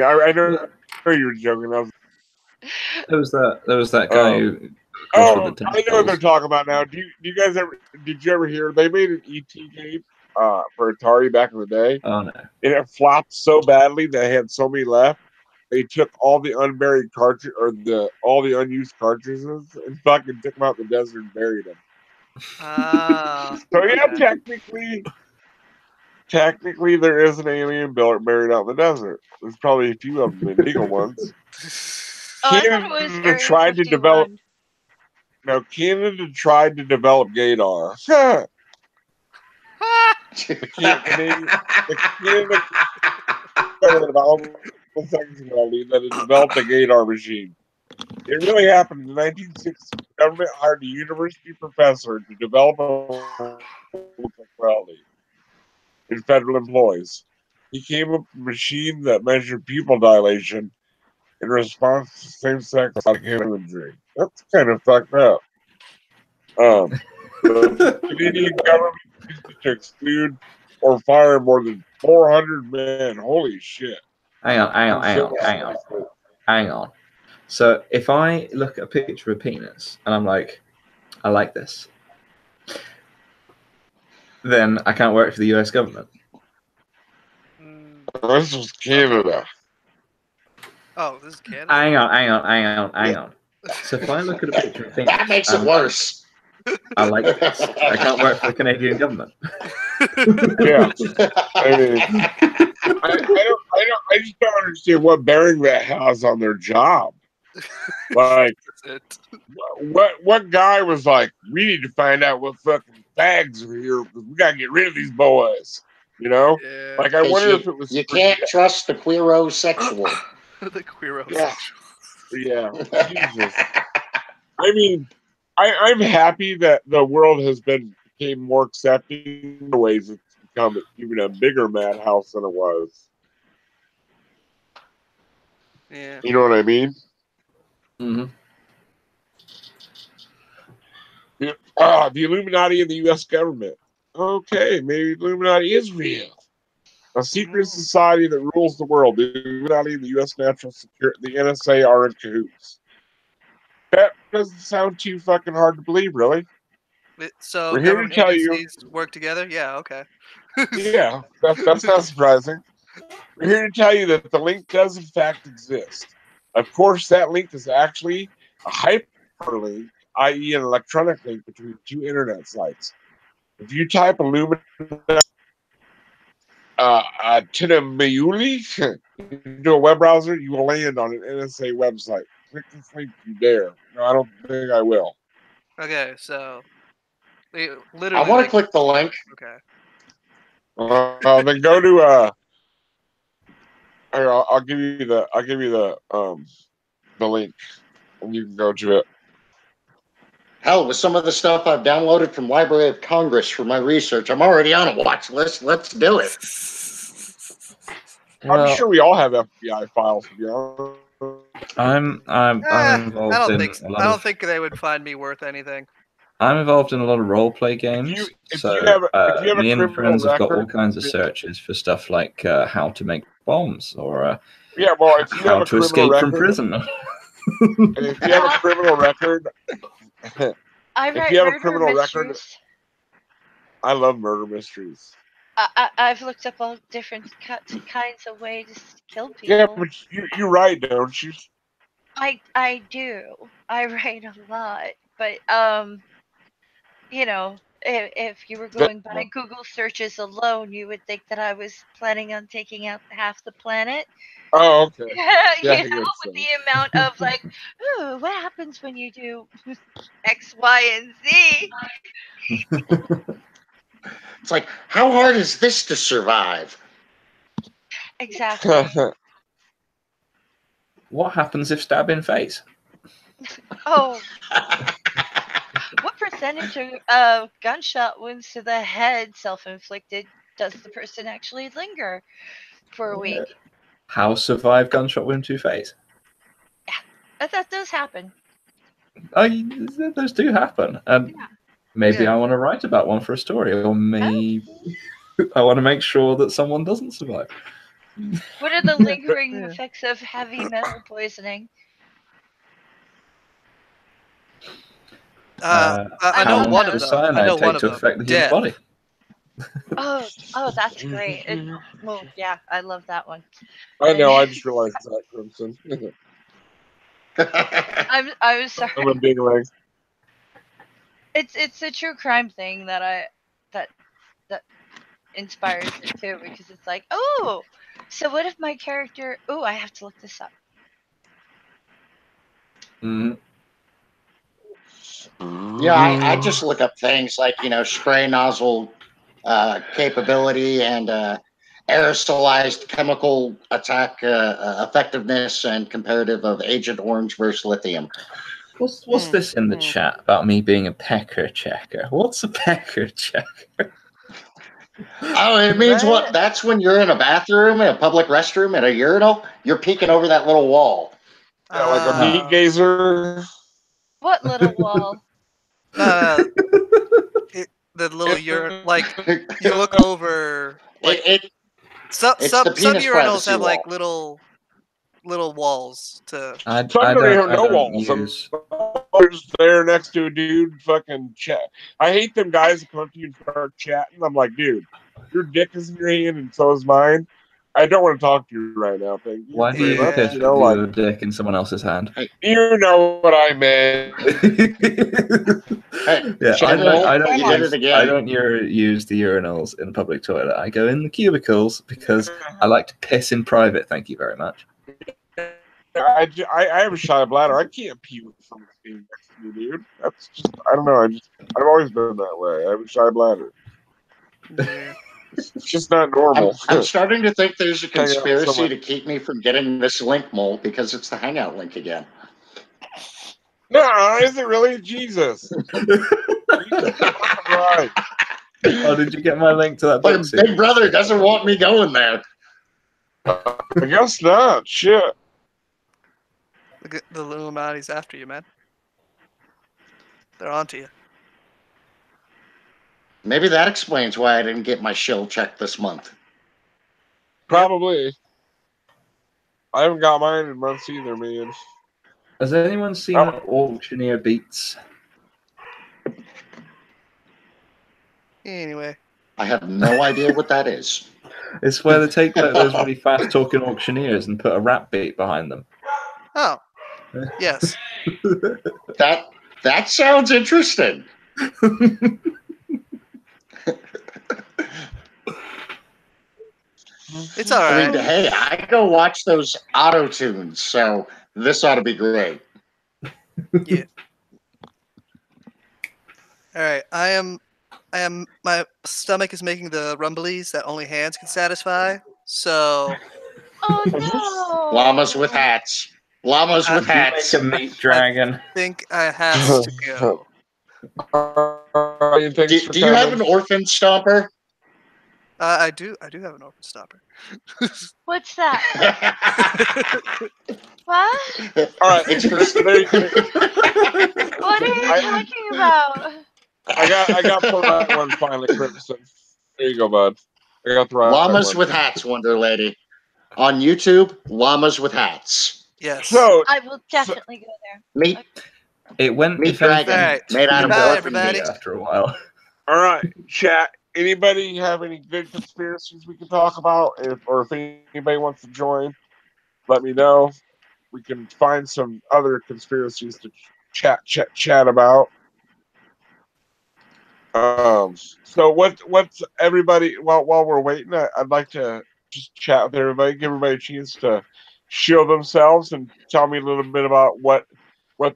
I know you were joking. There was that guy who. I know what they're talking about now. Did you ever hear they made an ET game for Atari back in the day? Oh no! And it flopped so badly they had so many left. They took all the unburied cartridge or all the unused cartridges and fucking took them out in the desert and buried them. So yeah, technically there is an alien buried out in the desert. There's probably a few of them illegal ones. Canada tried to develop. Now, Canada tried to develop gaydar. the Canadian that it developed a gaydar machine. It really happened in the 1960s. The government hired a university professor to develop a technology in federal employees. He came up with a machine that measured pupil dilation in response to same-sex imagery. That's kind of fucked up. The Canadian government used it to exclude or fire more than 400 men. Holy shit. Hang on. So if I look at a picture of a penis and I'm like, I like this, then I can't work for the US government. This was Canada. Oh, this is Canada? Hang on. So if I look at a picture of a penis... That makes it worse. I like this. I can't work for the Canadian government. Yeah. I mean, I just don't understand what bearing that has on their job. Like, what guy was like, we need to find out what fucking fags are here because we gotta get rid of these boys. You know? Yeah. Like, I wonder if it was. You can't trust the queerosexual. The queerosexual. Yeah. Jesus. I mean, I'm happy that the world has became more accepting in ways. It's become even a bigger madhouse than it was. Yeah. You know what I mean? Mm-hmm. The Illuminati and the U.S. government. Okay, maybe the Illuminati is real. A secret society that rules the world. The Illuminati and the U.S. National Security, the NSA are in cahoots. That doesn't sound too fucking hard to believe, really. So We're here to government tell you. agencies work together? Yeah, okay. Yeah, that's not surprising. We're here to tell you that the link does in fact exist. Of course, that link is actually a hyperlink, i.e. an electronic link between two internet sites. If you type Illumina Tinamuli into a web browser, you will land on an NSA website. Click this link if you dare. No, I don't think I will. Okay, so literally. I want to click the link. Okay. Then go to I'll give you the link, and you can go to it. Hell, with some of the stuff I've downloaded from Library of Congress for my research, I'm already on a watch list. Let's do it. Well, I'm sure we all have FBI files, to be honest. I'm involved I don't think they would find me worth anything. I'm involved in a lot of role play games. Me and friends have got all kinds of searches for stuff like how to make bombs or how to escape from prison. And if you have a criminal record, if you have a criminal record, I love murder mysteries. I've looked up all different kinds of ways to kill people. Yeah, but you write, don't you? I do. I write a lot, but you know, if you were going by Google searches alone, you would think that I was planning on taking out half the planet. Oh, okay. Yeah, with the amount of like, ooh, what happens when you do X, Y, and Z? It's like, how hard is this to survive? Exactly. What happens if stabbed in face? Oh. What percentage of gunshot wounds to the head, self-inflicted, does the person actually linger for a week? How survive gunshot wound to face? Yeah, that does happen. Those do happen. Maybe I want to write about one for a story, or maybe I want to make sure that someone doesn't survive. What are the lingering effects of heavy metal poisoning? I know one of them. Cyanide take to affect the human body. Oh, that's great. Well, yeah, I love that one. I know. I just realized that, Crimson. I was sorry. I'm a big leg. It's a true crime thing that inspires it too, because it's like, oh, so what if my character? Oh, I have to look this up. Yeah, I just look up things like, spray nozzle capability and aerosolized chemical attack effectiveness and comparative of Agent Orange versus lithium. What's this in the chat about me being a pecker checker? What's a pecker checker? Oh, it means what? That's when you're in a bathroom, in a public restroom, at a urinal, you're peeking over that little wall. Yeah, like a meat gazer. What little wall? The little urinal, like you look over. Like some urinals have like little walls to. Some don't even know walls. They're just there next to a dude fucking chat. I hate them guys that come up to you and start chatting. I'm like, dude, your dick is in your hand and so is mine. I don't want to talk to you right now. Thank you. Why do you piss with your dick in someone else's hand? You know what I meant. Yeah, I don't use the urinals in the public toilet. I go in the cubicles because I like to piss in private. Thank you very much. I have a shy bladder. I can't pee with someone being next to me, dude. That's just, I don't know. I've always been that way. I have a shy bladder. It's just not normal. I'm starting to think there's a conspiracy to keep me from getting this link, Mole, because it's the Hangout link again. No, is it really? Jesus. Right. Oh, did you get my link to that book? Big Brother doesn't want me going there. I guess not. Shit. The Illuminati's after you, man. They're onto you. Maybe that explains why I didn't get my shill checked this month. Probably. I haven't got mine in months either, man. Has anyone seen Auctioneer Beats? Anyway. I have no idea what that is. It's where they take those really fast-talking auctioneers and put a rap beat behind them. Oh, yes. That sounds interesting. It's all right. I mean, hey, I go watch those auto tunes, so this ought to be great. Yeah. All right. I am. My stomach is making the rumblies that only hands can satisfy. So. Oh no! Llamas with hats. Llamas with hats. Make a meat dragon. I think I have to go. Do you have an orphan stomper? I do have an orphan stopper. What's that? What? All right. What are you talking about? I got the right one finally, Crimson. There you go, bud. I got the right Llamas one. with hats, Wonder Lady. On YouTube, Llamas with hats. Yes. So I will definitely go there. Meat. It went Meat dragon made out of orphan meat. After a while. All right, chat. Anybody have any good conspiracies we can talk about? Or if anybody wants to join, let me know. We can find some other conspiracies to chat about. So what's everybody? While we're waiting, I'd like to just chat with everybody, give everybody a chance to shield themselves and tell me a little bit about what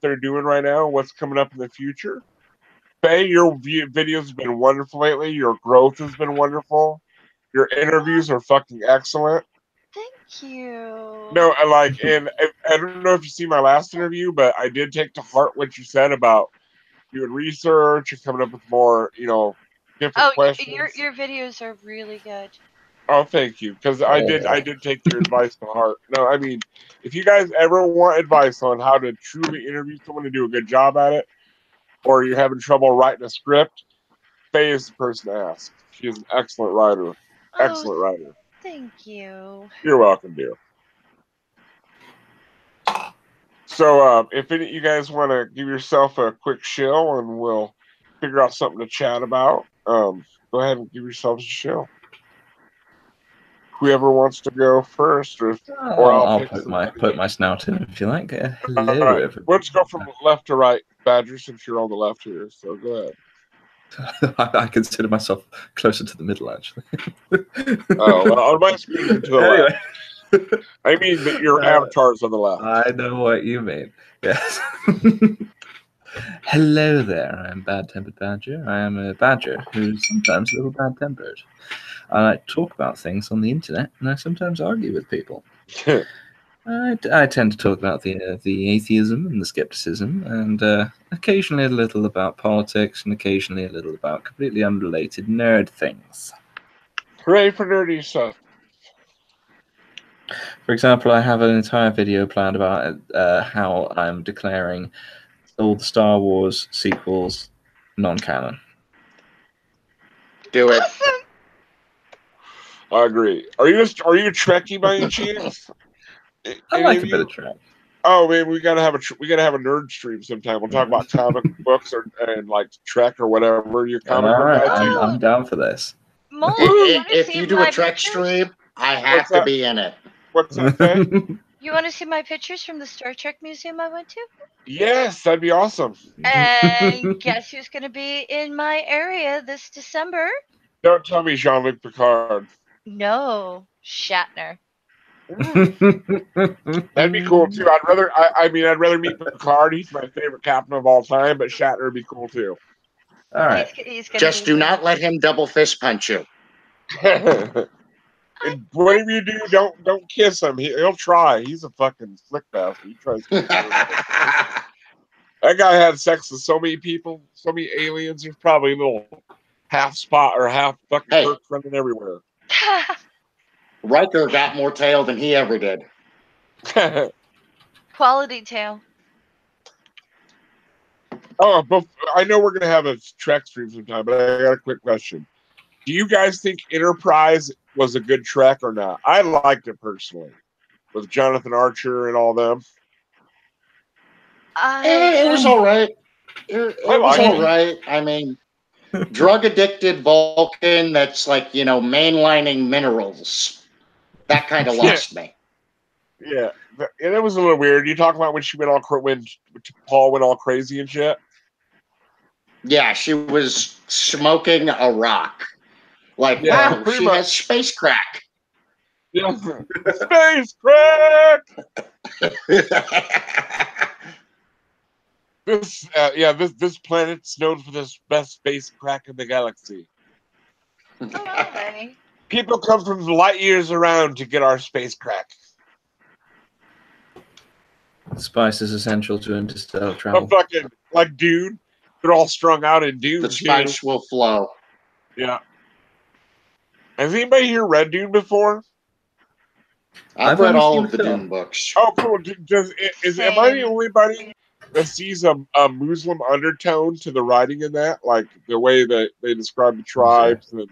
they're doing right now, what's coming up in the future. Faye, your videos have been wonderful lately. Your growth has been wonderful. Your interviews are fucking excellent. Thank you. No, and I don't know if you see my last interview, but I did take to heart what you said about doing research and coming up with more, different questions. Your videos are really good. Oh, thank you, because I did take your advice to heart. No, I mean, if you guys ever want advice on how to truly interview someone and do a good job at it, or you're having trouble writing a script, Faye is the person to ask. She is an excellent writer. Excellent writer. Thank you. You're welcome, dear. So, if any of you guys want to give yourself a quick shill and we'll figure out something to chat about, go ahead and give yourselves a shill. Whoever wants to go first, or I'll put my snout in if you like. Hello, everybody. Let's go from left to right, Badger, since you're on the left here. So go ahead. I consider myself closer to the middle, actually. Oh, well, on my screen you're to the left. I mean that your avatar's on the left. I know what you mean. Yes. Hello there. I'm Bad Tempered Badger. I am a badger who's sometimes a little bad-tempered. I like to talk about things on the internet, and I sometimes argue with people. I tend to talk about the atheism and the skepticism, and occasionally a little about politics, and occasionally a little about completely unrelated nerd things. Hooray for nerdy stuff. For example, I have an entire video planned about how I'm declaring all the Star Wars sequels non-canon. Do it. I agree. Are you a Trekkie by any chance? I like a bit of Trek. Oh man, we gotta have a nerd stream sometime. We'll talk about comic books and like Trek or whatever your comic book. Right, I'm down for this. If you do a Trek stream, I have to be in it. What's that? You want to see my pictures from the Star Trek museum I went to? Yes, that'd be awesome. And guess who's going to be in my area this December? Don't tell me Jean-Luc Picard. No, Shatner. That'd be cool too. I'd rather meet Picard. He's my favorite captain of all time, but Shatner would be cool too. All right. He's just do not let him double fist punch you. And whatever you do, don't kiss him. He'll try. He's a fucking slick bastard. He tries. That guy had sex with so many people, so many aliens. There's probably a little half spot or half fucking Kirk running everywhere. Riker got more tail than he ever did. Quality tail. Oh, but I know we're gonna have a Trek stream sometime, but I got a quick question. Do you guys think Enterprise was a good Trek or not? I liked it personally, with Jonathan Archer and all them. It was all right. It was all right. I mean, drug-addicted Vulcan that's like, mainlining minerals. That kind of lost me. Yeah, and it was a little weird. You talk about when she went when Paul went all crazy and shit. Yeah, she was smoking a rock. Like, wow, she has space crack. Yeah, space crack. This planet's known for the best space crack in the galaxy. Oh, people come from light years around to get our space crack. Spice is essential to interstellar travel. I'm fucking like Dune. They're all strung out in Dune. The spice will flow. Yeah. Has anybody here read Dune before? I've read all of the Dune books. Oh, cool. Am I the only buddy that sees a Muslim undertone to the writing in that? Like the way that they describe the tribes? And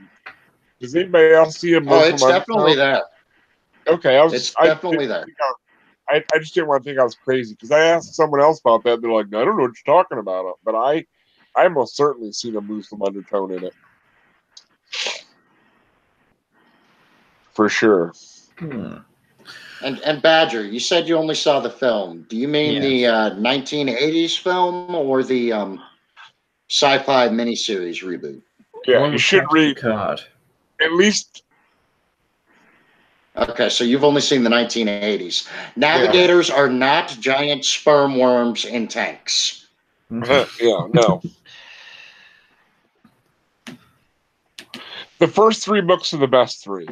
does anybody else see a Muslim undertone? Oh, it's definitely there. Okay. It's definitely there. I just didn't want to think I was crazy because I asked someone else about that. And they're like, I don't know what you're talking about. But I most certainly seen a Muslim undertone in it. For sure. And Badger, you said you only saw the film. Do you mean the 1980s film or the sci-fi miniseries reboot? Yeah, you should read Card. At least. Okay, so you've only seen the 1980s. Navigators are not giant sperm worms in tanks. Yeah, no. The first 3 books are the best 3.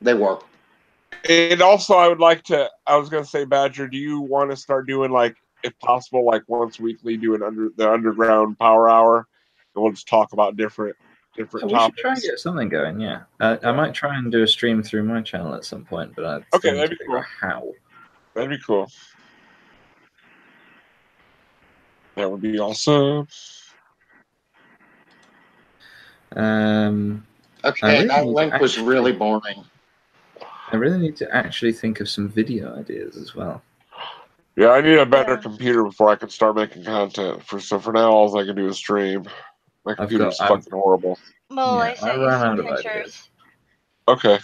They were. And also, I was going to say, Badger, do you want to start doing, like, if possible, like once weekly, doing the Underground Power Hour? And we'll just talk about different topics. We should try and get something going, yeah. I might try and do a stream through my channel at some point, but that'd be cool. How? That'd be cool. That would be awesome. Okay, that link was really boring. I really need to actually think of some video ideas as well. Yeah, I need a better computer before I can start making content. For now, all I can do is stream. My computer's fucking horrible. Well, I ran out of ideas. Okay.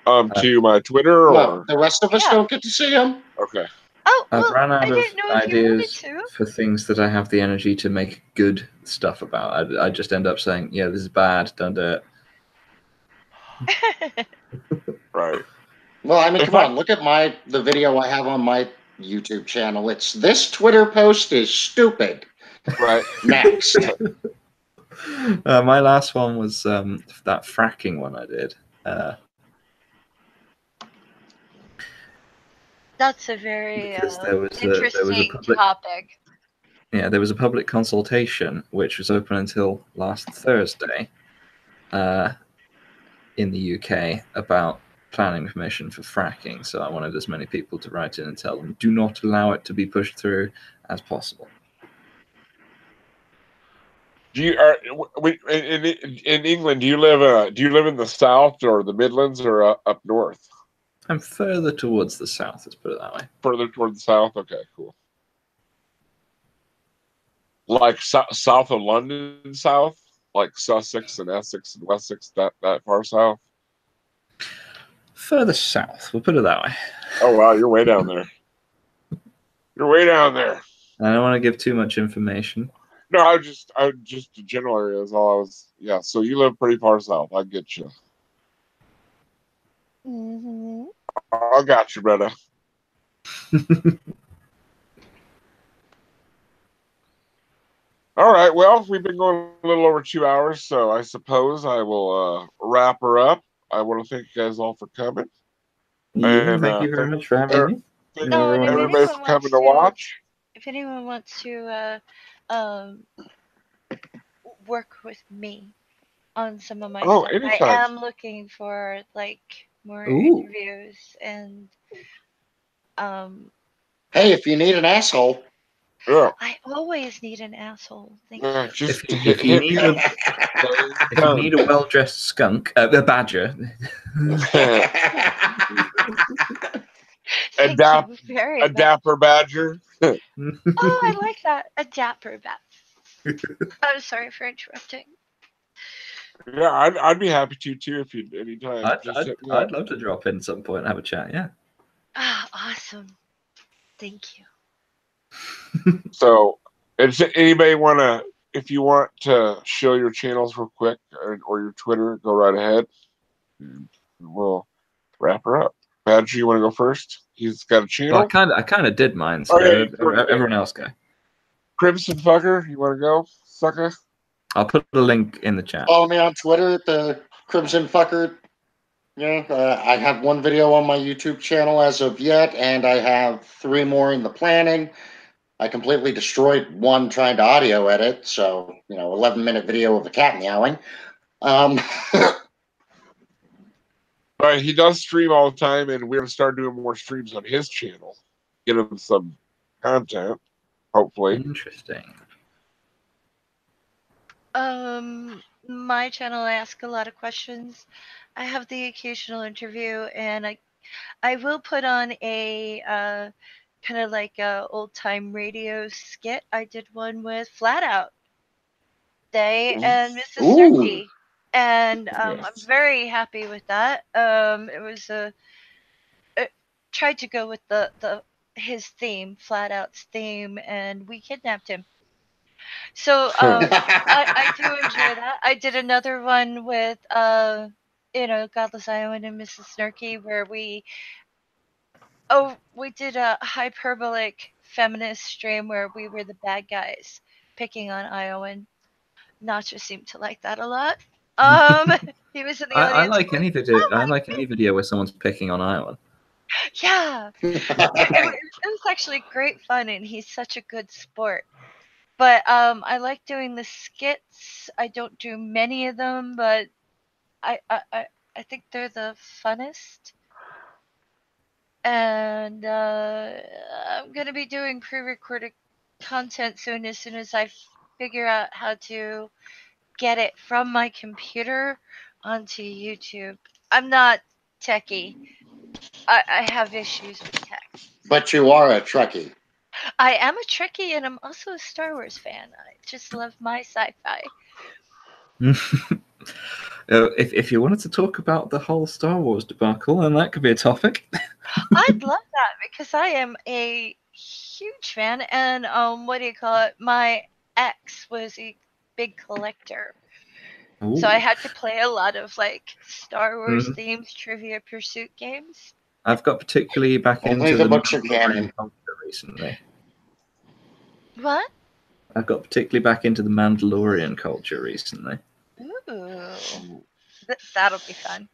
To my Twitter or the rest of us don't get to see them. Okay. Oh, I've run out of ideas for things that I have the energy to make good stuff about. I just end up saying, "Yeah, this is bad. Don't do it." Right. Well, I mean, come on, look at the video I have on my YouTube channel. It's this Twitter post is stupid. Right. Next. My last one was that fracking one I did. That's a very interesting topic. Yeah, there was a public consultation which was open until last Thursday in the UK about planning permission for fracking. So I wanted as many people to write in and tell them, do not allow it to be pushed through as possible. In England? Do you live in the South or the Midlands or up north? I'm further towards the south. Let's put it that way. Further towards the south. Okay, cool. Like south of London, south, like Sussex and Essex and Wessex, that far south. Further south. We'll put it that way. Oh wow, you're way down there. You're way down there. I don't want to give too much information. No, I just the general area is all I was. Yeah, so you live pretty far south. I get you. Mm-hmm. I got you, brother. All right. Well, we've been going a little over 2 hours, so I suppose I will wrap her up. I want to thank you guys all for coming. Yeah, thank you very much for having me. Thank everybody for coming to watch. If anyone wants to work with me on some of my stuff, anytime. I am looking for like more interviews and Hey, if you need an asshole. Yeah. I always need an asshole. Thank you. If you need a well-dressed skunk, a badger. a dapper badger. Oh, I like that. A dapper badger. I'm sorry for interrupting. Yeah, I'd be happy to too if you anytime. I'd love to drop in some point and have a chat. Yeah. Ah, awesome. Thank you. So, does anybody want to? If you want to show your channels real quick or your Twitter, go right ahead. We'll wrap her up. Badger, you want to go first? He's got a channel. Well, I kind of did mine. So everyone else go. Crimson Fucker, you want to go, sucker? I'll put the link in the chat. Follow me on Twitter at the Crimson Fucker. Yeah, I have one video on my YouTube channel as of yet, and I have 3 more in the planning. I completely destroyed one trying to audio edit, so 11-minute video of a cat meowing. But he does stream all the time, and we're gonna start doing more streams on his channel. Get him some content, hopefully. Interesting. My channel, I ask a lot of questions. I have the occasional interview, and I will put on a kind of like a old time radio skit. I did one with Flat Out Day and Mrs. Snarky, and I'm very happy with that. It was it tried to go with his theme, Flat Out's theme, and we kidnapped him. So I do enjoy that. I did another one with Godless Iowan and Mrs. Snarky, where we did a hyperbolic feminist stream where we were the bad guys picking on Iowan. Nacho seemed to like that a lot. He was in the audience. I like any video. I like any video where someone's picking on Iowan. Yeah, it was actually great fun, and he's such a good sport. But I like doing the skits. I don't do many of them, but I think they're the funnest. And I'm gonna be doing pre-recorded content soon, as soon as I figure out how to get it from my computer onto YouTube. I'm not techie. I have issues with tech. But you are a Trekkie. I am a Trekkie, and I'm also a Star Wars fan. I just love my sci-fi. If you wanted to talk about the whole Star Wars debacle, then that could be a topic. I'd love that, because I am a huge fan, and my ex was a big collector. Ooh. So I had to play a lot of Star Wars themed Trivia Pursuit games. I've got particularly back into the books of canon culture recently. What? I've got particularly back into the Mandalorian culture recently. Ooh, that'll be fun.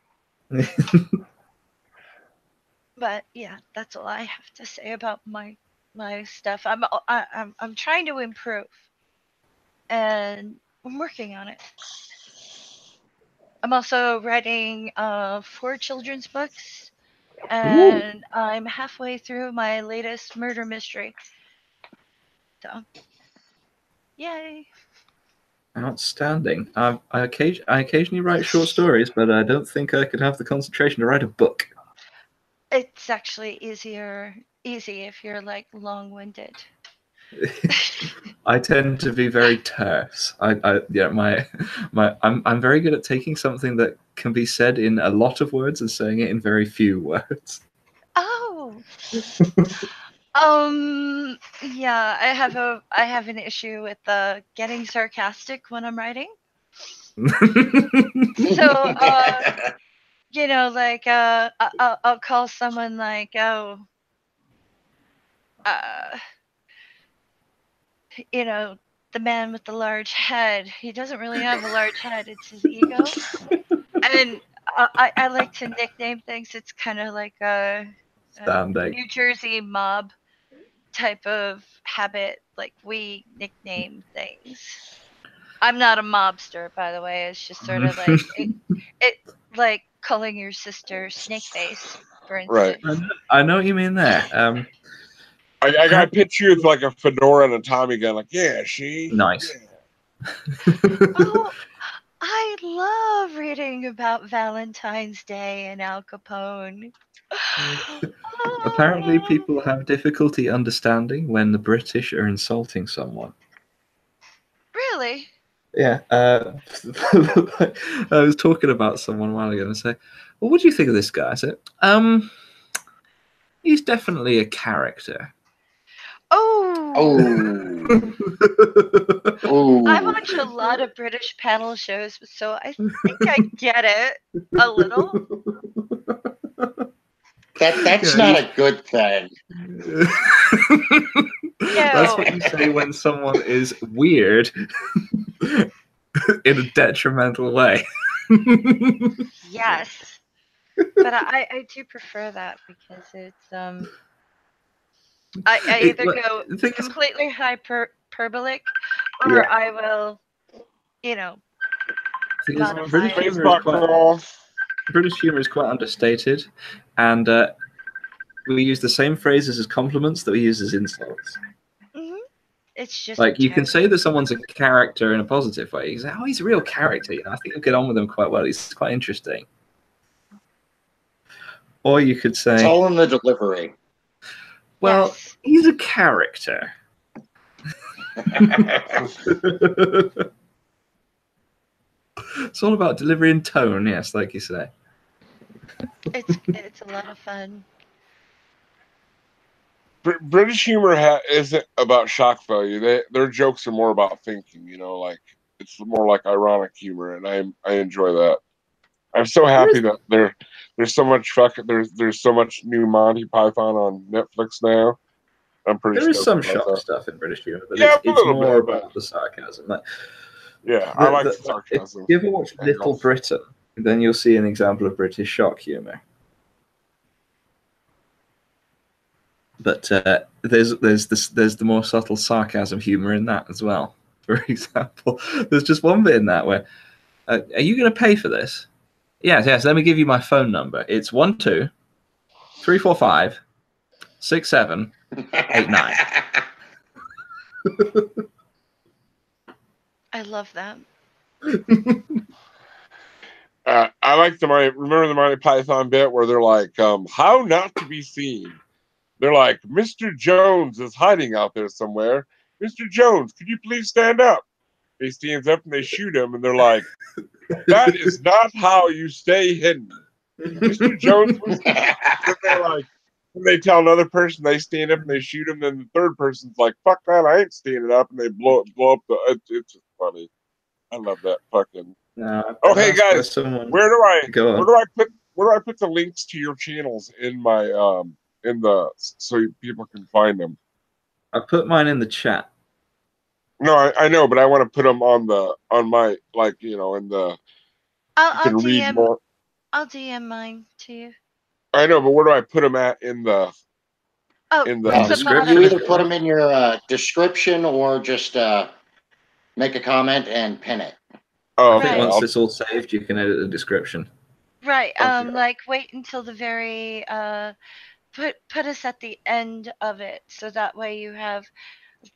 But yeah, that's all I have to say about my stuff. I'm trying to improve, and I'm working on it. I'm also writing 4 children's books, and ooh, I'm halfway through my latest murder mystery. So, yay! Outstanding. I occasionally write short stories, but I don't think I could have the concentration to write a book. It's actually easy if you're long-winded. I tend to be very terse. I'm very good at taking something that can be said in a lot of words and saying it in very few words. Oh. Yeah, I have an issue with getting sarcastic when I'm writing. So I'll call someone the man with the large head. He doesn't really have a large head, it's his ego. And I like to nickname things. It's kind of like a New Jersey mob type of habit. We nickname things. I'm not a mobster, by the way. It's just sort of like calling your sister Snakeface, for instance. Right. I know what you mean there. I got a picture with a fedora and a Tommy gun. Yeah, she. Nice. Yeah. Oh, I love reading about Valentine's Day and Al Capone. Apparently, people have difficulty understanding when the British are insulting someone. really? Yeah. I was talking about someone a while ago and say, well, what do you think of this guy? I said, he's definitely a character. Oh. I watch a lot of British panel shows, so I think I get it a little. That's not a good thing. That's what you say when someone is weird in a detrimental way. Yes. But I do prefer that because it's I either go completely hyperbolic or I will, you know, British humor is quite understated, and we use the same phrases as compliments that we use as insults. Mm-hmm. It's just like you can say that someone's a character in a positive way. You say, "Oh, he's a real character." You know, I think you'll get on with him quite well. He's quite interesting. Or you could say, "It's all in the delivery." Well, yes. He's a character. It's all about delivery and tone, yes, like you say. It's a lot of fun. British humor isn't about shock value. Their jokes are more about thinking. You know, like it's more like ironic humor, and I enjoy that. I'm so happy that there's so much there's so much new Monty Python on Netflix now. I'm pretty. There is some shock stuff in British humor, but yeah, it's more about the sarcasm. I like the sarcasm. If you ever watch Little Britain, then you'll see an example of British shock humor. But there's the more subtle sarcasm humor in that as well. For example, there's just one bit in that where, are you going to pay for this? Yes. Let me give you my phone number. It's 12 345 6789. I love that. I like remember the Monty Python bit where they're like, how not to be seen. They're like, Mr. Jones is hiding out there somewhere. Mr. Jones, could you please stand up? He stands up and they shoot him, and they're like, that is not how you stay hidden. Mr. Jones was they're like, when they tell another person they stand up and they shoot him, then the third person's like, fuck that, I ain't standing up, and they blow up it's just funny. I love that fucking. Hey guys, where do I put the links to your channels in my so people can find them? I put mine in the chat. No, I know, but I want to put them on my in the. I'll DM. More. I'll DM mine to you. I know, but where do I put them at in the? In the description. You either put them in your description or just make a comment and pin it. Oh, I think once it's all saved, you can edit the description. Right. Like wait until the very put us at the end of it, so that way you have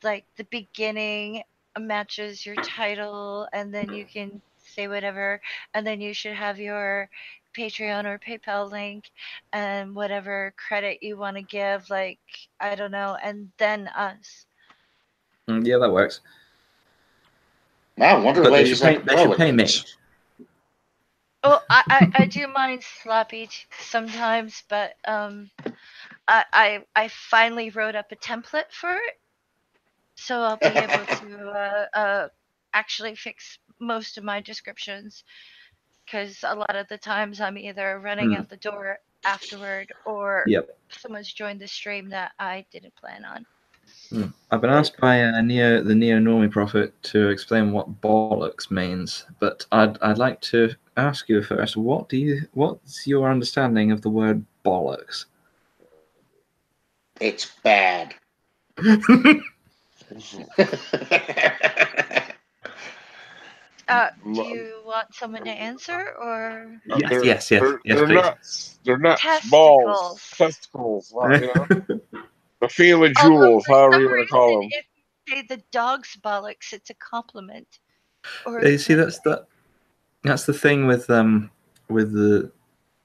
like the beginning matches your title, and then you can say whatever, and then you should have your Patreon or PayPal link and whatever credit you want to give, like I don't know, and then us. Yeah, that works. Wow, wonder but they should pay me. Oh, I do mind sloppy sometimes, but I finally wrote up a template for it, so I'll be able to actually fix most of my descriptions, because a lot of the times I'm either running out the door afterward or someone's joined the stream that I didn't plan on. I've been asked by the Neo-Normie Prophet to explain what bollocks means, but I'd like to ask you first, what's your understanding of the word bollocks? It's bad. Do you want someone to answer, or? Yes. They're nuts. They're nuts. Testicles. Testicles. Well, you know? The feeling jewels, however you want to call them. If you say the dog's bollocks, it's a compliment. You see, that's the thing with the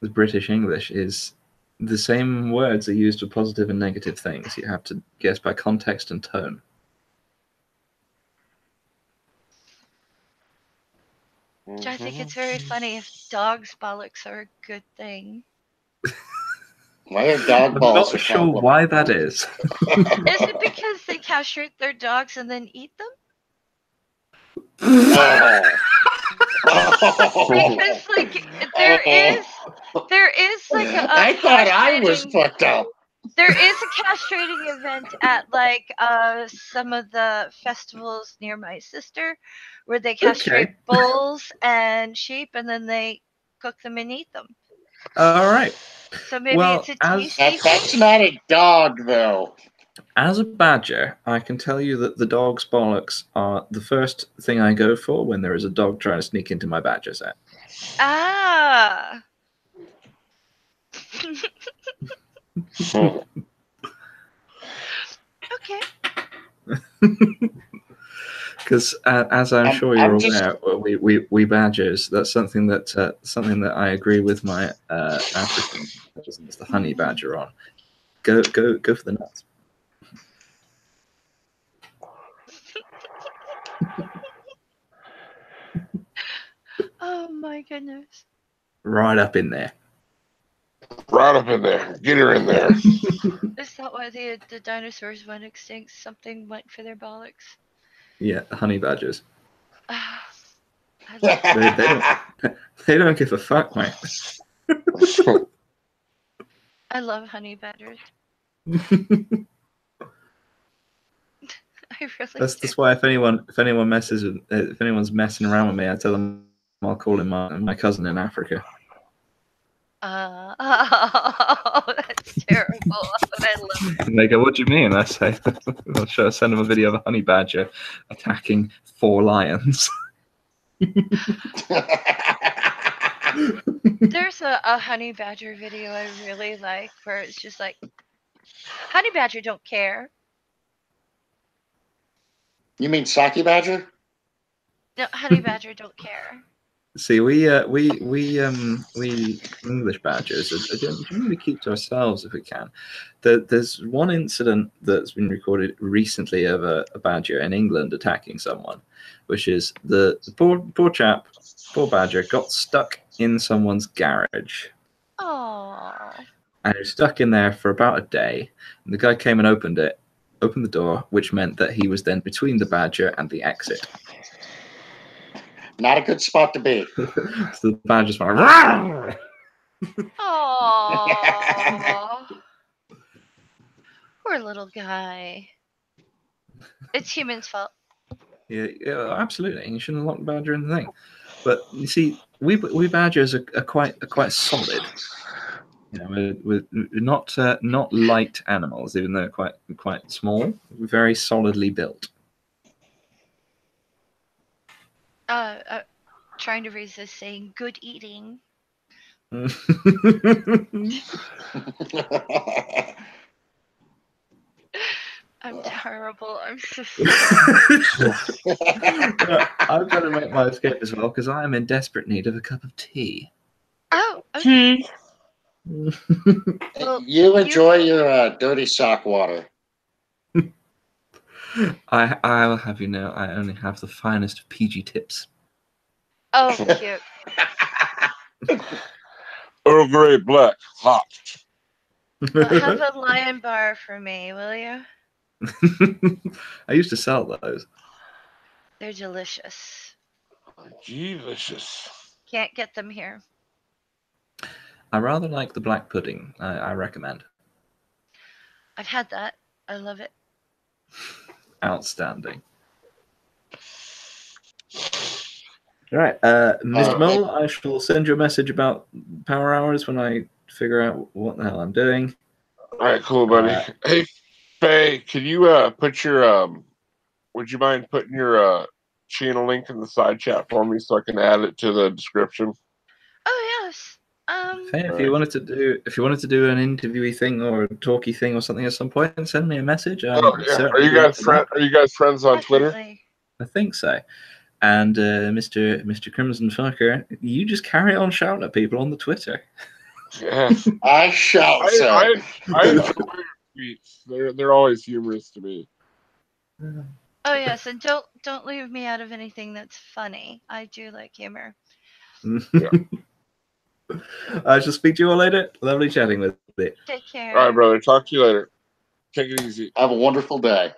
British English is the same words are used for positive and negative things. You have to guess by context and tone. Which I think it's very funny if dogs' bollocks are a good thing. Why are dog balls? I'm not sure why that is. Is it because they castrate their dogs and then eat them? Because like there is like a I thought I was fucked up. There is a castrating event at like some of the festivals near my sister where they castrate bulls and sheep and then they cook them and eat them. All right. So maybe it's a tasty That's not a dog though. As a badger, I can tell you that the dog's bollocks are the first thing I go for when there is a dog trying to sneak into my badger set. Ah. Okay. Because as I'm sure you're aware, we badgers, that's something that I agree with my African cousins, the honey badger on. Go for the nuts. Oh my goodness. Right up in there. Right up in there. Get her in there. Is that why the dinosaurs went extinct? Something went for their bollocks? Yeah, the honey badgers. They don't give a fuck, mate. I love honey badgers. I really That's why if anyone's messing around with me, I tell them I'll call him my cousin in Africa. Oh, that's terrible. But I love it. And they go, "What do you mean?" I say, I'll send them a video of a honey badger attacking 4 lions. There's a honey badger video I really like where it's just like, honey badger don't care. You mean Saki badger? No, honey badger don't care. See, we English badgers generally keep to ourselves if we can. There's one incident that's been recorded recently of a badger in England attacking someone, which is the poor badger got stuck in someone's garage. Oh. And he was stuck in there for about a day. And the guy came and opened the door, which meant that he was then between the badger and the exit. Not a good spot to be. So the badger just went, "Rawr!" Aww. Poor little guy. It's humans' fault. Yeah, absolutely. You shouldn't have locked the badger in the thing. But you see, we badgers are quite solid. You know, we're not light animals, even though quite small. We're very solidly built. Trying to resist saying good eating. I'm terrible. I'm so sorry. I've got to make my escape as well because I am in desperate need of a cup of tea. Oh, okay. You enjoy your dirty sock water. I'll have you know, I only have the finest of PG tips. Oh, cute. Earl Grey black, hot. Well, have a lion bar for me, will you? I used to sell those. They're delicious. Delicious. Can't get them here. I rather like the black pudding. I recommend. I've had that. I love it. Outstanding. All right, Mr. Mole, I shall send you a message about power hours when I figure out what the hell I'm doing. All right, cool, buddy. Hey, Faye, could you put your would you mind putting your channel link in the side chat for me so I can add it to the description? Oh yes. Faye, if you wanted to do an interviewy thing or a talky thing or something at some point, send me a message. Oh yeah. Are you guys friends on Twitter? I think so. And Mr. Crimson Fucker, you just carry on shouting at people on the Twitter. Yeah, I shout. I enjoy your tweets. They're always humorous to me. Oh yes, and don't leave me out of anything that's funny. I do like humor. Yeah. I shall speak to you all later. Lovely chatting with you. Take care. All right, brother. Talk to you later. Take it easy. Have a wonderful day.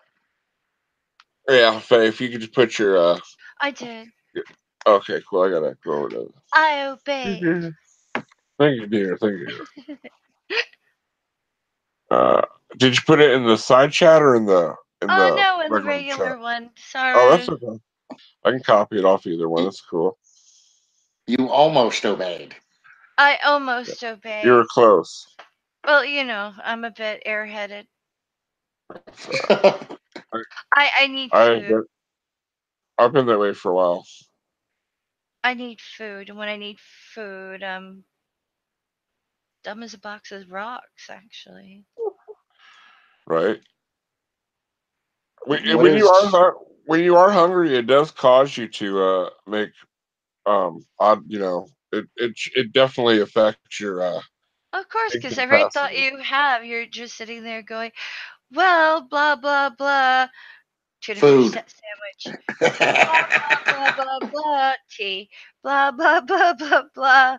Yeah, Faye, if you could just put your I did. Okay, cool. I gotta go over to. I obeyed. Thank you, dear. Thank you. Did you put it in the side chat or in the no, in the regular regular chat? one. Sorry. Oh, that's okay. I can copy it off either one. That's cool. You almost obeyed. I almost obeyed. You were close. Well, you know, I'm a bit airheaded. I need food. I've been that way for a while. I need food, and when I need food, dumb as a box of rocks, actually. Right. When you are hungry, it does cause you to make it definitely affects your Of course, because every thought you have, you're just sitting there going, well, blah blah blah. Tuna fish sandwich. Blah blah blah blah blah. Tea. Blah blah blah blah blah.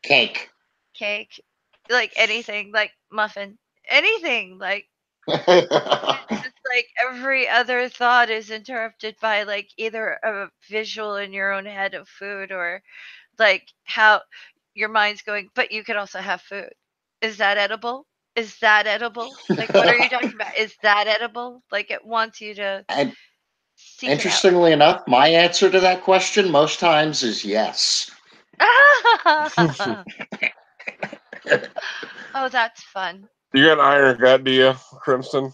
Cake. Like anything, like muffin. Anything, like it's just like every other thought is interrupted by like either a visual in your own head of food or like how your mind's going, but you can also have food. Is that edible? Is that edible? Like, what are you talking about? Is that edible? Like, it wants you to And seek it out. interestingly enough, my answer to that question most times is yes. Oh, that's fun. You got an iron gut, do you, Crimson?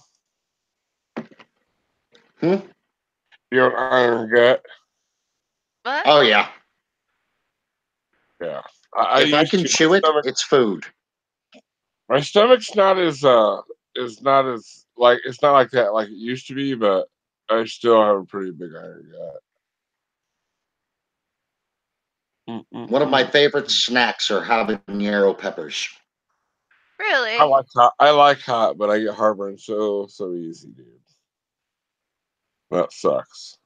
You have an iron gut? What? Oh yeah. Yeah. If I can chew it, it's food. My stomach's not as it's not like that like it used to be, but I still have a pretty big iron gut. One of my favorite snacks are habanero peppers. Really? I like hot, but I get heartburn so easy, dude. That sucks.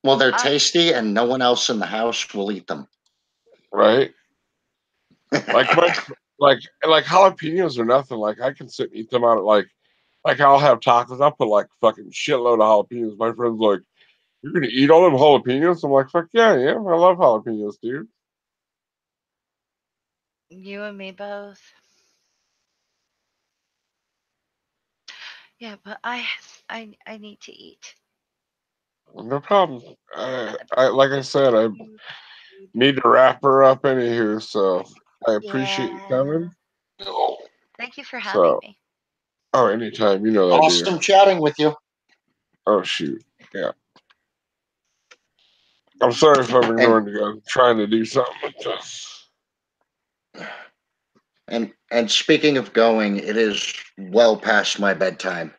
Well, they're tasty, and no one else in the house will eat them. Right? like jalapenos or nothing. Like I can sit and eat them out at like I'll have tacos. I'll put like fucking shitload of jalapenos. My friend's like, "You're gonna eat all them jalapenos?" I'm like, "Fuck yeah, I am. I love jalapenos, dude." You and me both. Yeah, but I need to eat. No problem. I like I said, I need to wrap her up anywho, so I appreciate you coming. Thank you for having me. Oh, anytime. You know that, awesome chatting with you. Oh shoot. Yeah. I'm sorry if I'm ignoring you. I'm trying to do something with this. And speaking of going, it is well past my bedtime.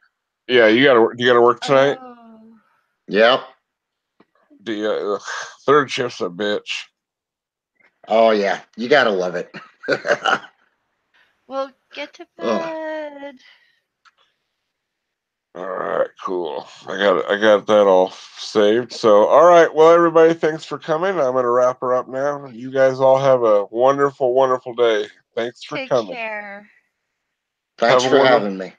Yeah, you gotta work tonight? Yep. The third shift's a bitch. Oh yeah, you gotta love it. Well, get to bed. All right, cool. I got that all saved. So, all right. Well, everybody, thanks for coming. I'm gonna wrap her up now. You guys all have a wonderful, wonderful day. Thanks for coming. Take care. Thanks for having me.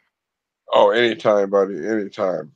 Oh, anytime, buddy. Anytime.